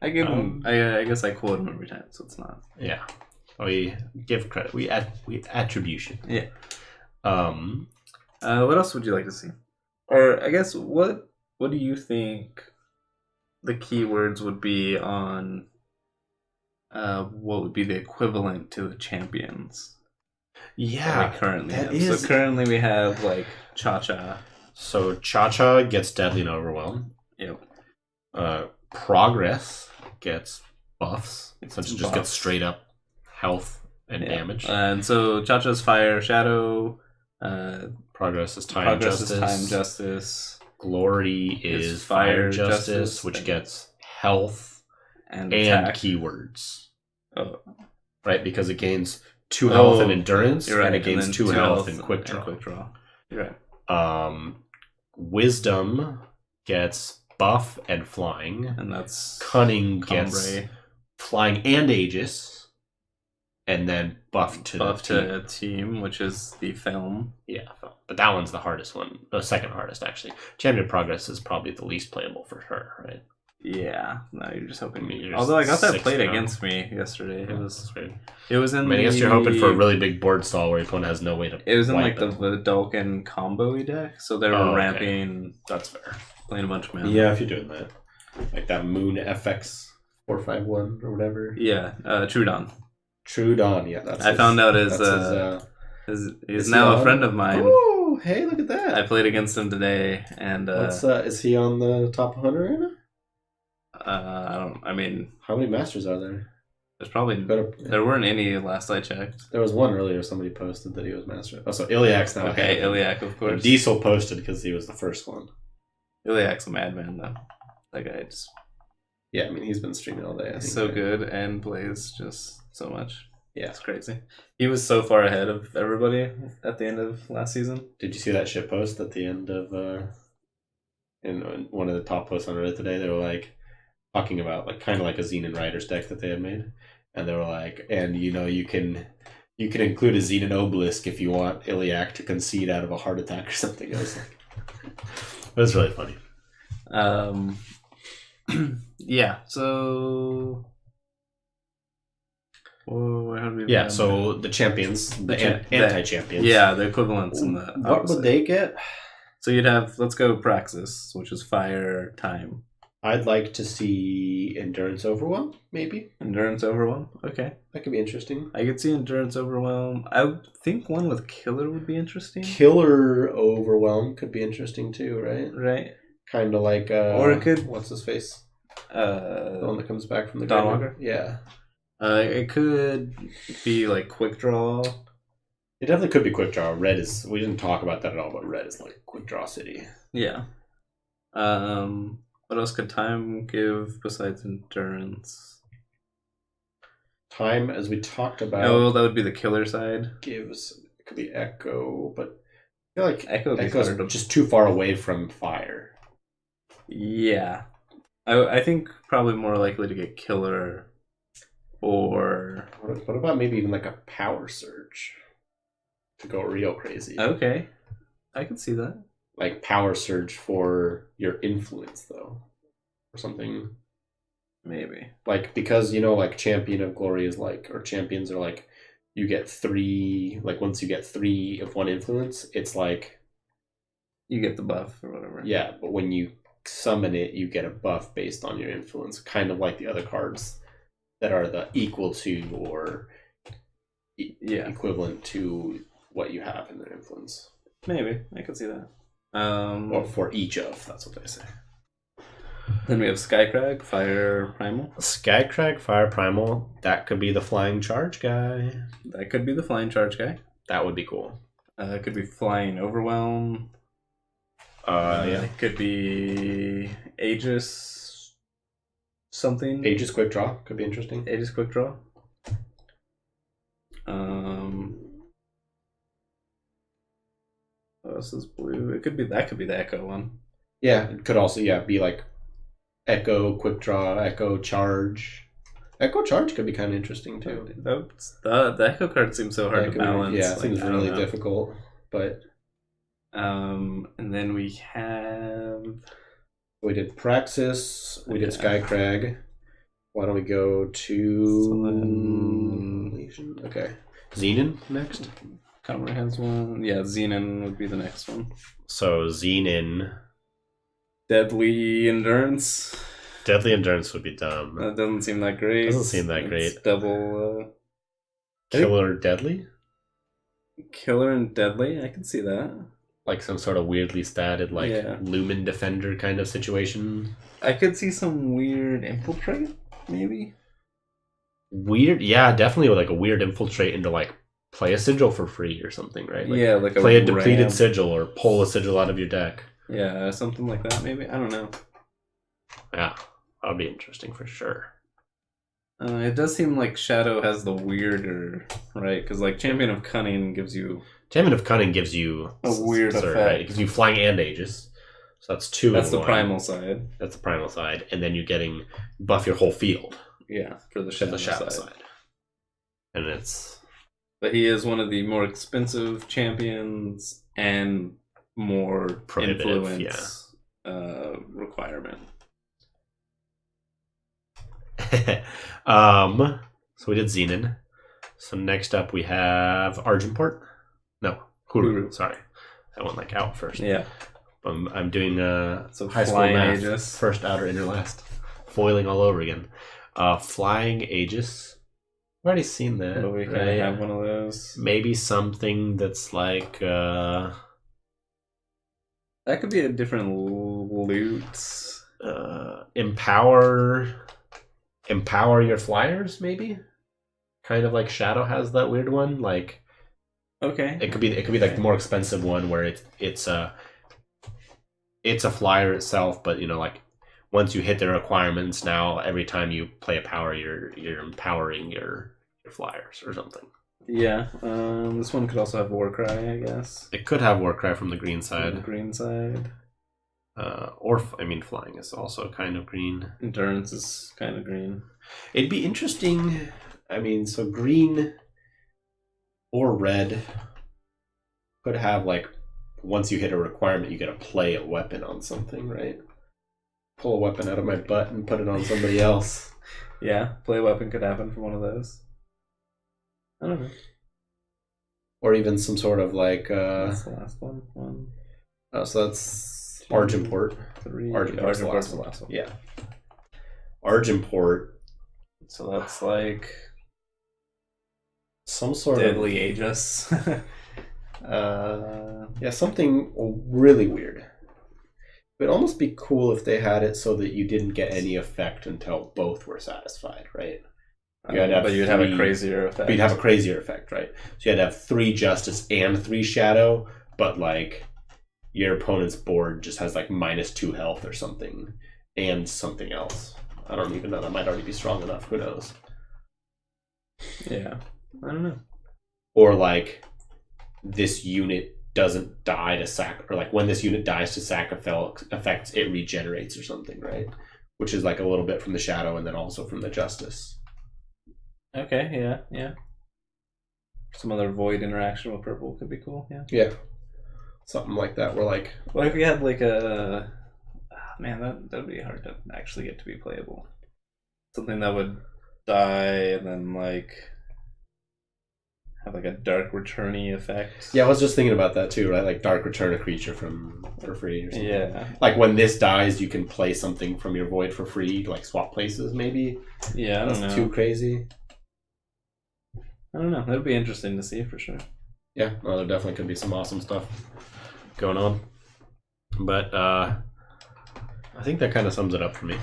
I give him. I guess I quote him every time, so it's not. Yeah, we give credit. We attribution. Yeah. What else would you like to see? Or I guess what do you think the keywords would be on what would be the equivalent to the champions? Yeah, we currently have. So currently we have like Cha-Cha. So Cha-Cha gets Deadly and Overwhelm. Yep. Progress gets buffs. Since it just gets straight up health and damage. And so Chacha's fire, shadow. Progress is time, Progress justice. is time, justice. Glory is fire, justice, which gets health and keywords. Oh. Right, because it gains 2 health and endurance, right. and it gains 2 health and quick draw. You're right. Wisdom gets buff and flying. And that's Cunning gets flying and Aegis. And then buff to team, which is the film. Yeah, but that one's the hardest one. The second hardest, actually. Champion Progress is probably the least playable for her, right? Yeah. No, you're just hoping. You're Although I got that 6 played now. against me yesterday. It was weird. It was in I guess you're hoping for a really big board stall where your opponent has no way to. It was in wipe the Vidalcan combo deck, so they were ramping. That's fair. Playing a bunch of mana. Yeah, if you're doing that, like that Moon FX 451 or whatever. Yeah, Trudon. Trudon, yeah, that's. I found out he's now a friend of mine. Oh, hey, look at that! I played against him today, and is he on the top 100 right now? I mean, how many masters are there? There's probably there weren't any last I checked. There was one earlier. Somebody posted that he was master. Oh, so Iliac's now. Okay, Iliac, of course. And Diesel posted because he was the first one. Iliac's a madman, though. That guy just. Yeah, I mean he's been streaming all day. He's so good and plays just so much. Yeah, it's crazy. He was so far ahead of everybody at the end of last season. Did you see that shit post at the end of in one of the top posts on Reddit today? They were like talking about like kind of like a Xenon Riders deck that they had made, and they were like, and you know you can include a Xenon Obelisk if you want Iliac to concede out of a heart attack or something. I was like, it was really funny. Yeah. So. So the champions, the anti-champions. Yeah, the equivalents in the What opposite. would they get? So you'd have, let's go Praxis, which is fire, time. I'd like to see Endurance Overwhelm, maybe. Endurance Overwhelm? Okay. That could be interesting. I could see Endurance Overwhelm. I think one with Killer would be interesting. Killer Overwhelm could be interesting too, right? Right. Kind of like... or it could... What's his face? The one that comes back from the Dawnwalker? Yeah. It could be like Quick Draw. It definitely could be Quick Draw. Red is... We didn't talk about that at all, but Red is like Quick Draw City. Yeah. What else could Time give besides Endurance? Time, as we talked about... Oh, that would be the killer side. Gives... It could be Echo, but... I feel like Echo's just too far away from Fire. Yeah. I think probably more likely to get Killer or... What about maybe even like a Power Surge? To go real crazy. Okay. I can see that. Like Power Surge for your influence, though. Or something. Maybe. Like, because, you know, like Champion of Glory is like... Or Champions are like... You get 3... Like, once you get 3 of one influence, it's like... You get the buff or whatever. Yeah, but when you summon it, you get a buff based on your influence. Kind of like the other cards that are the equal to or equivalent to what you have in their influence. Maybe. I could see that. Or for each of, that's what they say. Then we have Skycrag, Fire Primal. Skycrag, Fire Primal, that could be the Flying Charge guy. That could be the Flying Charge guy. That would be cool. It could be Flying Overwhelm. Yeah. It could be Aegis something. Aegis Quick Draw could be interesting. Aegis Quick Draw. What else is blue? That could be the Echo one. Yeah, it could also be like Echo Quick Draw, Echo Charge. Echo Charge could be kind of interesting too. The Echo card seems so hard to balance. Yeah, it seems really difficult, but. And then we did Praxis, we did Skycrag. Why don't we go to Legion? Okay. Xenon next? Comrie has one. Yeah, Xenon would be the next one. So Xenon. Deadly Endurance. Deadly Endurance would be dumb. That doesn't seem that great. Great. Double Killer Deadly? Killer and Deadly, I can see that. Like some sort of weirdly statted, Lumen Defender kind of situation. I could see some weird Infiltrate, maybe. weird. Yeah, definitely like a weird infiltrate into like play a sigil for free or something, right? Like, yeah, like play a depleted ramp. sigil or pull a sigil out of your deck. Yeah, something like that. Maybe, I don't know. Yeah, that would be interesting for sure. It does seem like Shadow has the weirder, right? Because like Champion of Cunning gives you Champion of Cunning gives you a weird effect. Right? It gives you flying and Aegis. So that's 2 That's in the one. primal side. That's the primal side. And then you're getting buff your whole field. Yeah, for the To shadow, the side. And it's... But he is one of the more expensive champions and more Prohibitive, influence requirement. So we did Xenon. So next up we have Argenport. No, Huru. Sorry. I went like out first. Yeah. I'm doing So high school flying math. Aegis. First, outer, inner, last. Foiling all over again. Flying Aegis. I've already seen that. But we can right? have one of those. Maybe something that's like That could be a different loot. empower your flyers, maybe. Kind of like Shadow has that weird one. Like Okay. it could be like the more expensive one where it's a flyer itself, but you know, like once you hit the requirements, now every time you play a power, you're empowering your flyers or something. Yeah. This one could also have Warcry, I guess. It could have Warcry from the green On side, the green side. flying is also kind of green. Endurance is kind of green. It'd be interesting. I mean, so green or red could have like once you hit a requirement, you get to play a weapon on something, right? Pull a weapon out of my butt and put it on somebody else. Yeah, play weapon could happen from one of those. I don't know. Or even some sort of like That's the last one. so that's Argenport. 3. Argenport's Argenport's the the last one. Yeah. Argenport. So that's like Some sort Deadly Aegis. yeah, something really weird. It would almost be cool if they had it so that you didn't get any effect until both were satisfied, right? But you'd have a crazier effect. You'd have a crazier effect, right? So you'd have 3 Justice and 3 Shadow, but like your opponent's board just has like -2 health or something, and something else. I don't even know. That might already be strong enough. Who knows? Yeah, I don't know. Or like this unit doesn't die to sack, or like when this unit dies to sack effects, it regenerates or something, right? Which is like a little bit from the Shadow and then also from the Justice. Okay, yeah. Some other void interaction with purple could be cool, yeah. Yeah. Something like that. Where like, What if we had like a... Man, that'd be hard to actually get to be playable. Something that would die and then like have like a dark returny effect. yeah, I was just thinking about that too, right? Like Dark Return a creature for free or something. Yeah. Like when this dies, you can play something from your void for free to like swap places, maybe. Yeah, I don't know. Too crazy. I don't know. That'd be interesting to see for sure. Yeah, well, there definitely could be some awesome stuff going on. But I think that kind of sums it up for me.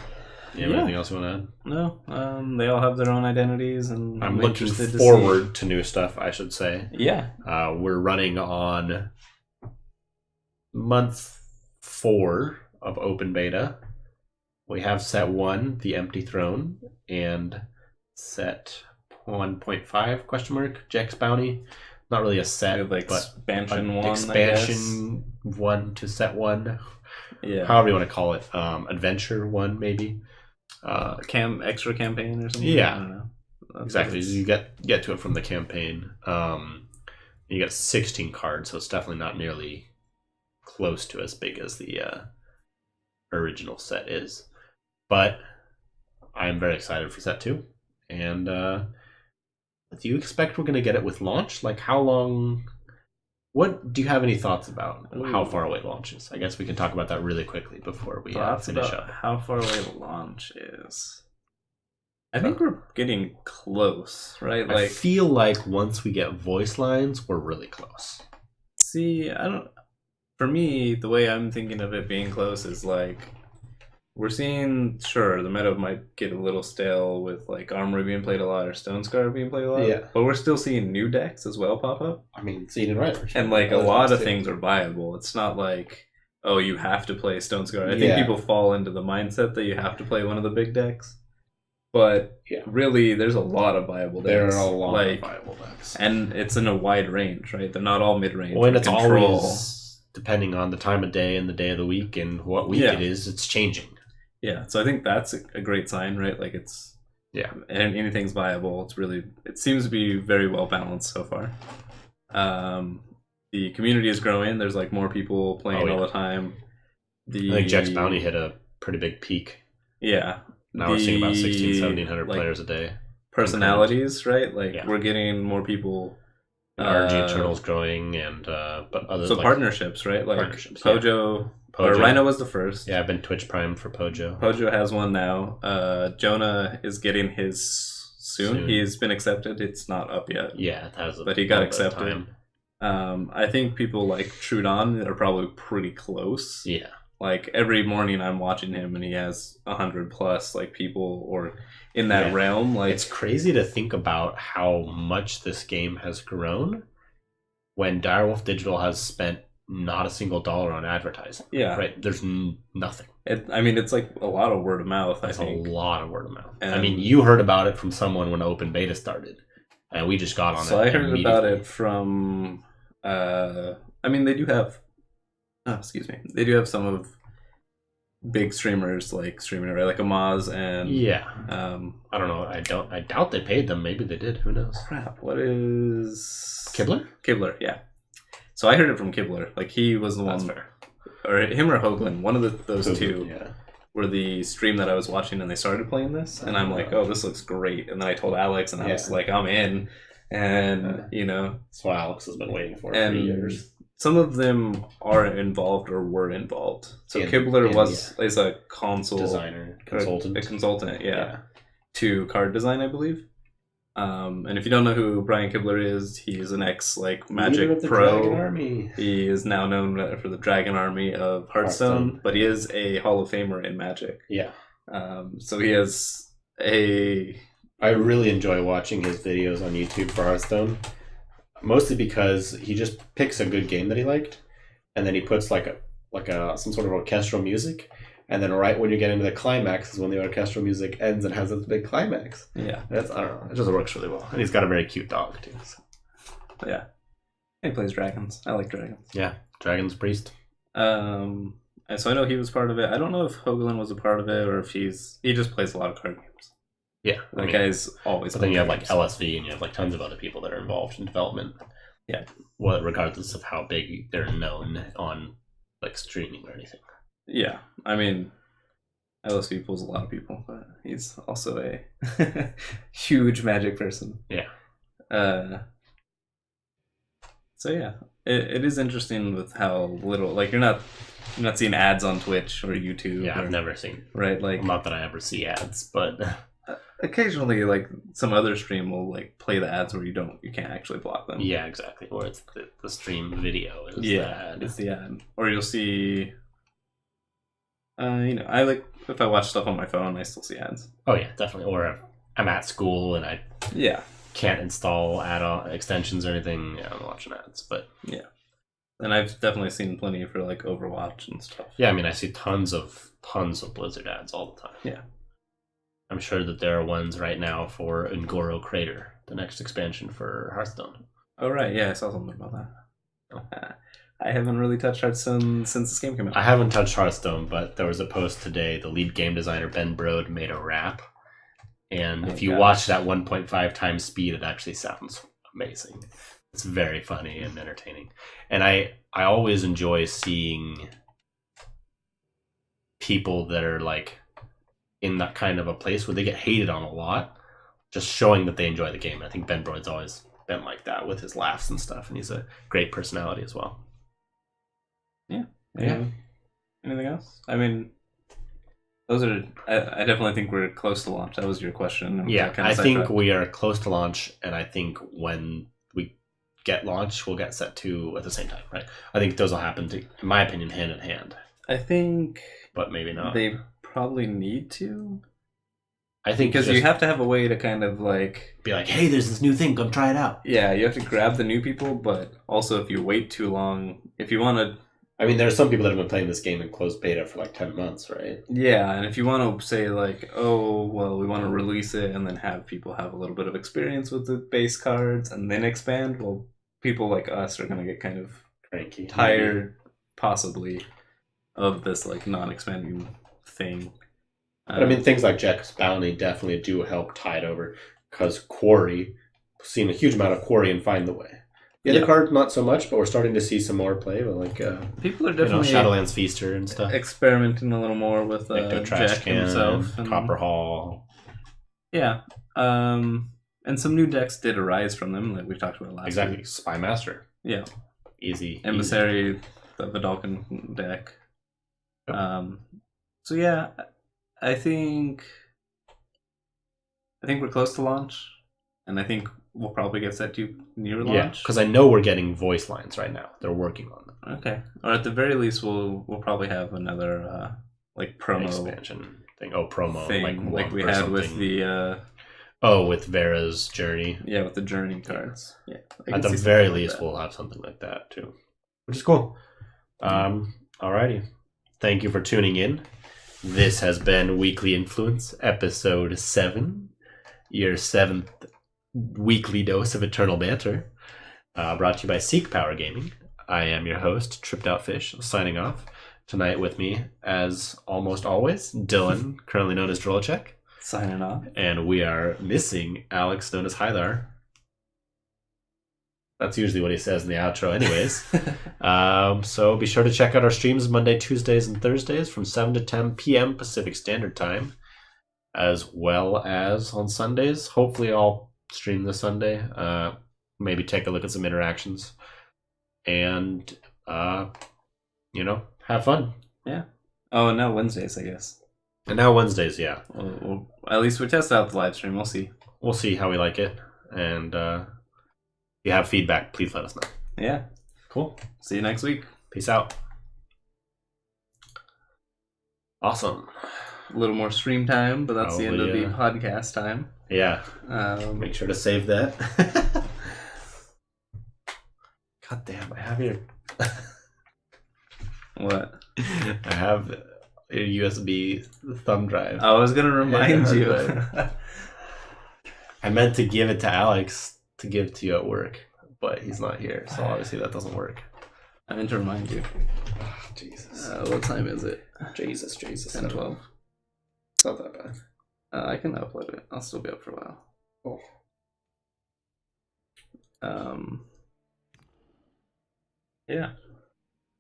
You have anything else you want to add? No. They all have their own identities, and I'm looking interested to forward to new stuff, I should say. Yeah. We're running on month 4 of open beta. We have set 1, the Empty Throne, and set 1.5 question mark Jack's Bounty. Not really a set, like but expansion 1. Expansion 1 to set 1. Yeah. However you want to call it. Adventure 1 maybe. Extra campaign or something. Yeah. I don't know. Exactly. You get to it from the campaign. You get 16 cards, so it's definitely not nearly close to as big as the original set is. But I am very excited for set 2. And do you expect we're going to get it with launch? Like how long? What do you have any thoughts about how far away launch is? I guess we can talk about that really quickly before we finish up. How far away launch is? I think we're getting close, right? I feel like once we get voice lines, we're really close. See, I don't. For me, the way I'm thinking of it being close is like we're seeing, sure, the meta might get a little stale with like Armory being played a lot or Stone Scar being played a lot. Yeah. But we're still seeing new decks as well pop up. I mean, Seed and Riders. And like a lot of things are viable. It's not like, oh, you have to play Stone Scar. I think people fall into the mindset that you have to play one of the big decks. But really, there's a lot of viable decks. There are a lot of viable decks. And it's in a wide range, right? They're not all mid-range. Well, and it's always, depending on the time of day and the day of the week and what week it is, it's changing. Yeah, so I think that's a great sign, right? Like it's and anything's viable. It seems to be very well balanced so far. The community is growing. There's like more people playing all the time. I think Jack's Bounty hit a pretty big peak. Yeah. Now we're seeing about 1,700 players a day. Personalities, right? Like we're getting more people. RG Eternal's growing, and but other partnerships, right? Like partnerships, Pojo. Or Rhino was the first. Yeah, I've been Twitch Prime for Pojo. Pojo has one now. Jonah is getting his soon. He's been accepted. It's not up yet. Yeah, it has. But he got accepted. I think people like Trudon are probably pretty close. Yeah. Like every morning I'm watching him and he has 100 plus like people or in that realm. Like it's crazy to think about how much this game has grown when Direwolf Digital has spent not a single dollar on advertising. Yeah. Right? There's nothing. It's like a lot of word of mouth, I think. A lot of word of mouth. And I mean, you heard about it from someone when open beta started. And we just got on it. So I heard about it from I mean, they do have they do have some of big streamers like streaming it, right? Like Amaz and I don't know. I doubt they paid them. Maybe they did. Who knows? Crap. What is Kibler? Kibler, yeah. So I heard it from Kibler. Like he was the one. That's fair. Or him or Hoagland. One of those Hoagland, two were the stream that I was watching and they started playing this. And I'm like, oh, this looks great. And then I told Alex and I was like, I'm in. And, you know. That's what Alex has been waiting for 3 years. Some of them are involved or were involved. So Kibler is a console designer, consultant. A consultant, to card design, I believe. And if you don't know who Brian Kibler is, he's an ex Magic Pro. He is now known for the Dragon Army of Hearthstone, but he is a Hall of Famer in Magic. Yeah. So he has a. I really enjoy watching his videos on YouTube for Hearthstone, mostly because he just picks a good game that he liked, and then he puts like some sort of orchestral music. And then right when you get into the climax is when the orchestral music ends and has its big climax. Yeah. I don't know. It just works really well. And he's got a very cute dog, too. So. Yeah. He plays dragons. I like dragons. Yeah. Dragon's Priest. And so I know he was part of it. I don't know if Hoagland was a part of it or if he just plays a lot of card games. Yeah. That guy's always. But then you have like LSV and you have like tons of other people that are involved in development. Yeah. Well, regardless of how big they're known on like streaming or anything. Yeah, I mean, LSV pulls a lot of people, but he's also a huge Magic person. Yeah. So yeah, it is interesting with how little you're not seeing ads on Twitch or YouTube. Yeah, I've never seen. Right, like not that I ever see ads, but occasionally, like some other stream will like play the ads where you can't actually block them. Yeah, exactly. Or it's the stream video is the ad. It's the ad, or you'll see. I like if I watch stuff on my phone, I still see ads. Oh yeah, definitely. Or if I'm at school and I can't install add-on extensions or anything. Yeah, I'm watching ads, but yeah. And I've definitely seen plenty for like Overwatch and stuff. Yeah, I mean, I see tons of Blizzard ads all the time. Yeah, I'm sure that there are ones right now for Ngoro Crater, the next expansion for Hearthstone. Oh right, yeah, I saw something about that. Oh. I haven't really touched Hearthstone since this game came out. I haven't touched Hearthstone, but there was a post today. The lead game designer, Ben Brode, made a rap. And if you watch that 1.5 times speed, it actually sounds amazing. It's very funny and entertaining. And I always enjoy seeing people that are like in that kind of a place where they get hated on a lot, just showing that they enjoy the game. I think Ben Brode's always been like that with his laughs and stuff, and he's a great personality as well. Yeah. Anything else? I mean, those are. I definitely think we're close to launch. That was your question. Yeah, I think we are close to launch, and I think when we get launch, we'll get set 2 at the same time, right? I think those will happen, in my opinion, hand in hand. I think, but maybe not. They probably need to. I think Because you have to have a way to kind of like be like, hey, there's this new thing, come try it out. Yeah, you have to grab the new people, but also if you wait too long, if you want to... I mean, there are some people that have been playing this game in closed beta for like 10 months, right? Yeah, and if you want to say like, oh, well, we want to release it and then have people have a little bit of experience with the base cards and then expand, well, people like us are going to get kind of Cranky. tired, possibly, of this like non-expanding thing. But I mean, things like Jack's Bounty definitely do help tide over, because Quarry, seen a huge amount of Quarry and Find the Way. The other card, not so much, but we're starting to see some more play with like people are definitely Shadowlands Feaster and stuff, experimenting a little more with Trash Can, himself, and, Copper Hall. Yeah, and some new decks did arise from them, like we talked about last week. Exactly, Spy Master. Yeah, easy. Emissary, the Vidalcan deck. Yep. So yeah, I think we're close to launch, and I think we'll probably get set to near launch. Yeah, because I know we're getting voice lines right now. They're working on them. Okay, or at the very least, we'll probably have another like promo expansion thing. Oh, promo thing like we had something. with the. With Vera's Journey. Yeah, with the Journey cards. Yeah, at the very least, we'll have something like that too, which is cool. Alrighty, thank you for tuning in. This has been Weekly Influence, episode 7, your 7th weekly dose of eternal banter, brought to you by Seek Power Gaming. I am your host, Tripped Out Fish, signing off. Tonight with me, as almost always, Dylan, currently known as Drolacek. Signing off. And we are missing Alex, known as Hylar. That's usually what he says in the outro anyways. So be sure to check out our streams Monday, Tuesdays, and Thursdays from 7 to 10 p.m. Pacific Standard Time, as well as on Sundays. Hopefully I'll stream this Sunday. Maybe take a look at some interactions. And, have fun. Yeah. Oh, and now Wednesdays, I guess. And now Wednesdays, yeah. Well, at least we test out the live stream. We'll see. We'll see how we like it. And if you have feedback, please let us know. Yeah. Cool. See you next week. Peace out. Awesome. A little more stream time, but that's the end of the podcast time. Yeah. Make sure to save that. God damn, I have your... What? I have a USB thumb drive. I was going to remind you. I meant to give it to Alex to give to you at work, but he's not here, so obviously that doesn't work. I meant to remind you. Oh, Jesus. What time is it? Jesus. 10:12. It's not that bad. I can upload it. I'll still be up for a while. Oh. Yeah.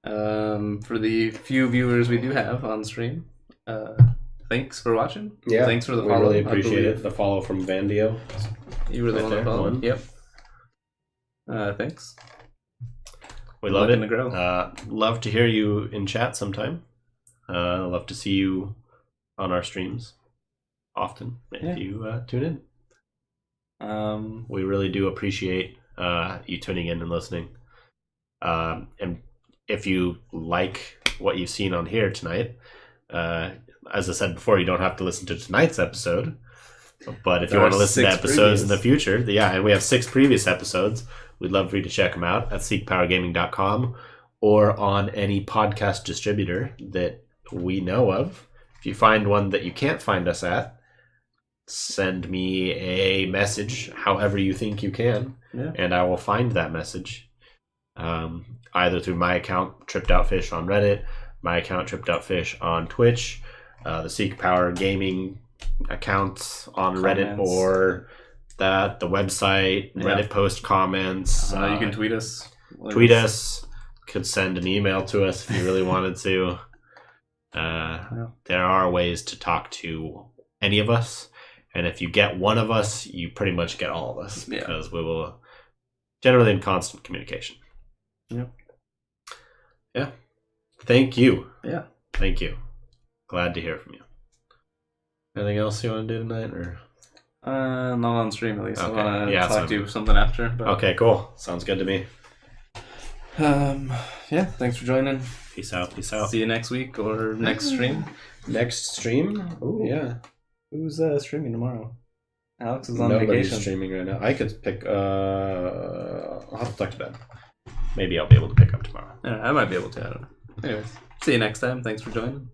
For the few viewers we do have on stream, thanks for watching. Yeah. Thanks for the we follow. We really appreciate it. The follow from Vandio. You were the right one there, that followed. one. Yep. Thanks. We love Looking it. To grow. Love to hear you in chat sometime. Love to see you on our streams often if you tune in. We really do appreciate you tuning in and listening. And if you like what you've seen on here tonight, as I said before, you don't have to listen to tonight's episode. But if you want to listen to episodes in the future, and we have 6 previous episodes, we'd love for you to check them out at seekpowergaming.com or on any podcast distributor that we know of. If you find one that you can't find us at, send me a message however you think you can, and I will find that message. Either through my account, Tripped Out Fish on Reddit, my account, Tripped Out Fish on Twitch, the Seek Power Gaming accounts on Reddit, or the website, Reddit post comments. You can tweet us. Tweet us. Could send an email to us if you really wanted to. There are ways to talk to any of us, and if you get one of us, you pretty much get all of us, because we will generally in constant communication. Yeah. Thank you. Yeah. Thank you. Glad to hear from you. Anything else you want to do tonight, or? Not on stream at least. Okay. I want to talk to you something after. But... Okay, cool. Sounds good to me. Thanks for joining. Peace out. Peace out. See you next week or next stream. Next stream? Oh, yeah. Who's streaming tomorrow? Alex is on Nobody's vacation. streaming right now. I could pick. I'll have to talk to Ben. Maybe I'll be able to pick up tomorrow. Yeah, I might be able to. I don't know. Anyways, see you next time. Thanks for joining.